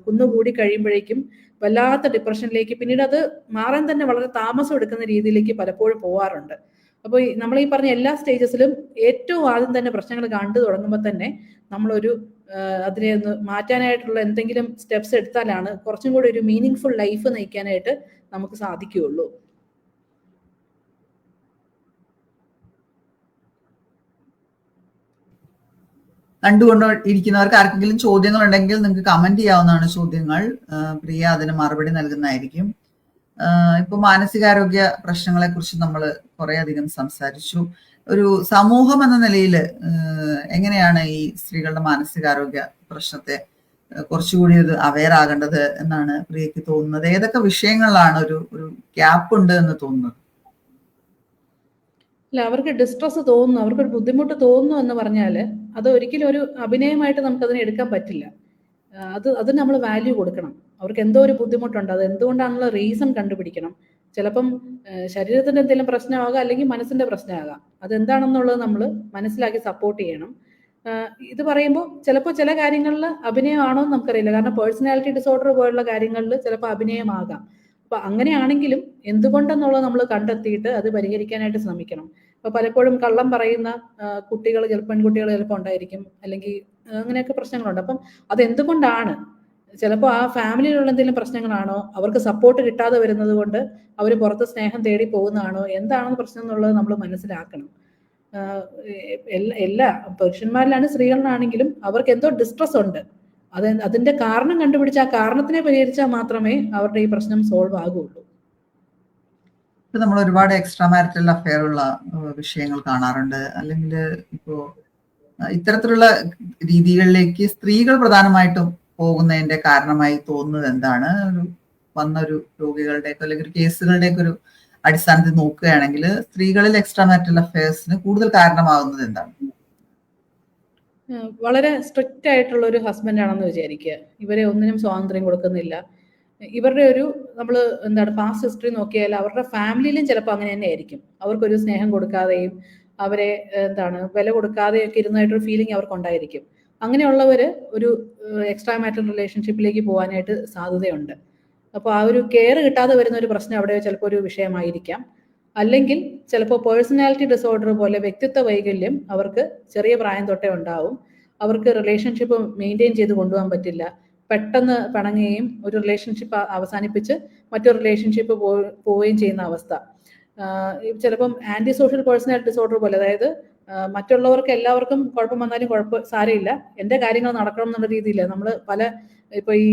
കുന്നുകൂടി കഴിയുമ്പോഴേക്കും വല്ലാത്ത ഡിപ്രഷനിലേക്ക്, പിന്നീട് അത് മാറാൻ തന്നെ വളരെ താമസം എടുക്കുന്ന രീതിയിലേക്ക് പലപ്പോഴും പോവാറുണ്ട്. അപ്പോൾ നമ്മൾ ഈ പറഞ്ഞ എല്ലാ സ്റ്റേജസിലും ഏറ്റവും ആദ്യം തന്നെ പ്രശ്നങ്ങൾ കണ്ടു തുടങ്ങുമ്പോൾ തന്നെ നമ്മളൊരു അതിനെ ഒന്ന് മാറ്റാനായിട്ടുള്ള എന്തെങ്കിലും സ്റ്റെപ്സ് എടുത്താലാണ് കുറച്ചും കൂടി ഒരു മീനിങ് ഫുൾ ലൈഫ് നയിക്കാനായിട്ട് നമുക്ക് സാധിക്കുകയുള്ളൂ. കണ്ടുകൊണ്ട് ഇരിക്കുന്നവർക്ക് ആർക്കെങ്കിലും ചോദ്യങ്ങൾ ഉണ്ടെങ്കിൽ നിങ്ങൾക്ക് കമന്റ് ചെയ്യാവുന്നതാണ് ചോദ്യങ്ങൾ. പ്രിയ അതിന് മറുപടി നൽകുന്നതായിരിക്കും. ഇപ്പൊ മാനസികാരോഗ്യ പ്രശ്നങ്ങളെ കുറിച്ച് നമ്മൾ കുറെ അധികം സംസാരിച്ചു. ഒരു സമൂഹം എന്ന നിലയിൽ എങ്ങനെയാണ് ഈ സ്ത്രീകളുടെ മാനസികാരോഗ്യ പ്രശ്നത്തെ കുറച്ചുകൂടി ഒരു അവെയർ ആകേണ്ടത് എന്നാണ് പ്രിയക്ക് തോന്നുന്നത്? ഏതൊക്കെ വിഷയങ്ങളിലാണ് ഒരു ഗ്യാപ്പ് ഉണ്ട് എന്ന് തോന്നുന്നത്? അല്ല, അവർക്ക് ഡിസ്ട്രസ് തോന്നുന്നു, അവർക്കൊരു ബുദ്ധിമുട്ട് തോന്നുന്നു എന്ന് പറഞ്ഞാൽ അത് ഒരിക്കലും ഒരു അഭിനയമായിട്ട് നമുക്കതിനെ എടുക്കാൻ പറ്റില്ല. അതിന് നമ്മൾ വാല്യൂ കൊടുക്കണം. അവർക്ക് എന്തോ ഒരു ബുദ്ധിമുട്ടുണ്ട്, അത് എന്തുകൊണ്ടാണെന്നുള്ള റീസൺ കണ്ടുപിടിക്കണം. ചിലപ്പം ശരീരത്തിന്റെ എന്തെങ്കിലും പ്രശ്നമാകാം, അല്ലെങ്കിൽ മനസ്സിന്റെ പ്രശ്നമാകാം. അതെന്താണെന്നുള്ളത് നമ്മൾ മനസ്സിലാക്കി സപ്പോർട്ട് ചെയ്യണം. ഇത് പറയുമ്പോൾ ചിലപ്പോൾ ചില കാര്യങ്ങളിൽ അഭിനയമാണോ എന്ന് നമുക്കറിയില്ല. കാരണം പേഴ്സണാലിറ്റി ഡിസോർഡർ പോലുള്ള കാര്യങ്ങളിൽ ചിലപ്പോൾ അഭിനയമാകാം. അപ്പൊ അങ്ങനെയാണെങ്കിലും എന്തുകൊണ്ടെന്നുള്ളത് നമ്മൾ കണ്ടെത്തിയിട്ട് അത് പരിഹരിക്കാനായിട്ട് ശ്രമിക്കണം. ഇപ്പൊ പലപ്പോഴും കള്ളം പറയുന്ന കുട്ടികൾ, പെൺകുട്ടികൾ ചിലപ്പോൾ ഉണ്ടായിരിക്കും, അല്ലെങ്കിൽ അങ്ങനെയൊക്കെ പ്രശ്നങ്ങളുണ്ട്. അപ്പം അത് എന്തുകൊണ്ടാണ്? ചിലപ്പോൾ ആ ഫാമിലിയിലുള്ള എന്തെങ്കിലും പ്രശ്നങ്ങളാണോ, അവർക്ക് സപ്പോർട്ട് കിട്ടാതെ വരുന്നത് കൊണ്ട് അവർ പുറത്ത് സ്നേഹം തേടി പോകുന്നതാണോ, എന്താണെന്ന് പ്രശ്നം എന്നുള്ളത് നമ്മൾ മനസ്സിലാക്കണം. എല്ലാ പുരുഷന്മാരിലാണ് സ്ത്രീകളിലാണെങ്കിലും അവർക്ക് എന്തോ ഡിസ്ട്രസ് ഉണ്ട്. അതിന്റെ കാരണം കണ്ടുപിടിച്ച് ആ കാരണത്തിനെ പരിഹരിച്ചാൽ മാത്രമേ അവരുടെ ഈ പ്രശ്നം സോൾവ് ആകുള്ളൂ. ഇപ്പൊ നമ്മൾ ഒരുപാട് എക്സ്ട്രാ മാരിറ്റൽ അഫെയർ ഉള്ള വിഷയങ്ങൾ കാണാറുണ്ട്. അല്ലെങ്കിൽ ഇപ്പോ ഇത്തരത്തിലുള്ള രീതികളിലേക്ക് സ്ത്രീകൾ പ്രധാനമായിട്ടും പോകുന്നതിന്റെ കാരണമായി തോന്നുന്നത് എന്താണ്? വന്നൊരു രോഗികളുടെയൊക്കെ അല്ലെങ്കിൽ ഒരു കേസുകളുടെയൊക്കെ ഒരു അടിസ്ഥാനത്തിൽ നോക്കുകയാണെങ്കിൽ സ്ത്രീകളിൽ എക്സ്ട്രാ മാരിറ്റൽ അഫെയർസിന് കൂടുതൽ കാരണമാകുന്നത് എന്താണ്? വളരെ സ്ട്രിക്റ്റ് ആയിട്ടുള്ള ഒരു ഹസ്ബൻഡ് ആണെന്ന് വിചാരിക്കുക. ഇവരെ ഒന്നിനും സ്വാതന്ത്ര്യം കൊടുക്കുന്നില്ല. ഇവരുടെ ഒരു പാസ്റ്റ് ഹിസ്റ്ററി നോക്കിയാൽ അവരുടെ ഫാമിലിയിലും ചിലപ്പോൾ അങ്ങനെ തന്നെ ആയിരിക്കും. അവർക്കൊരു സ്നേഹം കൊടുക്കാതെയും അവരെ വില കൊടുക്കാതെയൊക്കെ ഇരുന്നതായിട്ടൊരു ഫീലിംഗ് അവർക്കുണ്ടായിരിക്കും. അങ്ങനെയുള്ളവർ ഒരു എക്സ്ട്രാ മാരിറ്റൽ റിലേഷൻഷിപ്പിലേക്ക് പോകാനായിട്ട് സാധ്യതയുണ്ട്. അപ്പോൾ ആ ഒരു കെയർ കിട്ടാതെ വരുന്ന ഒരു പ്രശ്നം അവിടെ ചിലപ്പോൾ ഒരു വിഷയമായിരിക്കാം. അല്ലെങ്കിൽ ചിലപ്പോൾ പേഴ്സണാലിറ്റി ഡിസോർഡർ പോലെ വ്യക്തിത്വ വൈകല്യം അവർക്ക് ചെറിയ പ്രായം തൊട്ടേ ഉണ്ടാവും. അവർക്ക് റിലേഷൻഷിപ്പ് മെയിൻറ്റെയിൻ ചെയ്ത് കൊണ്ടുപോകാൻ പറ്റില്ല, പെട്ടെന്ന് പിണങ്ങുകയും ഒരു റിലേഷൻഷിപ്പ് അവസാനിപ്പിച്ച് മറ്റൊരു റിലേഷൻഷിപ്പ് പോവുകയും ചെയ്യുന്ന അവസ്ഥ. ചിലപ്പം ആൻറ്റി സോഷ്യൽ പേഴ്സണാലിറ്റി ഡിസോർഡർ പോലെ, അതായത് മറ്റുള്ളവർക്ക് എല്ലാവർക്കും കുഴപ്പം വന്നാലും സാരമില്ല, എൻ്റെ കാര്യങ്ങൾ നടക്കണം എന്നുള്ള രീതിയിൽ നമ്മൾ ഇപ്പോൾ ഈ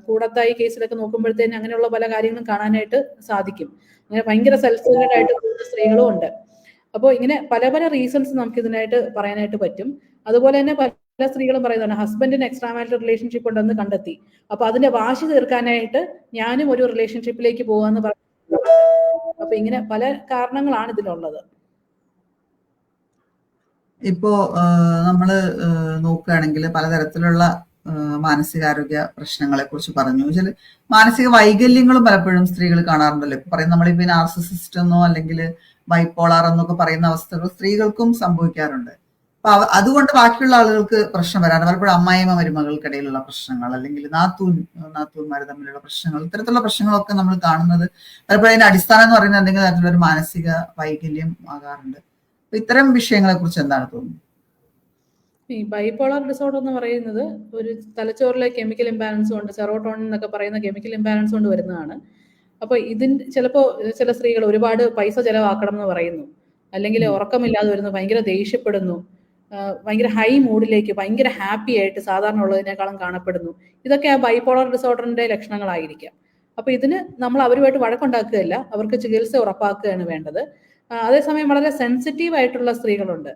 കൂടത്തായി കേസിലൊക്കെ നോക്കുമ്പോഴത്തേന് അങ്ങനെയുള്ള പല കാര്യങ്ങളും കാണാനായിട്ട് സാധിക്കും. അങ്ങനെ ഭയങ്കര സെൽഫ് സെൻറ്റേർഡ് ആയിട്ട് പോകുന്ന സ്ത്രീകളും ഉണ്ട്. അപ്പോൾ ഇങ്ങനെ പല പല റീസൺസ് നമുക്ക് ഇതിനായിട്ട് പറയാനായിട്ട് പറ്റും. അതുപോലെ തന്നെ പല സ്ത്രീകളും പറയുന്നതാണ് ഹസ്ബൻഡിന് എക്സ്ട്രാ മാരിറ്റൽ റിലേഷൻഷിപ്പ് ഉണ്ടെന്ന് കണ്ടെത്തി, അപ്പൊ അതിന്റെ വാശി തീർക്കാനായിട്ട് ഞാനും ഒരു റിലേഷൻഷിപ്പിലേക്ക് പോകാന്ന് പറഞ്ഞു. അപ്പൊ ഇങ്ങനെ പല കാരണങ്ങളാണ് ഇതിലുള്ളത്. ഇപ്പോ നമ്മള് നോക്കുകയാണെങ്കിൽ പലതരത്തിലുള്ള മാനസികാരോഗ്യ പ്രശ്നങ്ങളെ കുറിച്ച് പറഞ്ഞു. ചില മാനസിക വൈകല്യങ്ങളും പലപ്പോഴും സ്ത്രീകൾ കാണാറുണ്ടല്ലോ. ഇപ്പൊ പറയും നമ്മളിപ്പോ നാർസിസിസ്റ്റ് എന്നോ അല്ലെങ്കിൽ ബൈപ്പോളാർ എന്നൊക്കെ പറയുന്ന അവസ്ഥകൾ സ്ത്രീകൾക്കും സംഭവിക്കാറുണ്ട്. അപ്പൊ അതുകൊണ്ട് ബാക്കിയുള്ള ആളുകൾക്ക് പ്രശ്നം വരാറുണ്ട്. പലപ്പോഴും അമ്മായിമ്മ മരുമകൾക്കിടയിലുള്ള പ്രശ്നങ്ങൾ, അല്ലെങ്കിൽ നാത്തൂന്മാർ തമ്മിലുള്ള പ്രശ്നങ്ങൾ, ഇത്തരത്തിലുള്ള പ്രശ്നങ്ങളൊക്കെ നമ്മൾ കാണുന്നത് പലപ്പോഴും അതിന്റെ അടിസ്ഥാനം എന്ന് പറയുന്നത് എന്തെങ്കിലും തരത്തിലുള്ള ഒരു മാനസിക വൈകല്യം ആകാറുണ്ട്. അപ്പൊ ഇത്തരം വിഷയങ്ങളെ കുറിച്ച് എന്താണ് തോന്നുന്നത്? ഈ ബൈപോളാർ ഡിസോർഡർ എന്ന് പറയുന്നത് ഒരു തലച്ചോറിലെ കെമിക്കൽ ഇംബാലൻസ് കൊണ്ട്, സെറോട്ടോണിൻ എന്നൊക്കെ പറയുന്ന കെമിക്കൽ ഇംബാലൻസ് കൊണ്ട് വരുന്നതാണ്. അപ്പോൾ ചിലപ്പോൾ ചില സ്ത്രീകൾ ഒരുപാട് പൈസ ചെലവാക്കണം എന്ന് പറയുന്നു, അല്ലെങ്കിൽ ഉറക്കമില്ലാതെ വരുന്നു, ഭയങ്കര ദേഷ്യപ്പെടുന്നു, ഭയങ്കര ഹൈ മൂഡിലേക്ക് ഭയങ്കര ഹാപ്പി ആയിട്ട് സാധാരണ ഉള്ളതിനേക്കാളും കാണപ്പെടുന്നു. ഇതൊക്കെ ആ ബൈപോളാർ ഡിസോർഡറിന്റെ ലക്ഷണങ്ങളായിരിക്കാം. അപ്പൊ ഇതിന് നമ്മൾ അവരുമായിട്ട് വഴക്കുണ്ടാക്കുകയല്ല, അവർക്ക് ചികിത്സ ഉറപ്പാക്കുകയാണ് വേണ്ടത്. അതേസമയം വളരെ സെൻസിറ്റീവ് ആയിട്ടുള്ള സ്ത്രീകളുണ്ട്.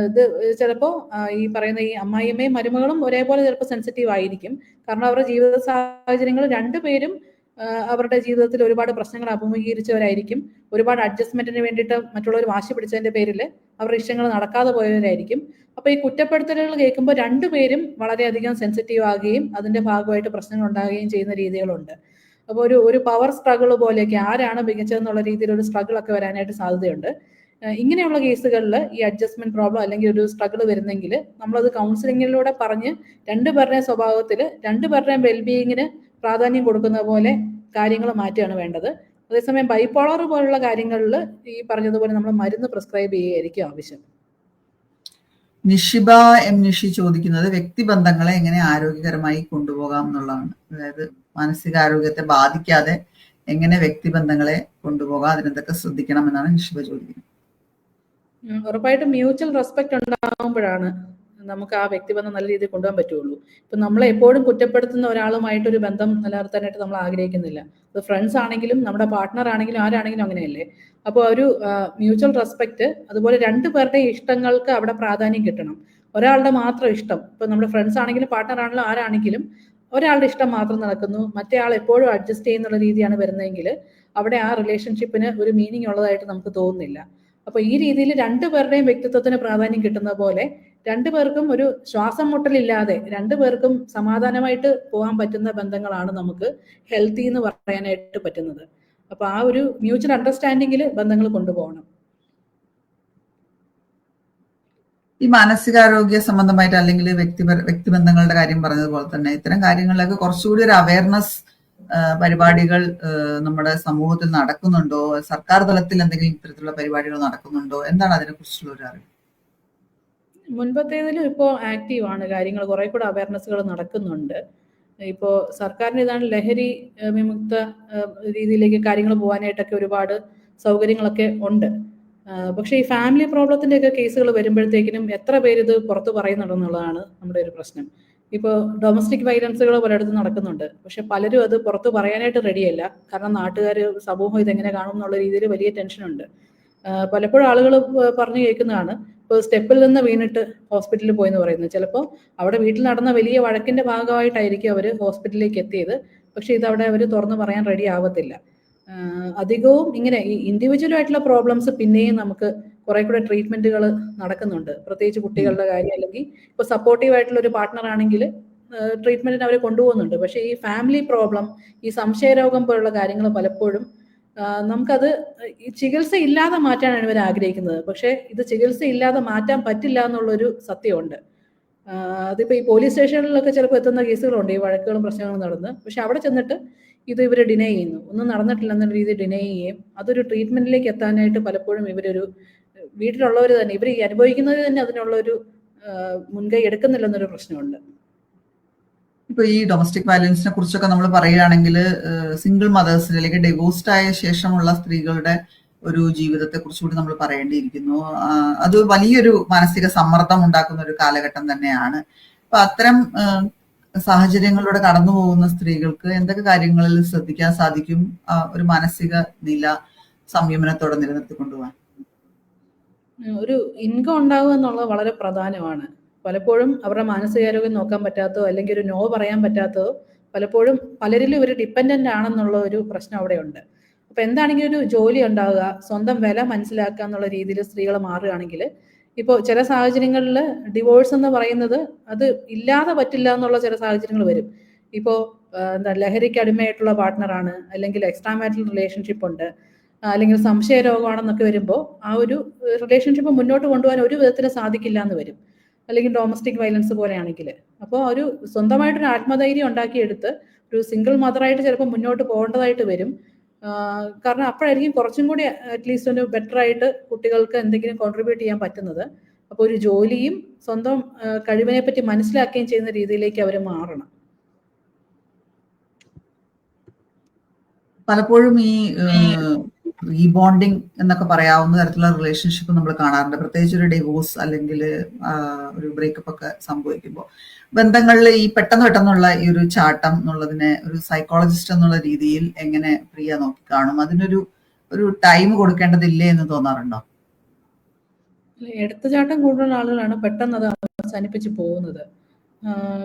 ഇത് ചിലപ്പോൾ ഈ പറയുന്ന ഈ അമ്മായിയമ്മയും മരുമകളും ഒരേപോലെ ചിലപ്പോൾ സെൻസിറ്റീവ് ആയിരിക്കും. കാരണം അവരുടെ ജീവിത സാഹചര്യങ്ങൾ രണ്ടുപേരും അവരുടെ ജീവിതത്തിൽ ഒരുപാട് പ്രശ്നങ്ങൾ അഭിമുഖീകരിച്ചവരായിരിക്കും. ഒരുപാട് അഡ്ജസ്റ്റ്മെന്റിന് വേണ്ടിയിട്ട് മറ്റുള്ളവർ വാശി പിടിച്ചതിന്റെ പേരിൽ അവരുടെ ഇഷ്ടങ്ങൾ നടക്കാതെ പോയവരായിരിക്കും. അപ്പൊ ഈ കുറ്റപ്പെടുത്തലുകൾ കേൾക്കുമ്പോൾ രണ്ടുപേരും വളരെയധികം സെൻസിറ്റീവ് ആകുകയും അതിന്റെ ഭാഗമായിട്ട് പ്രശ്നങ്ങൾ ഉണ്ടാകുകയും ചെയ്യുന്ന രീതികളുണ്ട്. അപ്പോൾ ഒരു പവർ സ്ട്രഗിൾ പോലെയൊക്കെ ആരാണ് മികച്ചതെന്നുള്ള രീതിയിൽ ഒരു സ്ട്രഗിൾ ഒക്കെ വരാനായിട്ട് സാധ്യതയുണ്ട്. ഇങ്ങനെയുള്ള കേസുകളിൽ ഈ അഡ്ജസ്റ്റ്മെന്റ് പ്രോബ്ലം അല്ലെങ്കിൽ ഒരു സ്ട്രഗിൾ വരുന്നെങ്കിൽ നമ്മളത് കൗൺസിലിങ്ങിലൂടെ പറഞ്ഞ് രണ്ടുപേരുടെയും സ്വഭാവത്തിൽ രണ്ടുപേരുടെയും വെൽബീയിങ്ങിന് പ്രാധാന്യം കൊടുക്കുന്ന പോലെ കാര്യങ്ങൾ മാറ്റുകയാണ് വേണ്ടത്. അതേസമയം ബൈപോളർ പോലുള്ള കാര്യങ്ങളിൽ ഈ പറഞ്ഞതുപോലെ നമ്മൾ മരുന്ന് പ്രിസ്ക്രൈബ് ചെയ്യുകയായിരിക്കും ആവശ്യം. നിഷിബ എം നിഷി ചോദിക്കുന്നത് വ്യക്തിബന്ധങ്ങളെ എങ്ങനെ ആരോഗ്യകരമായി കൊണ്ടുപോകാം എന്നുള്ളതാണ്. അതായത് മാനസികാരോഗ്യത്തെ ബാധിക്കാതെ എങ്ങനെ വ്യക്തിബന്ധങ്ങളെ കൊണ്ടുപോകാം, അതിനെന്തൊക്കെ ശ്രദ്ധിക്കണം എന്നാണ് നിഷിബ ചോദിക്കുന്നത്. ഉറപ്പായിട്ടും മ്യൂച്വൽ റെസ്പെക്ട് ഉണ്ടാകുമ്പോഴാണ് നമുക്ക് ആ വ്യക്തിബന്ധം നല്ല രീതിയിൽ കൊണ്ടുപോകാൻ പറ്റുള്ളൂ. ഇപ്പൊ നമ്മളെ എപ്പോഴും കുറ്റപ്പെടുത്തുന്ന ഒരാളുമായിട്ടൊരു ബന്ധം നിലനിർത്താനായിട്ട് നമ്മൾ ആഗ്രഹിക്കുന്നില്ല. അത് ഫ്രണ്ട്സ് ആണെങ്കിലും നമ്മുടെ പാർട്ട്ണർ ആണെങ്കിലും ആരാണെങ്കിലും അങ്ങനെയല്ലേ. അപ്പോൾ ഒരു മ്യൂച്വൽ റെസ്പെക്ട്, അതുപോലെ രണ്ടുപേരുടെയും ഇഷ്ടങ്ങൾക്ക് അവിടെ പ്രാധാന്യം കിട്ടണം. ഒരാളുടെ മാത്രം ഇഷ്ടം, ഇപ്പൊ നമ്മുടെ ഫ്രണ്ട്സ് ആണെങ്കിലും പാർട്ട്ണർ ആണെങ്കിലും ആരാണെങ്കിലും ഒരാളുടെ ഇഷ്ടം മാത്രം നടക്കുന്നു, മറ്റേ ആൾ എപ്പോഴും അഡ്ജസ്റ്റ് ചെയ്യുന്നുള്ള രീതിയാണ് വരുന്നതെങ്കിൽ അവിടെ ആ റിലേഷൻഷിപ്പിന് ഒരു മീനിങ് ഉള്ളതായിട്ട് നമുക്ക് തോന്നുന്നില്ല. അപ്പൊ ഈ രീതിയിൽ രണ്ടുപേരുടെയും വ്യക്തിത്വത്തിന് പ്രാധാന്യം കിട്ടുന്ന പോലെ രണ്ടുപേർക്കും ഒരു ശ്വാസം മുട്ടലില്ലാതെ രണ്ടുപേർക്കും സമാധാനമായിട്ട് പോകാൻ പറ്റുന്ന ബന്ധങ്ങളാണ് നമുക്ക് ഹെൽത്തി എന്ന് പറയാനായിട്ട് പറ്റുന്നത്. അപ്പൊ ആ ഒരു മ്യൂച്വൽ അണ്ടർസ്റ്റാൻഡിങ്ങിൽ ബന്ധങ്ങൾ കൊണ്ടുപോകണം. ഈ മാനസികാരോഗ്യ സംബന്ധമായിട്ട് അല്ലെങ്കിൽ വ്യക്തിബന്ധങ്ങളുടെ കാര്യം പറഞ്ഞതുപോലെ തന്നെ ഇത്തരം കാര്യങ്ങളിലൊക്കെ കുറച്ചുകൂടി ഒരു അവയർനെസ് പരിപാടികൾ നമ്മുടെ സമൂഹത്തിൽ നടക്കുന്നുണ്ടോ? സർക്കാർ തലത്തിൽ എന്തെങ്കിലും ഇത്തരത്തിലുള്ള പരിപാടികൾ നടക്കുന്നുണ്ടോ? എന്താണ് അതിനെ കുറിച്ചുള്ള ഒരു അറിവ്? മുൻപത്തേതിലും ഇപ്പോൾ ആക്റ്റീവ് ആണ് കാര്യങ്ങൾ, കുറെ കൂടെ അവയർനെസ്സുകൾ നടക്കുന്നുണ്ട്. ഇപ്പോൾ സർക്കാരിന് ഇതാണ് ലഹരി വിമുക്ത രീതിയിലേക്ക് കാര്യങ്ങൾ പോകാനായിട്ടൊക്കെ ഒരുപാട് സൗകര്യങ്ങളൊക്കെ ഉണ്ട്. പക്ഷേ ഈ ഫാമിലി പ്രോബ്ലത്തിന്റെ ഒക്കെ കേസുകൾ വരുമ്പോഴത്തേക്കിനും എത്ര പേര് ഇത് പുറത്ത് പറയുന്നുണ്ടെന്നുള്ളതാണ് നമ്മുടെ ഒരു പ്രശ്നം. ഇപ്പോൾ ഡൊമസ്റ്റിക് വയലൻസുകൾ പലയിടത്തും നടക്കുന്നുണ്ട്, പക്ഷെ പലരും അത് പുറത്ത് പറയാനായിട്ട് റെഡിയല്ല. കാരണം നാട്ടുകാർ, സമൂഹം ഇതെങ്ങനെ കാണും എന്നുള്ള രീതിയിൽ വലിയ ടെൻഷനുണ്ട്. പലപ്പോഴും ആളുകൾ പറഞ്ഞു കേൾക്കുന്നതാണ്, ഇപ്പോൾ സ്റ്റെപ്പിൽ നിന്ന് വീണിട്ട് ഹോസ്പിറ്റലിൽ പോയെന്ന് പറയുന്നത്. ചിലപ്പോൾ അവിടെ വീട്ടിൽ നടന്ന വലിയ വഴക്കിന്റെ ഭാഗമായിട്ടായിരിക്കും അവർ ഹോസ്പിറ്റലിലേക്ക് എത്തിയത്, പക്ഷെ ഇതവിടെ അവർ തുറന്നു പറയാൻ റെഡി ആവത്തില്ല. അധികവും ഇങ്ങനെ ഈ ഇൻഡിവിജ്വൽ ആയിട്ടുള്ള പ്രോബ്ലംസ് പിന്നെയും നമുക്ക് കുറെ കൂടെ ട്രീറ്റ്മെന്റുകൾ നടക്കുന്നുണ്ട്, പ്രത്യേകിച്ച് കുട്ടികളുടെ കാര്യം. അല്ലെങ്കിൽ ഇപ്പോൾ സപ്പോർട്ടീവ് ആയിട്ടുള്ള ഒരു പാർട്ട്ണർ ആണെങ്കിൽ ട്രീറ്റ്മെന്റിന് അവർ കൊണ്ടുപോകുന്നുണ്ട്. പക്ഷേ ഈ ഫാമിലി പ്രോബ്ലം, ഈ സംശയരോഗം പോലുള്ള കാര്യങ്ങൾ പലപ്പോഴും നമുക്കത് ചികിത്സ ഇല്ലാതെ മാറ്റാനാണ് ഇവർ ആഗ്രഹിക്കുന്നത്. പക്ഷേ ഇത് ചികിത്സ ഇല്ലാതെ മാറ്റാൻ പറ്റില്ല എന്നുള്ളൊരു സത്യമുണ്ട്. അതിപ്പോൾ ഈ പോലീസ് സ്റ്റേഷനിലൊക്കെ ചിലപ്പോൾ എത്തുന്ന കേസുകളുണ്ട്, ഈ വഴക്കുകളും പ്രശ്നങ്ങളും നടന്ന്. പക്ഷെ അവിടെ ചെന്നിട്ട് ഇത് ഇവർ ഡിനൈ ചെയ്യുന്നു, ഒന്നും നടന്നിട്ടില്ല എന്നുള്ള രീതിയിൽ ഡിനൈ ചെയ്യുകയും അതൊരു ട്രീറ്റ്മെന്റിലേക്ക് എത്താനായിട്ട് പലപ്പോഴും ഇവരൊരു വീട്ടിലുള്ളവർ തന്നെ, ഇവർ അനുഭവിക്കുന്നവർ തന്നെ അതിനുള്ളൊരു മുൻകൈ എടുക്കുന്നില്ലെന്നൊരു പ്രശ്നമുണ്ട്. ഇപ്പൊ ഈ ഡൊമസ്റ്റിക് വയലൻസിനെ കുറിച്ചൊക്കെ നമ്മൾ പറയുകയാണെങ്കിൽ സിംഗിൾ മദേഴ്സിന് അല്ലെങ്കിൽ ഡിവോഴ്സ്ഡ് ആയ ശേഷമുള്ള സ്ത്രീകളുടെ ഒരു ജീവിതത്തെ കുറിച്ചുകൂടി നമ്മൾ പറയേണ്ടിയിരിക്കുന്നു. അത് വലിയൊരു മാനസിക സമ്മർദ്ദം ഉണ്ടാക്കുന്ന ഒരു കാലഘട്ടം തന്നെയാണ്. അപ്പൊ അത്തരം സാഹചര്യങ്ങളിലൂടെ കടന്നു പോകുന്ന സ്ത്രീകൾക്ക് എന്തൊക്കെ കാര്യങ്ങളിൽ ശ്രദ്ധിക്കാൻ സാധിക്കും ഒരു മാനസിക നില സംയമനത്തോടെ നിലനിർത്തിക്കൊണ്ടുപോകാൻ? ഒരു ഇൻകം ഉണ്ടാവുക എന്നുള്ളത് വളരെ പ്രധാനമാണ്. പലപ്പോഴും അവരുടെ മാനസികാരോഗ്യം നോക്കാൻ പറ്റാത്തതോ അല്ലെങ്കിൽ ഒരു നോ പറയാൻ പറ്റാത്തതോ പലപ്പോഴും പലരിലും ഒരു ഡിപ്പെൻഡൻ്റ് ആണെന്നുള്ള ഒരു പ്രശ്നം അവിടെ ഉണ്ട്. അപ്പോൾ എന്താണെങ്കിലും ഒരു ജോലി ഉണ്ടാവുക, സ്വന്തം വില മനസ്സിലാക്കുക എന്നുള്ള രീതിയിൽ സ്ത്രീകൾ മാറുകയാണെങ്കിൽ, ഇപ്പോൾ ചില സാഹചര്യങ്ങളിൽ ഡിവോഴ്സ് എന്ന് പറയുന്നത് അത് ഇല്ലാതെ പറ്റില്ല എന്നുള്ള ചില സാഹചര്യങ്ങൾ വരും. ഇപ്പോൾ ലഹരിക്ക് അടിമയായിട്ടുള്ള പാർട്ട്ണറാണ്, അല്ലെങ്കിൽ എക്സ്ട്രാ മാരിറ്റൽ റിലേഷൻഷിപ്പ് ഉണ്ട്, അല്ലെങ്കിൽ സംശയ രോഗമാണെന്നൊക്കെ വരുമ്പോൾ ആ ഒരു റിലേഷൻഷിപ്പ് മുന്നോട്ട് കൊണ്ടുപോകാൻ ഒരു വിധത്തിൽ സാധിക്കില്ല എന്ന് വരും. അല്ലെങ്കിൽ ഡൊമസ്റ്റിക് വയലൻസ് പോലെയാണെങ്കിൽ. അപ്പോൾ ഒരു സ്വന്തമായിട്ടൊരു ആത്മധൈര്യം ഉണ്ടാക്കിയെടുത്ത് ഒരു സിംഗിൾ മദറായിട്ട് ചിലപ്പോൾ മുന്നോട്ട് പോകേണ്ടതായിട്ട് വരും. കാരണം അപ്പോഴായിരിക്കും കുറച്ചും കൂടി അറ്റ്ലീസ്റ്റ് ഒരു ബെറ്റർ ആയിട്ട് കുട്ടികൾക്ക് എന്തെങ്കിലും കോൺട്രിബ്യൂട്ട് ചെയ്യാൻ പറ്റുന്നത്. അപ്പോൾ ഒരു ജോലിയും സ്വന്തം കഴിവിനെ പറ്റി മനസ്സിലാക്കുകയും ചെയ്യുന്ന രീതിയിലേക്ക് അവർ മാറണം. പലപ്പോഴും ഈ റീബോണ്ടിങ് എന്നൊക്കെ പറയാവുന്ന തരത്തിലുള്ള റിലേഷൻഷിപ്പ് നമ്മൾ കാണാറുണ്ട്. പ്രത്യേകിച്ച് ഒരു ഡിവോഴ്സ് അല്ലെങ്കിൽ ഒരു ബ്രേക്കപ്പ് ഒക്കെ സംഭവിക്കുമ്പോൾ ബന്ധങ്ങളിൽ ഈ പെട്ടെന്നുള്ള ഈ ഒരു ചാട്ടം എന്നുള്ളതിനെ ഒരു സൈക്കോളജിസ്റ്റ് എന്നുള്ള രീതിയിൽ എങ്ങനെ പ്രിയ നോക്കി കാണും? അതിനൊരു ടൈം കൊടുക്കേണ്ടതില്ലേ എന്ന് തോന്നാറുണ്ടോ? എടുത്തുചാട്ടം കൂടുതലുള്ള ആളുകളാണ് പെട്ടെന്ന് അത് അവസാനിപ്പിച്ച് പോകുന്നത്.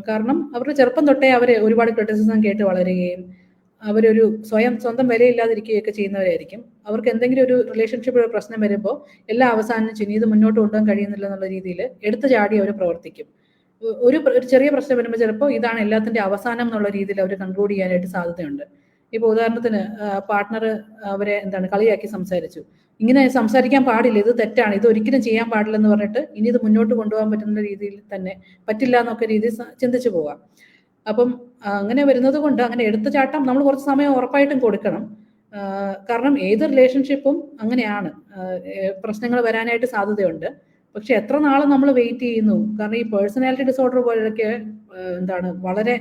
കാരണം അവരുടെ ചെറുപ്പം തൊട്ടേ അവർ ഒരുപാട് ക്രിറ്റിസിസം കേട്ട് വളരുകയും അവരൊരു സ്വന്തം വിലയില്ലാതിരിക്കുകയൊക്കെ ചെയ്യുന്നവരായിരിക്കും. അവർക്ക് എന്തെങ്കിലും ഒരു റിലേഷൻഷിപ്പിൽ ഒരു പ്രശ്നം വരുമ്പോൾ എല്ലാം അവസാനിച്ച് ഇനി ഇത് മുന്നോട്ട് കൊണ്ടുപോകാൻ കഴിയുന്നില്ല എന്നുള്ള രീതിയിൽ എടുത്തു ചാടി അവർ പ്രവർത്തിക്കും. ഒരു ചെറിയ പ്രശ്നം വരുമ്പോൾ ചിലപ്പോൾ ഇതാണ് എല്ലാത്തിൻ്റെ അവസാനം എന്നുള്ള രീതിയിൽ അവർ കൺക്ലൂഡ് ചെയ്യാനായിട്ട് സാധ്യതയുണ്ട്. ഇപ്പോൾ ഉദാഹരണത്തിന് പാർട്ട്ണർ അവരെ കളിയാക്കി സംസാരിച്ചു, ഇങ്ങനെ സംസാരിക്കാൻ പാടില്ല, ഇത് തെറ്റാണ്, ഇത് ഒരിക്കലും ചെയ്യാൻ പാടില്ലെന്ന് പറഞ്ഞിട്ട് ഇനി ഇത് മുന്നോട്ട് കൊണ്ടുപോകാൻ പറ്റുന്ന രീതിയിൽ തന്നെ പറ്റില്ല എന്നൊക്കെ രീതിയിൽ ചിന്തിച്ചു പോകാം. അപ്പം അങ്ങനെ വരുന്നത് കൊണ്ട് അങ്ങനെ എടുത്തുചാട്ടം നമ്മൾ കുറച്ച് സമയം ഉറപ്പായിട്ടും കൊടുക്കണം. കാരണം ഏത് റിലേഷൻഷിപ്പും അങ്ങനെയാണ്, പ്രശ്നങ്ങൾ വരാനായിട്ട് സാധ്യതയുണ്ട്. പക്ഷെ എത്ര നാൾ നമ്മൾ വെയിറ്റ് ചെയ്യുന്നു? കാരണം ഈ പേഴ്സണാലിറ്റി ഡിസോർഡർ പോലെയൊക്കെ വളരെ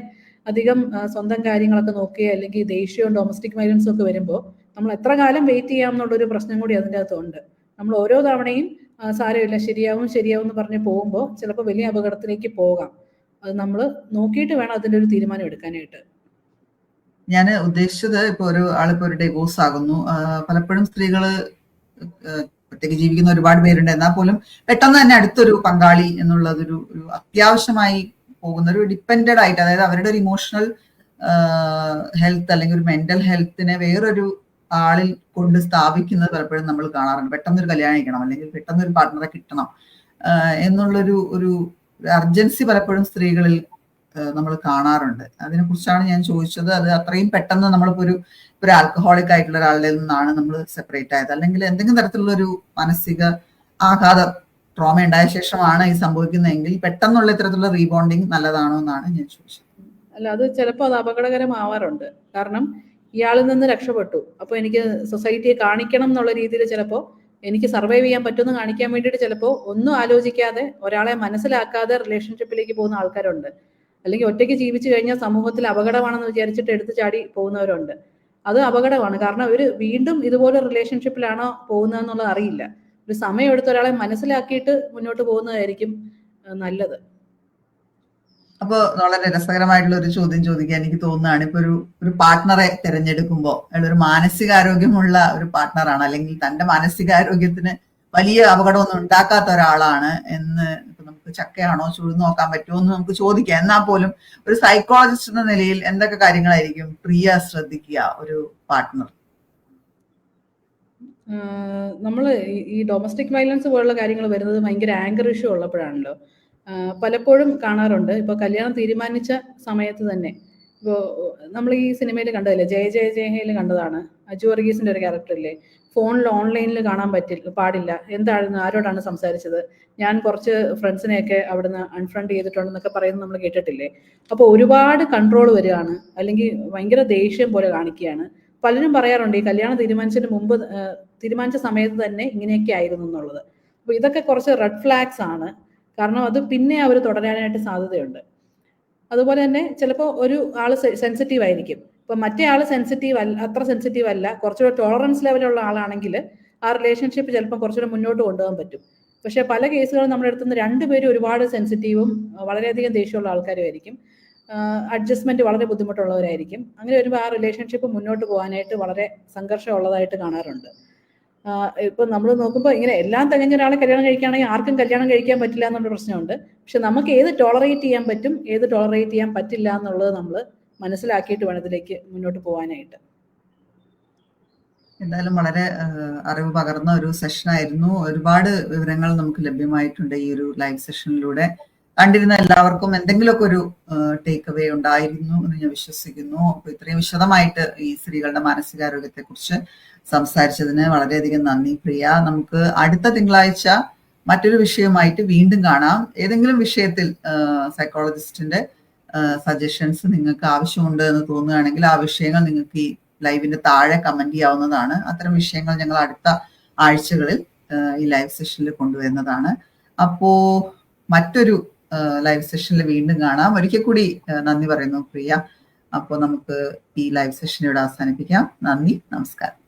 അധികം സ്വന്തം കാര്യങ്ങളൊക്കെ നോക്കുക, അല്ലെങ്കിൽ ദേഷ്യവും ഡൊമസ്റ്റിക് വയലൻസും ഒക്കെ വരുമ്പോൾ നമ്മൾ എത്ര കാലം വെയിറ്റ് ചെയ്യാം എന്നുള്ളൊരു പ്രശ്നം കൂടി അതിൻ്റെ അകത്തുണ്ട്. നമ്മൾ ഓരോ തവണയും സാരമില്ല ശരിയാവും എന്ന് പറഞ്ഞ് പോകുമ്പോൾ ചിലപ്പോൾ വലിയ അപകടത്തിലേക്ക് പോകാം. അത് നമ്മൾ നോക്കിയിട്ട് വേണം അതിൻ്റെ ഒരു തീരുമാനം എടുക്കാനായിട്ട്. ഞാൻ ഉദ്ദേശിച്ചത് ഇപ്പോൾ ഒരു ഡിവോഴ്സ് ആകുന്നു, പലപ്പോഴും സ്ത്രീകള് ഒറ്റയ്ക്ക് ജീവിക്കുന്ന ഒരുപാട് പേരുണ്ട്, എന്നാൽ പോലും പെട്ടെന്ന് തന്നെ അടുത്തൊരു പങ്കാളി എന്നുള്ളതൊരു അത്യാവശ്യമായി പോകുന്ന ഒരു ഡിപ്പെൻഡഡ് ആയിട്ട്, അതായത് അവരുടെ ഒരു ഇമോഷണൽ ഹെൽത്ത് അല്ലെങ്കിൽ ഒരു മെന്റൽ ഹെൽത്തിനെ വേറൊരു ആളിൽ കൊണ്ട് സ്ഥാപിക്കുന്നത് പലപ്പോഴും നമ്മൾ കാണാറുണ്ട്. പെട്ടെന്നൊരു കല്യാണം കഴിക്കണം അല്ലെങ്കിൽ പെട്ടെന്നൊരു പാർട്ട്ണറെ കിട്ടണം എന്നുള്ളൊരു അർജൻസി പലപ്പോഴും സ്ത്രീകളിൽ നമ്മൾ കാണാറുണ്ട്. അതിനെ കുറിച്ചാണ് ഞാൻ ചോദിച്ചത്. അത് അത്രയും പെട്ടെന്ന് നമ്മളിപ്പോ ഒരു ആൽക്കഹോളിക് ആയിട്ടുള്ള ഒരാളുടെ നിന്നാണ് നമ്മൾ സെപ്പറേറ്റ് ആയത്, അല്ലെങ്കിൽ എന്തെങ്കിലും തരത്തിലുള്ള ഒരു മാനസിക ആഘാത ട്രോമ ഉണ്ടായ ശേഷമാണ് ഈ സംഭവിക്കുന്നതെങ്കിൽ പെട്ടെന്നുള്ള ഇത്തരത്തിലുള്ള റീബോണ്ടിങ് നല്ലതാണോ എന്നാണ് ഞാൻ ചോദിച്ചത്. അല്ല, അത് ചിലപ്പോൾ അത് അപകടകരമാവാറുണ്ട്. കാരണം ഇയാളിൽ നിന്ന് രക്ഷപ്പെട്ടു, അപ്പോൾ എനിക്ക് സൊസൈറ്റിയെ കാണിക്കണം എന്നുള്ള രീതിയിൽ ചിലപ്പോൾ എനിക്ക് സർവൈവ് ചെയ്യാൻ പറ്റുമെന്ന് കാണിക്കാൻ വേണ്ടിയിട്ട് ചിലപ്പോൾ ഒന്നും ആലോചിക്കാതെ ഒരാളെ മനസ്സിലാക്കാതെ റിലേഷൻഷിപ്പിലേക്ക് പോകുന്ന ആൾക്കാരുണ്ട്. അല്ലെങ്കിൽ ഒറ്റയ്ക്ക് ജീവിച്ചു കഴിഞ്ഞാൽ സമൂഹത്തിൽ അപകടമാണെന്ന് വിചാരിച്ചിട്ട് എടുത്തു ചാടി പോകുന്നവരുണ്ട്. അത് അപകടമാണ്. കാരണം അവർ വീണ്ടും ഇതുപോലെ റിലേഷൻഷിപ്പിലാണോ പോകുന്നതെന്നുള്ളത് അറിയില്ല. ഒരു സമയം എടുത്ത് ഒരാളെ മനസ്സിലാക്കിയിട്ട് മുന്നോട്ട് പോകുന്നതായിരിക്കും നല്ലത്. അപ്പോൾ വളരെ രസകരമായിട്ടുള്ള ഒരു ചോദ്യം ചോദിക്കാൻ എനിക്ക് തോന്നുന്നതാണ്. ഇപ്പൊ ഒരു പാർട്ട്ണറെ തിരഞ്ഞെടുക്കുമ്പോൾ അയാൾ ഒരു മാനസികാരോഗ്യമുള്ള ഒരു പാർട്ട്ണറാണ്, അല്ലെങ്കിൽ തന്റെ മാനസികാരോഗ്യത്തിന് വലിയ അപകടമൊന്നും ഉണ്ടാക്കാത്ത ഒരാളാണ് എന്ന് നമുക്ക് ചക്കയാണോ ചുഴു നോക്കാൻ പറ്റുമോ എന്ന് നമുക്ക് ചോദിക്കാം. എന്നാൽ പോലും ഒരു സൈക്കോളജിസ്റ്റ് എന്ന നിലയിൽ എന്തൊക്കെ കാര്യങ്ങളായിരിക്കും പ്രിയ ശ്രദ്ധിക്കുക ഒരു പാർട്ട്ണർ? നമ്മൾ ഈ ഡൊമസ്റ്റിക് വയലൻസ് പോലുള്ള കാര്യങ്ങൾ വരുന്നത് ഭയങ്കര ആങ്കർ ഇഷ്യൂ ഉള്ളപ്പോഴാണല്ലോ. പലപ്പോഴും കാണാറുണ്ട്. ഇപ്പോൾ കല്യാണം തീരുമാനിച്ച സമയത്ത് തന്നെ, ഇപ്പോൾ നമ്മൾ ഈ സിനിമയിൽ കണ്ടതല്ലേ, ജയ കണ്ടതാണ്, അജു വർഗീസിന്റെ ഒരു ക്യാരക്ടറില്ലേ, ഫോണിൽ ഓൺലൈനിൽ കാണാൻ പാടില്ല, എന്താണ് ആരോടാണ് സംസാരിച്ചത്, ഞാൻ കുറച്ച് ഫ്രണ്ട്സിനെയൊക്കെ അവിടുന്ന് അൺഫ്രണ്ട് ചെയ്തിട്ടുണ്ടെന്നൊക്കെ പറയുന്നത് നമ്മൾ കേട്ടിട്ടില്ലേ. അപ്പോൾ ഒരുപാട് കൺട്രോൾ വരികയാണ്, അല്ലെങ്കിൽ ഭയങ്കര ദേഷ്യം പോലെ കാണിക്കുകയാണ്. പലരും പറയാറുണ്ട് ഈ കല്യാണം തീരുമാനിച്ച സമയത്ത് തന്നെ ഇങ്ങനെയൊക്കെ ആയിരുന്നു എന്നുള്ളത്. അപ്പോൾ ഇതൊക്കെ കുറച്ച് റെഡ് ഫ്ലാഗ്സ് ആണ്. കാരണം അത് പിന്നെ അവർ തുടരാനായിട്ട് സാധ്യതയുണ്ട്. അതുപോലെ തന്നെ ചിലപ്പോൾ ഒരു ആൾ സെൻസിറ്റീവ് ആയിരിക്കും. ഇപ്പം മറ്റേ ആൾ അത്ര സെൻസിറ്റീവ് അല്ല, കുറച്ചുകൂടെ ടോളറൻസ് ലെവലുള്ള ആളാണെങ്കിൽ ആ റിലേഷൻഷിപ്പ് ചിലപ്പോൾ കുറച്ചുകൂടെ മുന്നോട്ട് കൊണ്ടുപോകാൻ പറ്റും. പക്ഷേ പല കേസുകളും നമ്മുടെ അടുത്തുനിന്ന് രണ്ടുപേരും ഒരുപാട് സെൻസിറ്റീവും വളരെയധികം ദേഷ്യമുള്ള ആൾക്കാരുമായിരിക്കും, അഡ്ജസ്റ്റ്മെന്റ് വളരെ ബുദ്ധിമുട്ടുള്ളവരായിരിക്കും. അങ്ങനെ വരുമ്പോൾ ആ റിലേഷൻഷിപ്പ് മുന്നോട്ട് പോകാനായിട്ട് വളരെ സംഘർഷമുള്ളതായിട്ട് കാണാറുണ്ട്. ഇപ്പൊ നമ്മൾ നോക്കുമ്പോൾ ഇങ്ങനെ എല്ലാം തികഞ്ഞ ഒരാളെ കല്യാണം കഴിക്കുകയാണെങ്കിൽ ആർക്കും കല്യാണം കഴിക്കാൻ പറ്റില്ല എന്നുള്ള പ്രശ്നമുണ്ട്. പക്ഷെ നമുക്ക് ഏത് ടോളറേറ്റ് ചെയ്യാൻ പറ്റും, ഏത് ടോളറേറ്റ് ചെയ്യാൻ പറ്റില്ല എന്നുള്ളത് നമ്മൾ മനസ്സിലാക്കിയിട്ട് വേണം ഇതിലേക്ക് മുന്നോട്ട് പോകാനായിട്ട്. എന്തായാലും വളരെ അറിവ് പകർന്ന ഒരു സെഷനായിരുന്നു. ഒരുപാട് വിവരങ്ങൾ നമുക്ക് ലഭ്യമായിട്ടുണ്ട് ഈ ഒരു ലൈവ് സെഷനിലൂടെ. കണ്ടിരുന്ന എല്ലാവർക്കും എന്തെങ്കിലുമൊക്കെ ഒരു ടേക്ക് അവേ ഉണ്ടായിരുന്നു എന്ന് ഞാൻ വിശ്വസിക്കുന്നു. അപ്പൊ ഇത്രയും വിശദമായിട്ട് ഈ സ്ത്രീകളുടെ മാനസികാരോഗ്യത്തെ കുറിച്ച് സംസാരിച്ചതിന് വളരെയധികം നന്ദി പ്രിയ. നമുക്ക് അടുത്ത തിങ്കളാഴ്ച മറ്റൊരു വിഷയവുമായിട്ട് വീണ്ടും കാണാം. ഏതെങ്കിലും വിഷയത്തിൽ സൈക്കോളജിസ്റ്റിന്റെ സജഷൻസ് നിങ്ങൾക്ക് ആവശ്യമുണ്ട് എന്ന് തോന്നുകയാണെങ്കിൽ ആ വിഷയങ്ങൾ നിങ്ങൾക്ക് ഈ ലൈവിന്റെ താഴെ കമന്റ് ചെയ്യാവുന്നതാണ്. അത്തരം വിഷയങ്ങൾ ഞങ്ങൾ അടുത്ത ആഴ്ചകളിൽ ഈ ലൈവ് സെഷനിൽ കൊണ്ടുവരുന്നതാണ്. അപ്പോ മറ്റൊരു ലൈവ് സെഷനിൽ വീണ്ടും കാണാം. ഒരിക്കൽ കൂടി നന്ദി പറയുന്നു പ്രിയ. അപ്പോൾ നമുക്ക് ഈ ലൈവ് സെഷൻ ഇവിടെ അവസാനിപ്പിക്കാം. നന്ദി, നമസ്കാരം.